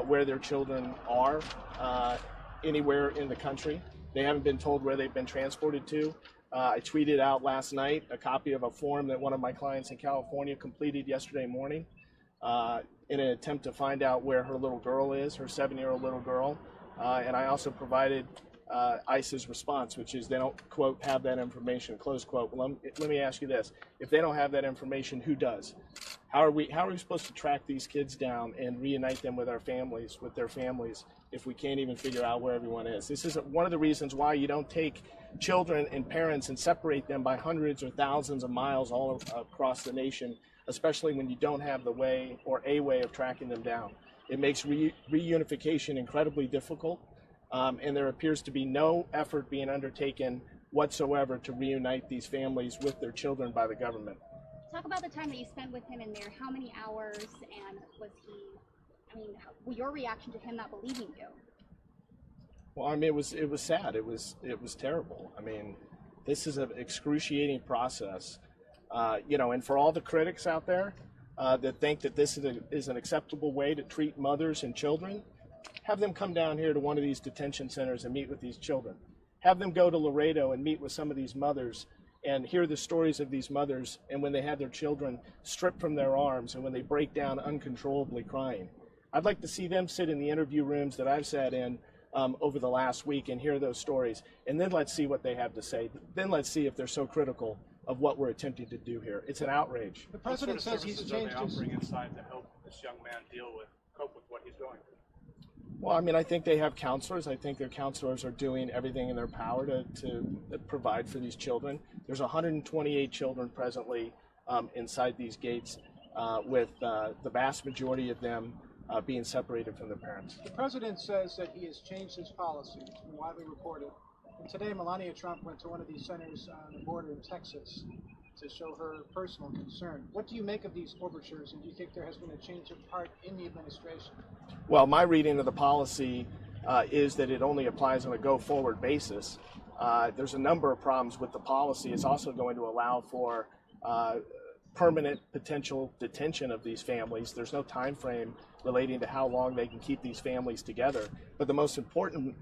where their children are anywhere in the country. They haven't been told where they've been transported to. I tweeted out last night a copy of a form that one of my clients in California completed yesterday morning in an attempt to find out where her little girl is, her 7-year-old little girl. And I also provided ICE's response, which is they don't, quote, have that information, close quote. Well, let me ask you this. If they don't have that information, who does? How are we supposed to track these kids down and reunite them with their families, if we can't even figure out where everyone is? This is one of the reasons why you don't take children and parents and separate them by hundreds or thousands of miles all across the nation, especially when you don't have the way or a way of tracking them down. It makes reunification incredibly difficult, and there appears to be no effort being undertaken whatsoever to reunite these families with their children by the government. Talk about the time that you spent with him in there. How many hours, and was he, I mean, your reaction to him not believing you? Well, I mean, it was sad. It was terrible. I mean, this is an excruciating process, and for all the critics out there that think that this is an acceptable way to treat mothers and children, have them come down here to one of these detention centers and meet with these children. Have them go to Laredo and meet with some of these mothers and hear the stories of these mothers, and when they have their children stripped from their arms and when they break down uncontrollably crying. I'd like to see them sit in the interview rooms that I've sat in over the last week and hear those stories, and then let's see what they have to say. Then let's see if they're so critical of what we're attempting to do here. It's an outrage. The president says he's changed his... offering inside to help this young man cope with what he's going through. Well, I mean, I think they have counselors. I think their counselors are doing everything in their power to provide for these children. There's 128 children presently inside these gates, with the vast majority of them being separated from their parents. The president says that he has changed his policy. It's been widely reported. And today, Melania Trump went to one of these centers on the border in Texas to show her personal concern. What do you make of these overtures, and do you think there has been a change of heart in the administration? Well, my reading of the policy is that it only applies on a go-forward basis. There's a number of problems with the policy. It's also going to allow for permanent potential detention of these families. There's no time frame relating to how long they can keep these families together. But the most important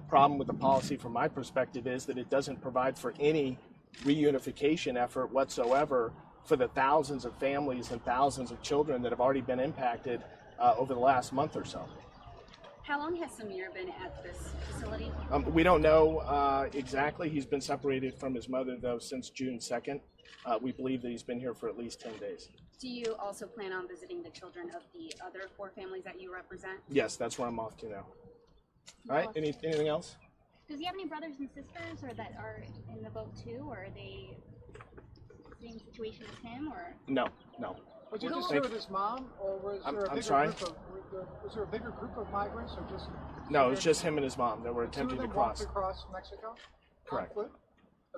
problem with the policy from my perspective is that it doesn't provide for any reunification effort whatsoever for the thousands of families and thousands of children that have already been impacted over the last month or so. How long has Samir been at this facility? We don't know exactly. He's been separated from his mother, though, since June 2nd. We believe that he's been here for at least 10 days. Do you also plan on visiting the children of the other 4 families that you represent? Yes, that's where I'm off to now. All right, anything else? Does he have any brothers and sisters or that are in the boat too, or are they same situation as him, or? No. Was he just here with his mom, or was there a bigger group of migrants, or just? No, it was just him and his mom that were attempting to cross. Across Mexico? Correct. On foot?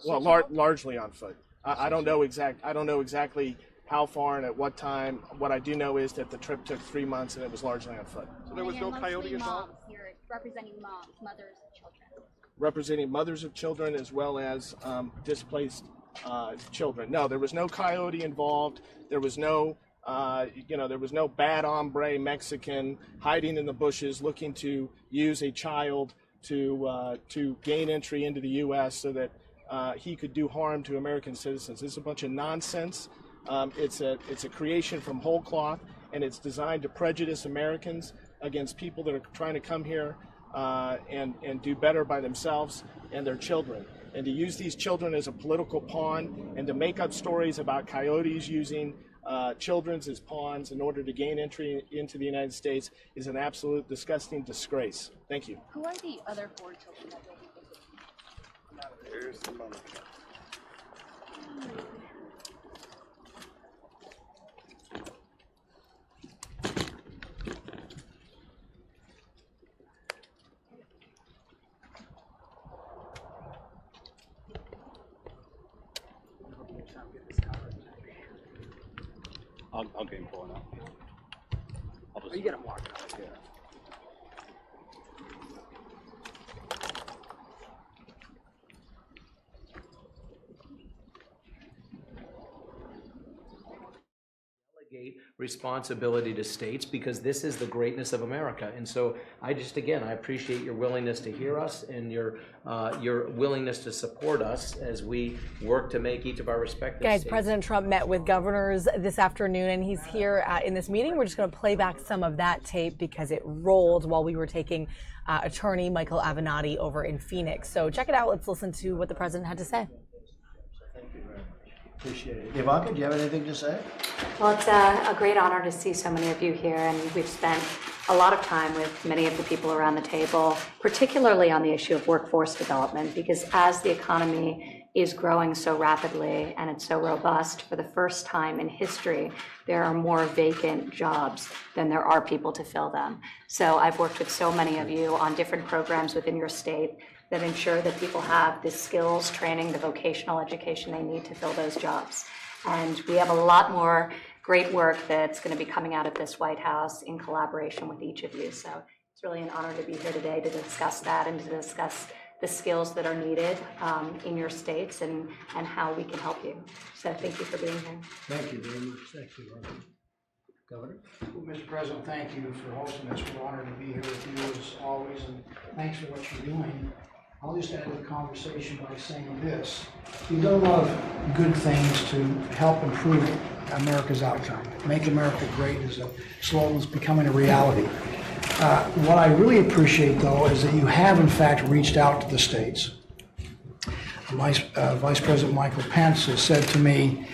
Well, largely on foot. I don't know exactly how far and at what time. What I do know is that the trip took 3 months and it was largely on foot. So there was no coyote involved? You're representing moms, mothers, and children. Representing mothers of children as well as displaced children. No, there was no coyote involved. There was no, there was no bad hombre Mexican hiding in the bushes looking to use a child to gain entry into the U.S. so that he could do harm to American citizens. It's a bunch of nonsense. It's a creation from whole cloth, and it's designed to prejudice Americans against people that are trying to come here and do better by themselves and their children. And to use these children as a political pawn and to make up stories about coyotes using children as pawns in order to gain entry into the United States is an absolute disgusting disgrace. Thank you. Who are the other 4 children that will be visiting? Here's the mother. I'll get him pulling up. You get him walking out. Yeah. Responsibility to states, because this is the greatness of America. And so I appreciate your willingness to hear us and your willingness to support us as we work to make each of our respective states. President Trump met with governors this afternoon, and he's here in this meeting. We're just going to play back some of that tape because it rolled while we were taking attorney Michael Avenatti over in Phoenix. So check it out. Let's listen to what the president had to say. Appreciate it. Ivanka, do you have anything to say? Well, it's a great honor to see so many of you here, and we've spent a lot of time with many of the people around the table, particularly on the issue of workforce development, because as the economy is growing so rapidly and it's so robust, for the first time in history, there are more vacant jobs than there are people to fill them. So I've worked with so many of you on different programs within your state that ensure that people have the skills, training, the vocational education they need to fill those jobs. And we have a lot more great work that's going to be coming out of this White House in collaboration with each of you. So it's really an honor to be here today to discuss that and to discuss the skills that are needed in your states and how we can help you. So thank you for being here. Thank you very much. Thank you, Governor. Well, Mr. President, thank you for hosting us. We're honored to be here with you as always, and thanks for what you're doing. I'll just add to the conversation by saying this. You've done a lot of good things to help improve America's outcome. Make America Great is a slogan that's becoming a reality. What I really appreciate, though, is that you have, in fact, reached out to the states. Vice President Michael Pence has said to me,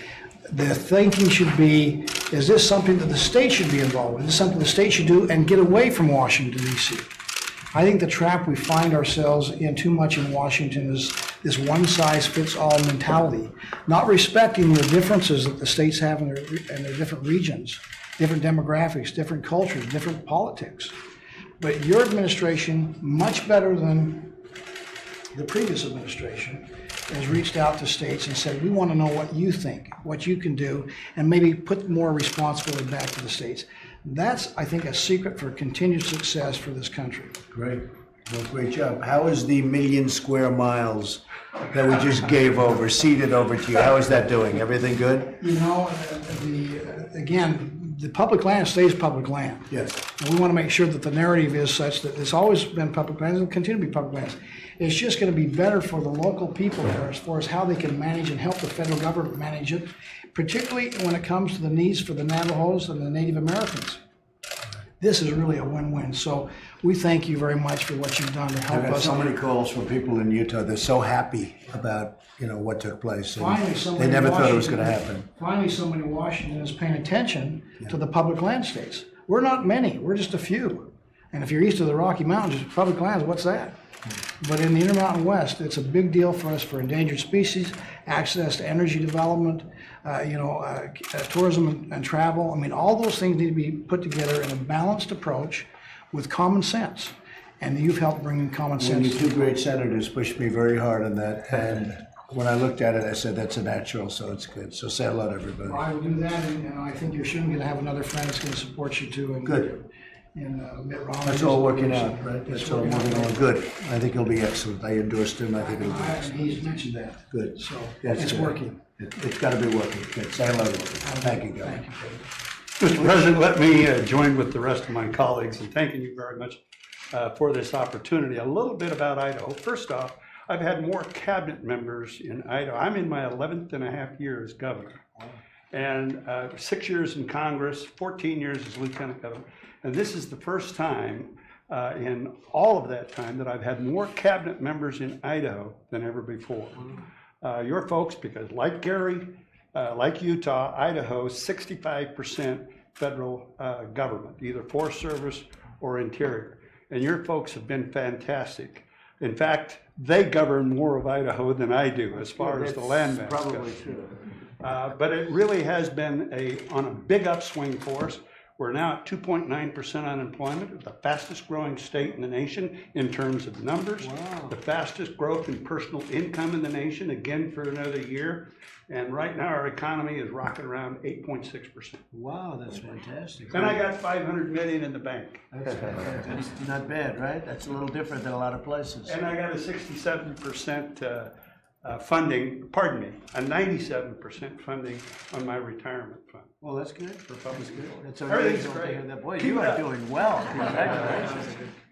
the thinking should be, is this something that the state should be involved with? Is this something the state should do and get away from Washington, D.C.? I think the trap we find ourselves in too much in Washington is this one-size-fits-all mentality, not respecting the differences that the states have in their different regions, different demographics, different cultures, different politics. But your administration, much better than the previous administration, has reached out to states and said, we want to know what you think, what you can do, and maybe put more responsibility back to the states. That's, I think, a secret for continued success for this country. Great. Well, great job. How is the 1,000,000 square miles that we just gave over, ceded over to you? How is that doing? Everything good? You know, again, the public land stays public land. Yes. And we want to make sure that the narrative is such that it's always been public lands and continue to be public lands. It's just going to be better for the local people there as far as how they can manage and help the federal government manage it, particularly when it comes to the needs for the Navajos and the Native Americans. This is really a win-win. So we thank you very much for what you've done to help us. I've got so many calls from people in Utah. They're so happy about, you know, what took place. And they never thought it was going to happen. Finally, somebody in Washington is paying attention to the public land states. We're not many. We're just a few. And if you're east of the Rocky Mountains, public lands, what's that? But in the Intermountain West, it's a big deal for us for endangered species, access to energy development, tourism and travel. I mean, all those things need to be put together in a balanced approach with common sense. And you've helped bring in common sense. Well, you two great senators pushed me very hard on that. And when I looked at it, I said, that's a natural, so it's good. So say hello to everybody. Well, I will do that, and I think you're soon going to have another friend that's going to support you too. And good. Mitt Romney. That's all working out, right? That's all moving on. Good. I think he'll be excellent. I endorsed him. I think he'll be excellent. He's mentioned that. Good. So That's it's good. working. It's got to be working. Good. Say hello to him. Thank you, Governor. Mr. President, let me join with the rest of my colleagues in thanking you very much for this opportunity. A little bit about Idaho. First off, I've had more cabinet members in Idaho. I'm in my 11th and a half year as governor, and 6 years in Congress, 14 years as lieutenant governor. And this is the first time in all of that time that I've had more cabinet members in Idaho than ever before. Your folks, because like Gary, like Utah, Idaho, 65% federal government, either Forest Service or Interior. And your folks have been fantastic. In fact, they govern more of Idaho than I do as far as the land mass goes. Probably true. But it really has been on a big upswing for us. We're now at 2.9% unemployment, the fastest growing state in the nation in terms of numbers. Wow. The fastest growth in personal income in the nation, again for another year. And right now our economy is rocking around 8.6%. Wow, that's fantastic. And I got $500 million in the bank. That's not bad, right? That's a little different than a lot of places. And I got a 67% funding, pardon me, a 97% funding on my retirement fund. Well, that's good for public good. That's Everything's amazing. great. Boy, Keep you it are up. doing well. Congratulations.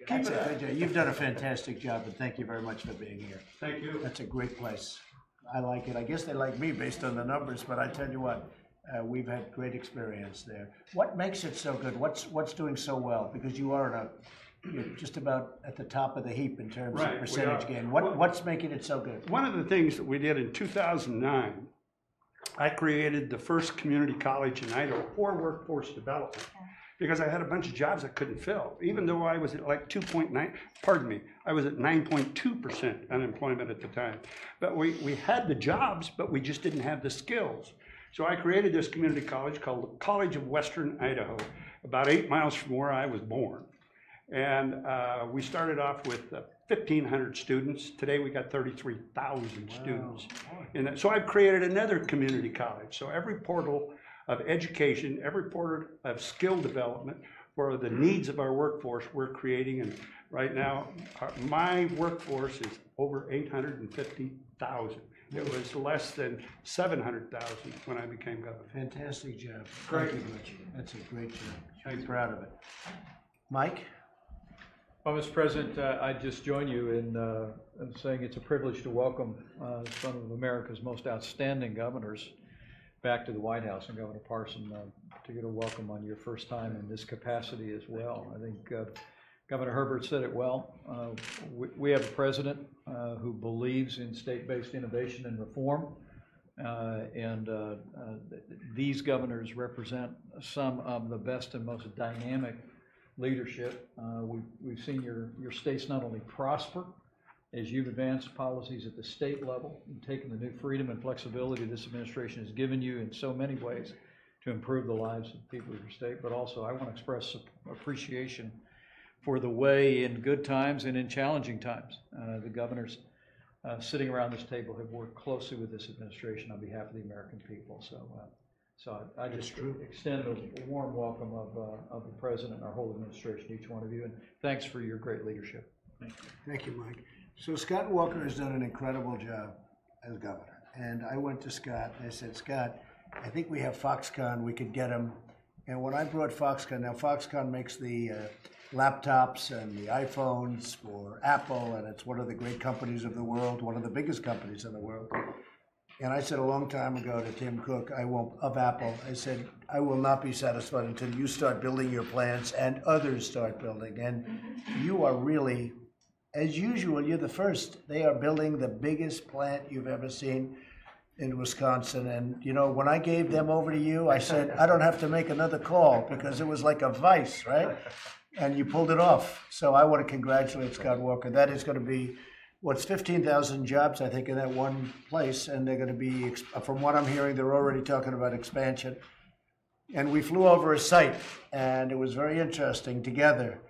That's it a up. good job. You've done a fantastic job, and thank you very much for being here. Thank you. That's a great place. I like it. I guess they like me based on the numbers, but I tell you what, we've had great experience there. What makes it so good? What's doing so well? Because you're just about at the top of the heap in terms Right, of percentage gain. What's making it so good? One of the things that we did in 2009, I created the first community college in Idaho for workforce development because I had a bunch of jobs I couldn't fill, even though I was at like 9.2% unemployment at the time. But we had the jobs, but we just didn't have the skills. So I created this community college called the College of Western Idaho, about 8 miles from where I was born. And we started off with 1,500 students. Today we got 33,000 students. And so I've created another community college. So every portal of education, every portal of skill development for the needs of our workforce we're creating. And right now, my workforce is over 850,000. It was less than 700,000 when I became governor. Fantastic job. Great. Thank you, Butch. That's a great job. I'm proud of it. Mike? Well, Mr. President, I just join you in saying it's a privilege to welcome some of America's most outstanding governors back to the White House, and Governor Parson, to get a welcome on your first time in this capacity as well. I think Governor Herbert said it well. We have a president who believes in state-based innovation and reform, and these governors represent some of the best and most dynamic leadership. We've seen your states not only prosper as you've advanced policies at the state level and taken the new freedom and flexibility this administration has given you in so many ways to improve the lives of the people of your state, but also I want to express appreciation for the way in good times and in challenging times the governors sitting around this table have worked closely with this administration on behalf of the American people. So I just extend a warm welcome of the President and our whole administration, each one of you, and thanks for your great leadership. Thank you. Thank you, Mike. So Scott Walker has done an incredible job as governor. And I went to Scott and I said, Scott, I think we have Foxconn, we could get him. And when I brought Foxconn, now Foxconn makes the laptops and the iPhones for Apple, and it's one of the great companies of the world, one of the biggest companies in the world. And I said a long time ago to Tim Cook, of Apple, I said, I will not be satisfied until you start building your plants and others start building. And you are really, as usual, you're the first. They are building the biggest plant you've ever seen in Wisconsin. And, you know, when I gave them over to you, I said, I don't have to make another call because it was like a vice, right? And you pulled it off. So I want to congratulate Scott Walker. That is going to be, what's 15,000 jobs, I think, in that one place. And they're going to be, from what I'm hearing, they're already talking about expansion. And we flew over a site, and it was very interesting together.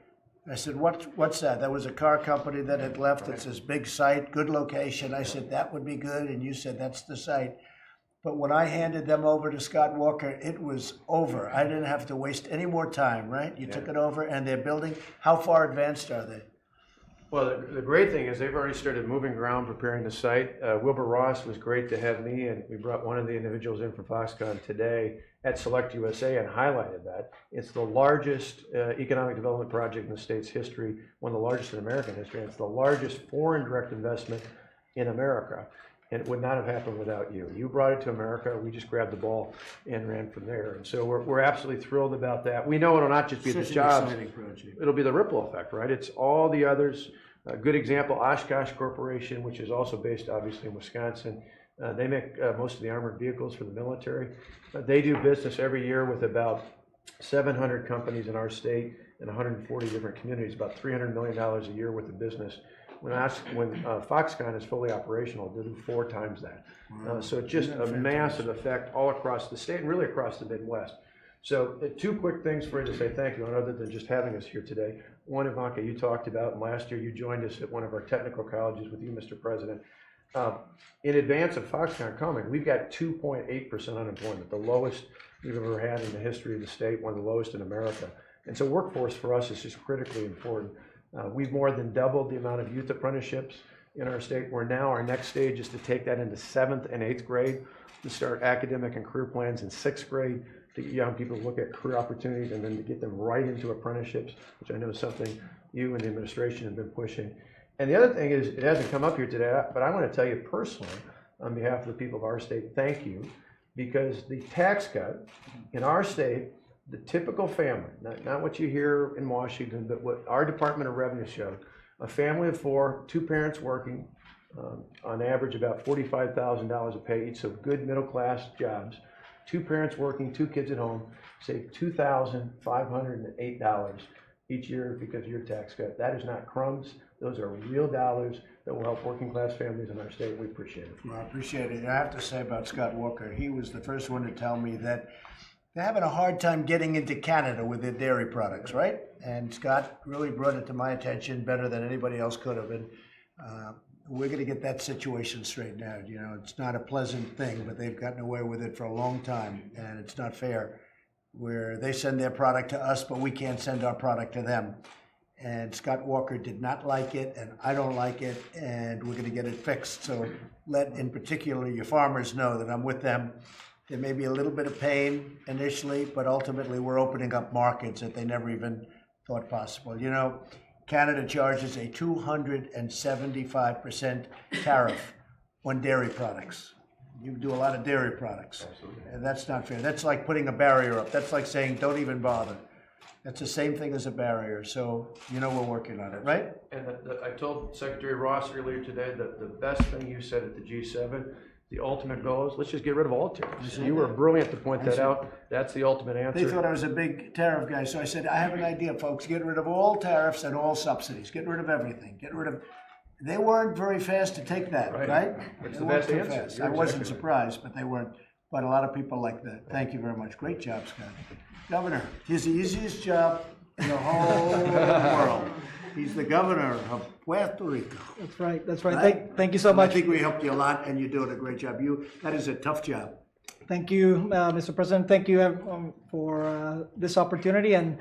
I said, what's that? That was a car company that had left. It's this big site, good location. I said, that would be good. And you said, that's the site. But when I handed them over to Scott Walker, it was over. I didn't have to waste any more time, right? You took it over, and they're building. How far advanced are they? Well, the great thing is they've already started moving ground, preparing the site. Wilbur Ross was great to have me, and we brought one of the individuals in from Foxconn today at Select USA and highlighted that. It's the largest economic development project in the state's history, one of the largest in American history, and it's the largest foreign direct investment in America. And it would not have happened without you. You brought it to America. We just grabbed the ball and ran from there. And so we're absolutely thrilled about that. We know it'll not just be the jobs. It'll be the ripple effect, right? It's all the others. A good example, Oshkosh Corporation, which is also based obviously in Wisconsin. They make most of the armored vehicles for the military. They do business every year with about 700 companies in our state and 140 different communities, about $300 million a year worth of business. When Foxconn is fully operational, they'll do 4 times that. So it's just a massive effect all across the state and really across the Midwest. So 2 quick things for you to say thank you on, other than just having us here today. One, Ivanka, you talked about, and last year you joined us at one of our technical colleges with you, Mr. President. In advance of Foxconn coming, we've got 2.8% unemployment, the lowest we've ever had in the history of the state, one of the lowest in America. And so workforce for us is just critically important. We've more than doubled the amount of youth apprenticeships in our state. We're now, our next stage is to take that into 7th and 8th grade, to start academic and career plans in 6th grade, to get young people to look at career opportunities and then to get them right into apprenticeships, which I know is something you and the administration have been pushing. And the other thing is, it hasn't come up here today, but I want to tell you personally, on behalf of the people of our state, thank you, because the tax cut in our state, the typical family, not what you hear in Washington, but what our Department of Revenue showed, a family of 4, 2 parents working, on average about $45,000 a pay each, so good middle-class jobs. 2 parents working, 2 kids at home, save $2,508 each year because of your tax cut. That is not crumbs. Those are real dollars that will help working-class families in our state. We appreciate it. Well, I appreciate it. I have to say about Scott Walker, he was the first one to tell me that they're having a hard time getting into Canada with their dairy products, right? And Scott really brought it to my attention better than anybody else could have. And we're going to get that situation straightened out. You know, it's not a pleasant thing, but they've gotten away with it for a long time, and it's not fair where they send their product to us, but we can't send our product to them. And Scott Walker did not like it, and I don't like it, and we're going to get it fixed. So let, in particular, your farmers know that I'm with them. There may be a little bit of pain initially, but ultimately we're opening up markets that they never even thought possible. You know, Canada charges a 275% tariff on dairy products. You do a lot of dairy products. Absolutely. And that's not fair. That's like putting a barrier up. That's like saying, don't even bother. That's the same thing as a barrier. So, you know, we're working on it, right? And I told Secretary Ross earlier today that the best thing you said at the G7, the ultimate goal is let's just get rid of all tariffs. You were brilliant to point that out. That's the ultimate answer. They thought I was a big tariff guy, so I said, I have an idea, folks. Get rid of all tariffs and all subsidies. Get rid of everything. Get rid of... They weren't very fast to take that, right? It's the best answer. I wasn't surprised, but they weren't. But a lot of people like that. Thank you very much. Great job, Scott. Governor, he's the easiest job in the whole world. He's the governor of Puerto Rico. That's right. That's right. Thank you so much. I think we helped you a lot, and you're doing a great job. That is a tough job. Thank you, Mr. President. Thank you for this opportunity and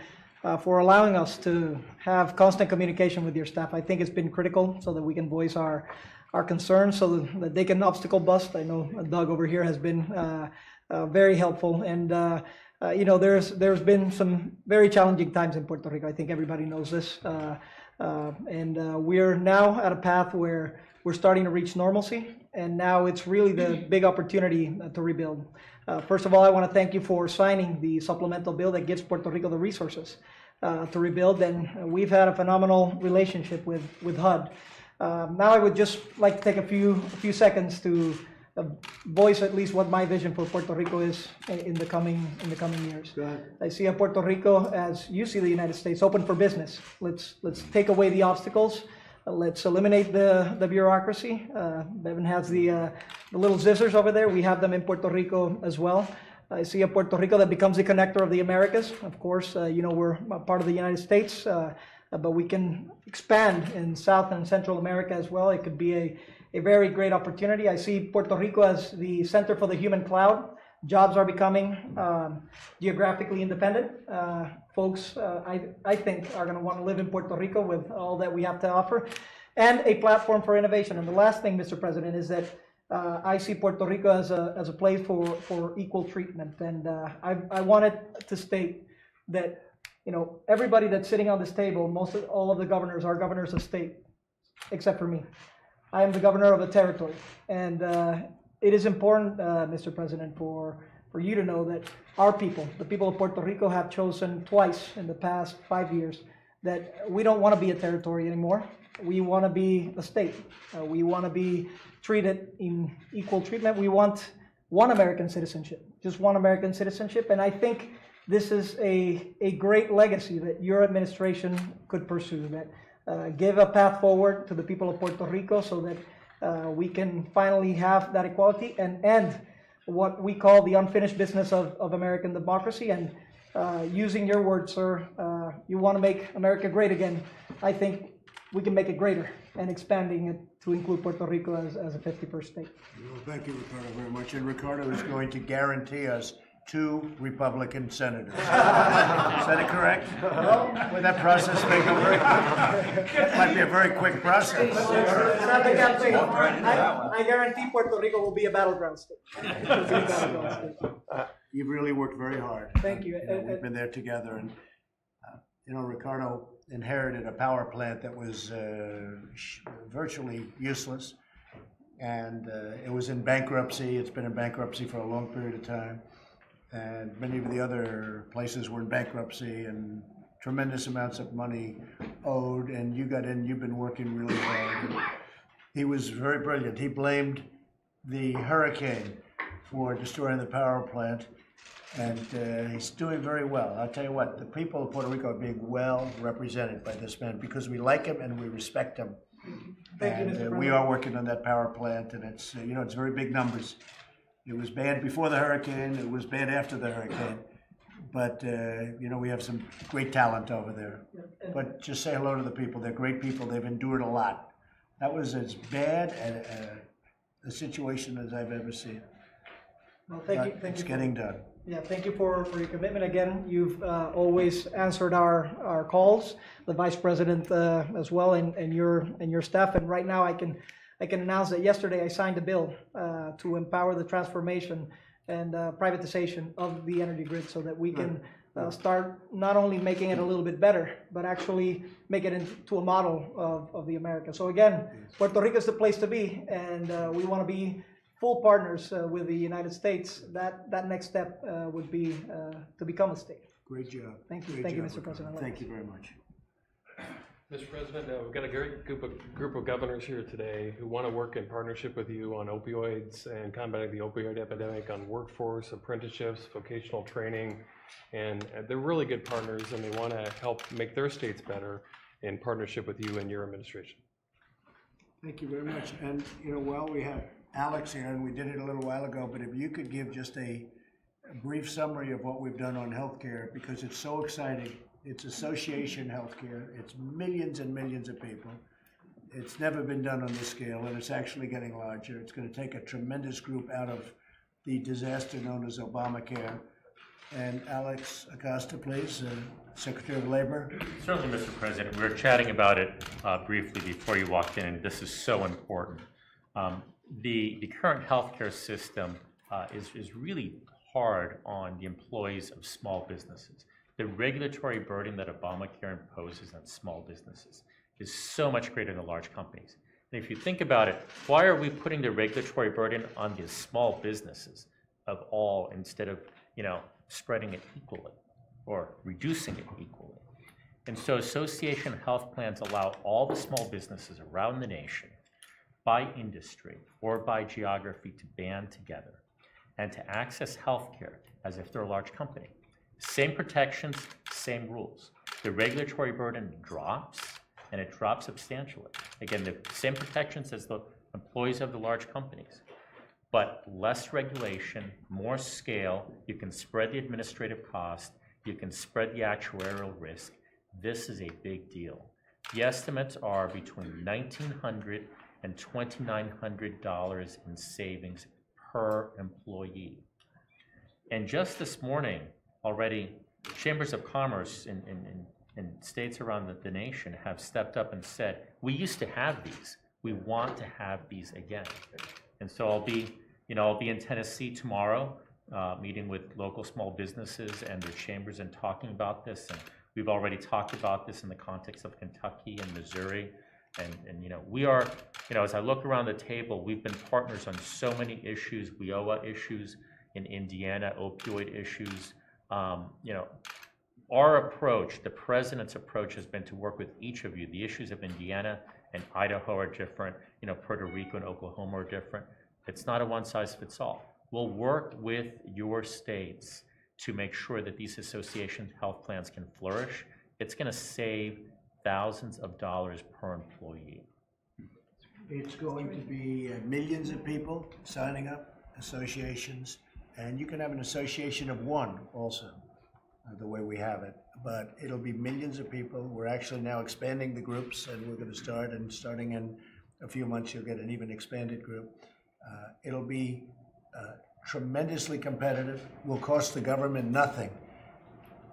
for allowing us to have constant communication with your staff. I think it's been critical so that we can voice our concerns so that they can obstacle bust. I know Doug over here has been very helpful, and you know, there's been some very challenging times in Puerto Rico. I think everybody knows this, and we're now at a path where we're starting to reach normalcy, and now it's really the big opportunity to rebuild. First of all, I want to thank you for signing the supplemental bill that gives Puerto Rico the resources to rebuild, and we've had a phenomenal relationship with HUD. Now I would just like to take a few seconds to voice at least what my vision for Puerto Rico is in the coming years. I see Puerto Rico as you see the United States, open for business. Let's take away the obstacles. Let's eliminate the bureaucracy. Bevan has the little scissors over there. We have them in Puerto Rico as well. I see a Puerto Rico that becomes the connector of the Americas. Of course, you know, we're a part of the United States, but we can expand in South and Central America as well. It could be a very great opportunity. I see Puerto Rico as the center for the human cloud. Jobs are becoming geographically independent. Folks, I think, are going to want to live in Puerto Rico with all that we have to offer, and a platform for innovation. And the last thing, Mr. President, is that I see Puerto Rico as a place for equal treatment. And I wanted to state that, you know, everybody that's sitting on this table, all of the governors are governors of state, except for me. I am the governor of a territory, and it is important, Mr. President, for you to know that our people, the people of Puerto Rico, have chosen twice in the past 5 years that we don't want to be a territory anymore. We want to be a state. We want to be treated in equal treatment. We want one American citizenship, just one American citizenship, and I think this is a great legacy that your administration could pursue, that give a path forward to the people of Puerto Rico so that we can finally have that equality and end what we call the unfinished business of American democracy. And using your words, sir, you want to make America great again. I think we can make it greater and expanding it to include Puerto Rico as a 51st state. Well, thank you, Ricardo, very much. And Ricardo is going to guarantee us 2 Republican senators. Is that correct? Well, would that process make a very quick? Might be a very quick process. It's not the campaign. I guarantee Puerto Rico will be a battleground state. You've really worked very hard. Thank you. We've been there together, and you know, Ricardo inherited a power plant that was virtually useless, and it was in bankruptcy. It's been in bankruptcy for a long period of time. And many of the other places were in bankruptcy and tremendous amounts of money owed, and you got in, you've been working really hard. He was very brilliant. He blamed the hurricane for destroying the power plant, and he's doing very well. I'll tell you what, the people of Puerto Rico are being well represented by this man because we like him and we respect him. Thank you, Mr. And we President. are working on that power plant, and it's, you know, it's very big numbers. It was bad before the hurricane, it was bad after the hurricane, but, you know, we have some great talent over there. But just say hello to the people, they're great people, they've endured a lot. That was as bad a situation as I've ever seen. Well, thank you. But Thank it's you. getting done. Yeah, thank you for your commitment again. You've always answered our calls, the Vice President as well, and your staff. And right now, I can announce that yesterday I signed a bill to empower the transformation and privatization of the energy grid, so that we can start not only making it a little bit better, but actually make it into a model of the Americas. So again, Puerto Rico is the place to be, and we want to be full partners with the United States. That next step would be to become a state. Great job. Thank you. Great Thank you, job. Mr. President. Thank you very much. Mr. President, we've got a great group of governors here today who want to work in partnership with you on opioids and combating the opioid epidemic, on workforce, apprenticeships, vocational training, and they're really good partners, and they want to help make their states better in partnership with you and your administration. Thank you very much. And, you know, while we have Alex here, and we did it a little while ago, but if you could give just a brief summary of what we've done on healthcare, because it's so exciting. It's association healthcare. It's millions and millions of people. It's never been done on this scale, and it's actually getting larger. It's going to take a tremendous group out of the disaster known as Obamacare. And Alex Acosta, please, Secretary of Labor. Certainly, Mr. President. We were chatting about it briefly before you walked in, and this is so important. The current healthcare system is really hard on the employees of small businesses. The regulatory burden that Obamacare imposes on small businesses is so much greater than large companies. And if you think about it, why are we putting the regulatory burden on the small businesses of all instead of, you know, spreading it equally or reducing it equally? And so association health plans allow all the small businesses around the nation by industry or by geography to band together and to access healthcare as if they're a large company. Same protections, same rules. The regulatory burden drops, and it drops substantially. Again, the same protections as the employees of the large companies, but less regulation, more scale. You can spread the administrative cost. You can spread the actuarial risk. This is a big deal. The estimates are between $1,900 and $2,900 in savings per employee. And just this morning, already, chambers of commerce in states around the nation have stepped up and said, we used to have these. We want to have these again. And so I'll be in Tennessee tomorrow, meeting with local small businesses and their chambers and talking about this. And we've already talked about this in the context of Kentucky and Missouri. And you know, we are, you know, as I look around the table, we've been partners on so many issues, WIOA issues in Indiana, opioid issues. You know, our approach, the president's approach, has been to work with each of you. The issues of Indiana and Idaho are different. You know, Puerto Rico and Oklahoma are different. It's not a one-size-fits-all. We'll work with your states to make sure that these association health plans can flourish. It's going to save thousands of dollars per employee. It's going to be millions of people signing up, associations. And you can have an association of one also, the way we have it. But it'll be millions of people. We're actually now expanding the groups, and we're going to start, and starting in a few months, you'll get an even expanded group. It'll be tremendously competitive, will cost the government nothing,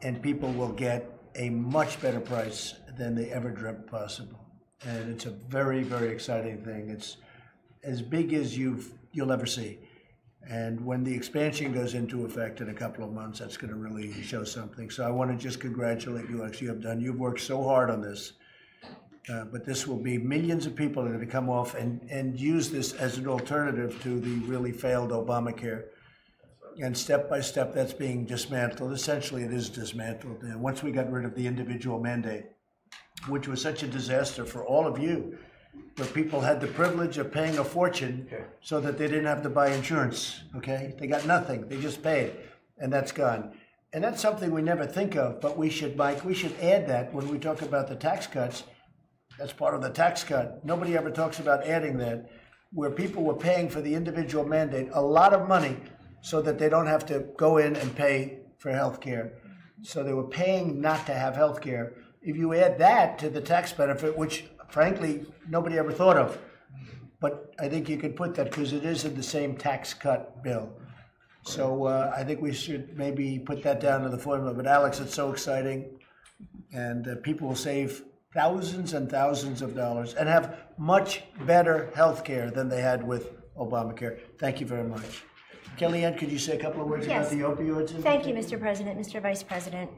and people will get a much better price than they ever dreamt possible. And it's a very, very exciting thing. It's as big as you'll ever see. And when the expansion goes into effect in a couple of months, that's going to really show something. So I want to just congratulate you, as you have done. You've worked so hard on this. But this will be millions of people that are going to come off and use this as an alternative to the really failed Obamacare. And step by step, that's being dismantled. Essentially, it is dismantled. And once we got rid of the individual mandate, which was such a disaster for all of you, where people had the privilege of paying a fortune so that they didn't have to buy insurance, okay? They got nothing, they just paid, and that's gone. And that's something we never think of, but we should, Mike, we should add that when we talk about the tax cuts. That's part of the tax cut. Nobody ever talks about adding that, where people were paying for the individual mandate a lot of money so that they don't have to go in and pay for health care. So they were paying not to have health care. If you add that to the tax benefit, which frankly, nobody ever thought of, but I think you could put that because it is in the same tax cut bill. So I think we should maybe put that down to the formula. But Alex, it's so exciting, and people will save thousands and thousands of dollars and have much better health care than they had with Obamacare. Thank you very much. Kellyanne, could you say a couple of words about the opioids? Thank you, Mr. President, Mr. Vice President.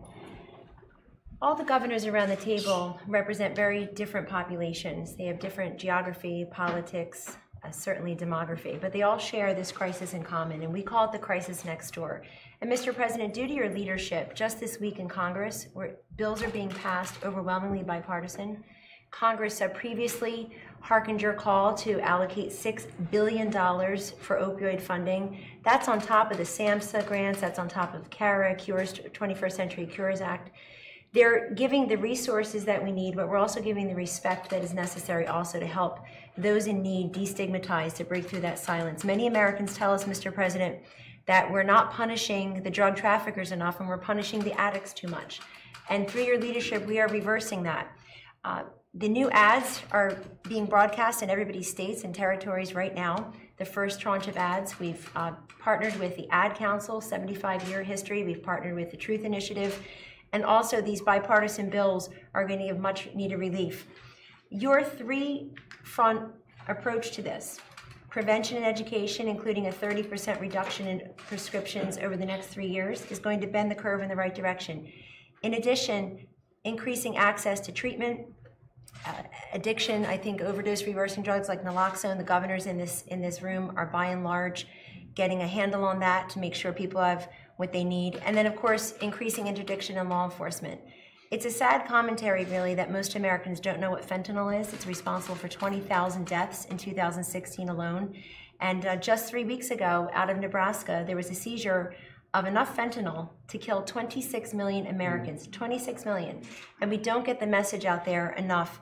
All the governors around the table represent very different populations. They have different geography, politics, certainly demography, but they all share this crisis in common, and we call it the crisis next door. And Mr. President, due to your leadership, just this week in Congress, where bills are being passed overwhelmingly bipartisan, Congress previously hearkened your call to allocate $6 billion for opioid funding. That's on top of the SAMHSA grants, that's on top of CARA, 21st Century Cures Act. They're giving the resources that we need, but we're also giving the respect that is necessary also to help those in need destigmatize, to break through that silence. Many Americans tell us, Mr. President, that we're not punishing the drug traffickers enough and we're punishing the addicts too much. And through your leadership, we are reversing that. The new ads are being broadcast in everybody's states and territories right now. The first tranche of ads, we've partnered with the Ad Council, 75-year history. We've partnered with the Truth Initiative. And also these bipartisan bills are going to give much needed relief. Your three-front approach to this, prevention and education, including a 30% reduction in prescriptions over the next 3 years, is going to bend the curve in the right direction. In addition, increasing access to treatment, addiction, I think overdose reversing drugs like naloxone, the governors in this room are by and large getting a handle on that to make sure people have what they need. And then of course, increasing interdiction in law enforcement. It's a sad commentary really that most Americans don't know what fentanyl is. It's responsible for 20,000 deaths in 2016 alone. And just 3 weeks ago out of Nebraska, there was a seizure of enough fentanyl to kill 26 million Americans, 26 million. And we don't get the message out there enough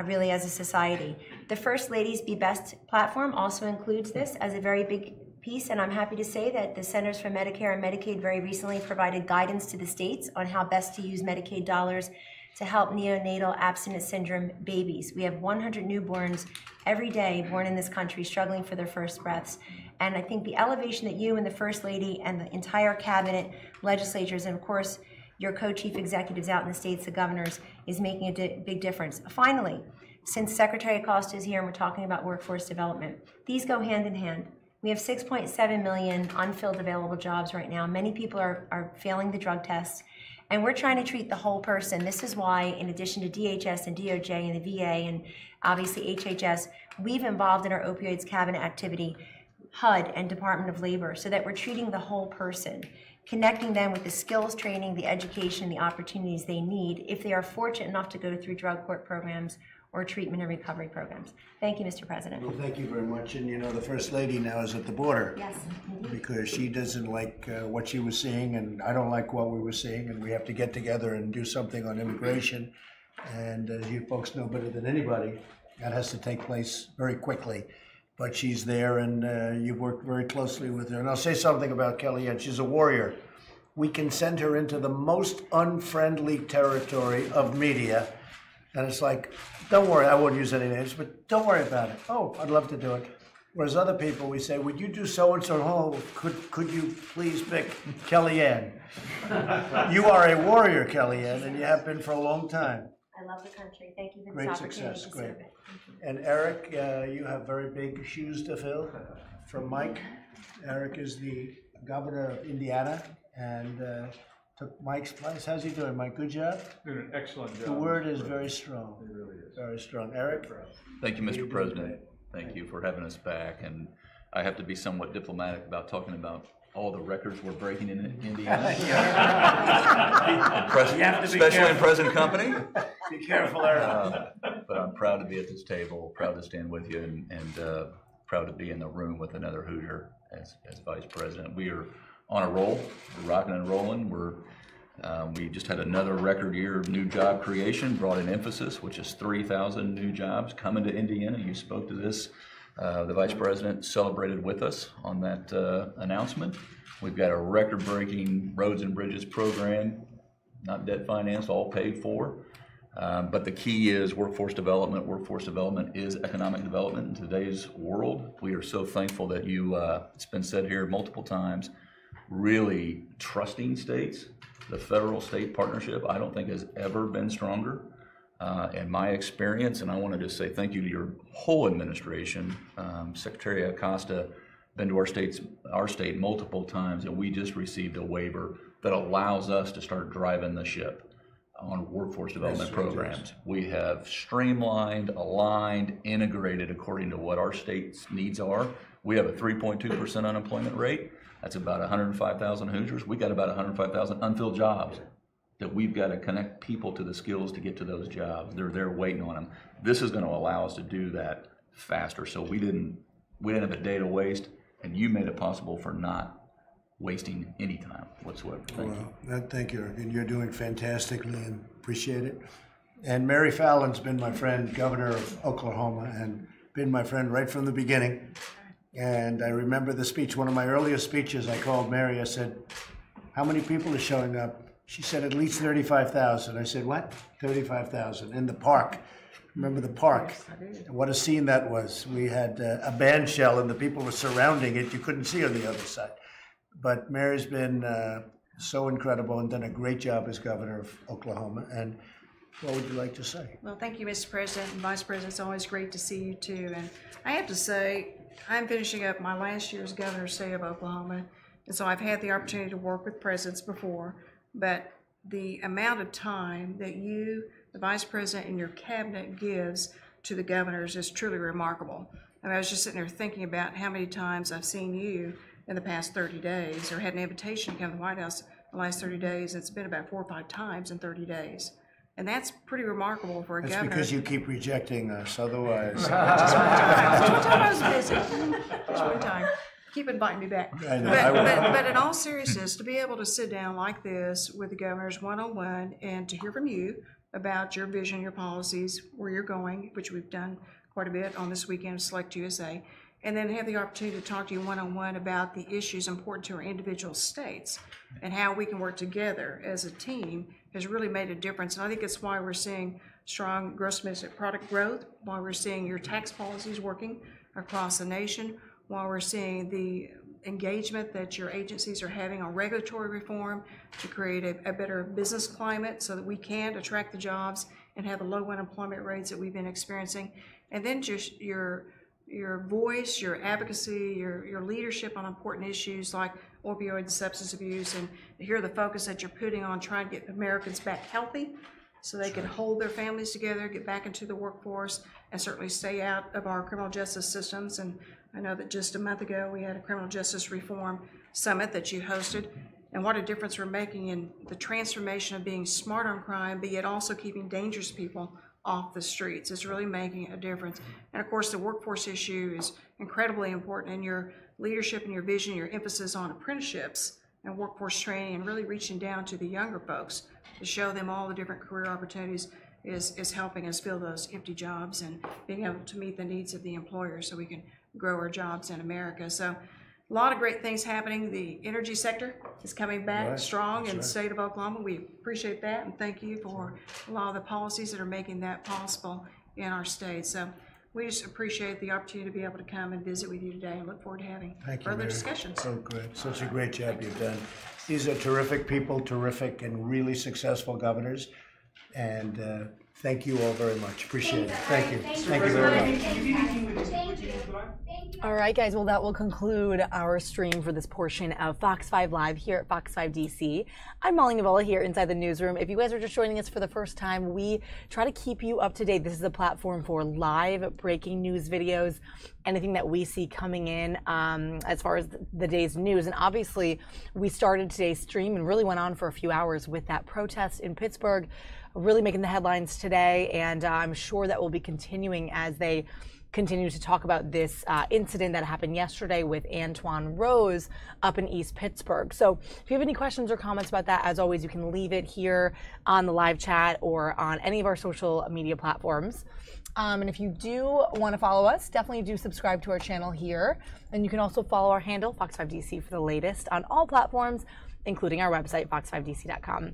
really as a society. The First Lady's Be Best platform also includes this as a very big piece, and I'm happy to say that the Centers for Medicare and Medicaid very recently provided guidance to the states on how best to use Medicaid dollars to help neonatal abstinence syndrome babies. We have 100 newborns every day born in this country struggling for their first breaths. And I think the elevation that you and the First Lady and the entire cabinet, legislatures, and of course your co-chief executives out in the states, the governors, is making a big difference. Finally, since Secretary Acosta is here and we're talking about workforce development, these go hand in hand. We have 6.7 million unfilled available jobs right now. Many people are failing the drug tests, and we're trying to treat the whole person. This is why, in addition to DHS and DOJ and the VA and obviously HHS, we've involved in our opioids cabinet activity HUD and Department of Labor so that we're treating the whole person, connecting them with the skills training, the education, the opportunities they need if they are fortunate enough to go through drug court programs or treatment and recovery programs. Thank you, Mr. President. Well, thank you very much. And you know, the First Lady now is at the border. Yes. Because she doesn't like what she was seeing, and I don't like what we were seeing, and we have to get together and do something on immigration. And as you folks know better than anybody, that has to take place very quickly. But she's there, and you've worked very closely with her. And I'll say something about Kellyanne. She's a warrior. We can send her into the most unfriendly territory of media, and it's like, don't worry, I won't use any names, but don't worry about it. Oh, I'd love to do it. Whereas other people, we say, would you do so-and-so? Oh, could you please pick Kellyanne? You are a warrior, Kellyanne, and you have been for a long time. I love the country. Thank you for Great this opportunity success, to great. serve it. And Eric, you have very big shoes to fill from Mike. Eric is the governor of Indiana and took Mike's place. How's he doing, Mike? Good job? Doing an excellent job. The word is very strong. It really is. Very strong. Eric? Thank you, Mr. President. Thank you for having us back. And I have to be somewhat diplomatic about talking about all the records we're breaking in Indiana. Especially in present company. Be careful, Aaron. But I'm proud to be at this table, proud to stand with you, and proud to be in the room with another Hoosier as Vice President. We are on a roll. We're rocking and rolling. We just had another record year of new job creation, brought in emphasis, which is 3,000 new jobs coming to Indiana. You spoke to this. The Vice President celebrated with us on that announcement. We've got a record-breaking roads and bridges program, not debt financed, all paid for. But the key is workforce development. Workforce development is economic development in today's world. We are so thankful that you, it's been said here multiple times, really trusting states. The federal-state partnership, I don't think has ever been stronger. In my experience, and I wanted to say thank you to your whole administration. Secretary Acosta been to our state multiple times, and we just received a waiver that allows us to start driving the ship on workforce development programs. We have streamlined, aligned, integrated according to what our state's needs are. We have a 3.2% unemployment rate. That's about 105,000 Hoosiers. We got about 105,000 unfilled jobs that we've got to connect people to the skills to get to those jobs. They're there waiting on them. This is going to allow us to do that faster. So we didn't have a day to waste, and you made it possible for not wasting any time whatsoever. Thank you. Thank you, and you're doing fantastically, and appreciate it. And Mary Fallon's been my friend, governor of Oklahoma, and been my friend right from the beginning. And I remember the speech, one of my earliest speeches, I called Mary, I said, how many people are showing up? She said, at least 35,000. I said, what? 35,000 in the park. Remember the park? Yes, what a scene that was. We had a band shell and the people were surrounding it. You couldn't see on the other side. But Mary's been so incredible and done a great job as governor of Oklahoma. And what would you like to say? Well, thank you, Mr. President and Vice President. It's always great to see you too. And I have to say, I'm finishing up my last year as governor of the state of Oklahoma. And so I've had the opportunity to work with presidents before, but the amount of time that you, the Vice President, and your cabinet gives to the governors is truly remarkable. I mean, I was just sitting there thinking about how many times I've seen you in the past 30 days, or had an invitation to come to the White House the last 30 days. It's been about 4 or 5 times in 30 days. And that's pretty remarkable for a governor. That's because you keep rejecting us, otherwise. Just one time I was busy. Just one time. Keep inviting me back. But in all seriousness, to be able to sit down like this with the governors one-on-one and to hear from you about your vision, your policies, where you're going, which we've done quite a bit on this weekend of Select USA, and then have the opportunity to talk to you one-on-one about the issues important to our individual states and how we can work together as a team has really made a difference. And I think it's why we're seeing strong gross domestic product growth, why we're seeing your tax policies working across the nation, while we're seeing the engagement that your agencies are having on regulatory reform to create a better business climate so that we can attract the jobs and have the low unemployment rates that we've been experiencing. And then just your voice, your advocacy, your leadership on important issues like opioid and substance abuse, and hear the focus that you're putting on trying to get Americans back healthy so they can hold their families together, get back into the workforce, and certainly stay out of our criminal justice systems. And I know that just a month ago we had a criminal justice reform summit that you hosted, and what a difference we're making in the transformation of being smart on crime, but yet also keeping dangerous people off the streets. It's really making a difference. And of course, the workforce issue is incredibly important, in your leadership and your vision, your emphasis on apprenticeships and workforce training and really reaching down to the younger folks to show them all the different career opportunities is helping us fill those empty jobs and being able to meet the needs of the employer so we can grow our jobs in America. So a lot of great things happening. The energy sector is coming back strong in the state of Oklahoma. We appreciate that, and thank you for a lot of the policies that are making that possible in our state. So we just appreciate the opportunity to be able to come and visit with you today, and look forward to having further discussions. So good. Such a great job you've done. These are terrific people, terrific and really successful governors. And thank you all very much. Appreciate it. Thank you. Thank you very much. All right, guys. Well, that will conclude our stream for this portion of Fox 5 Live here at Fox 5 DC. I'm Molly Nevola here inside the newsroom. If you guys are just joining us for the first time, we try to keep you up to date. This is a platform for live breaking news videos, anything that we see coming in as far as the day's news. And obviously, we started today's stream and really went on for a few hours with that protest in Pittsburgh really making the headlines today, and I'm sure that will be continuing as they continue to talk about this incident that happened yesterday with Antwon Rose up in East Pittsburgh. So if you have any questions or comments about that, as always, you can leave it here on the live chat or on any of our social media platforms. And if you do want to follow us, definitely do subscribe to our channel here. And you can also follow our handle, Fox5DC, for the latest on all platforms, including our website, fox5dc.com.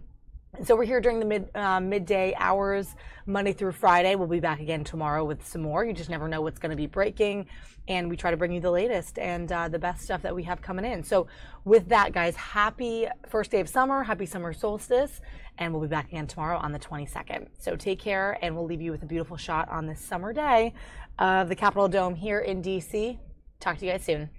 So we're here during the midday hours, Monday through Friday. We'll be back again tomorrow with some more. You just never know what's going to be breaking, and we try to bring you the latest and the best stuff that we have coming in. So with that, guys, happy first day of summer, happy summer solstice, and we'll be back again tomorrow on the 22nd. So take care, and we'll leave you with a beautiful shot on this summer day of the Capitol Dome here in DC. Talk to you guys soon.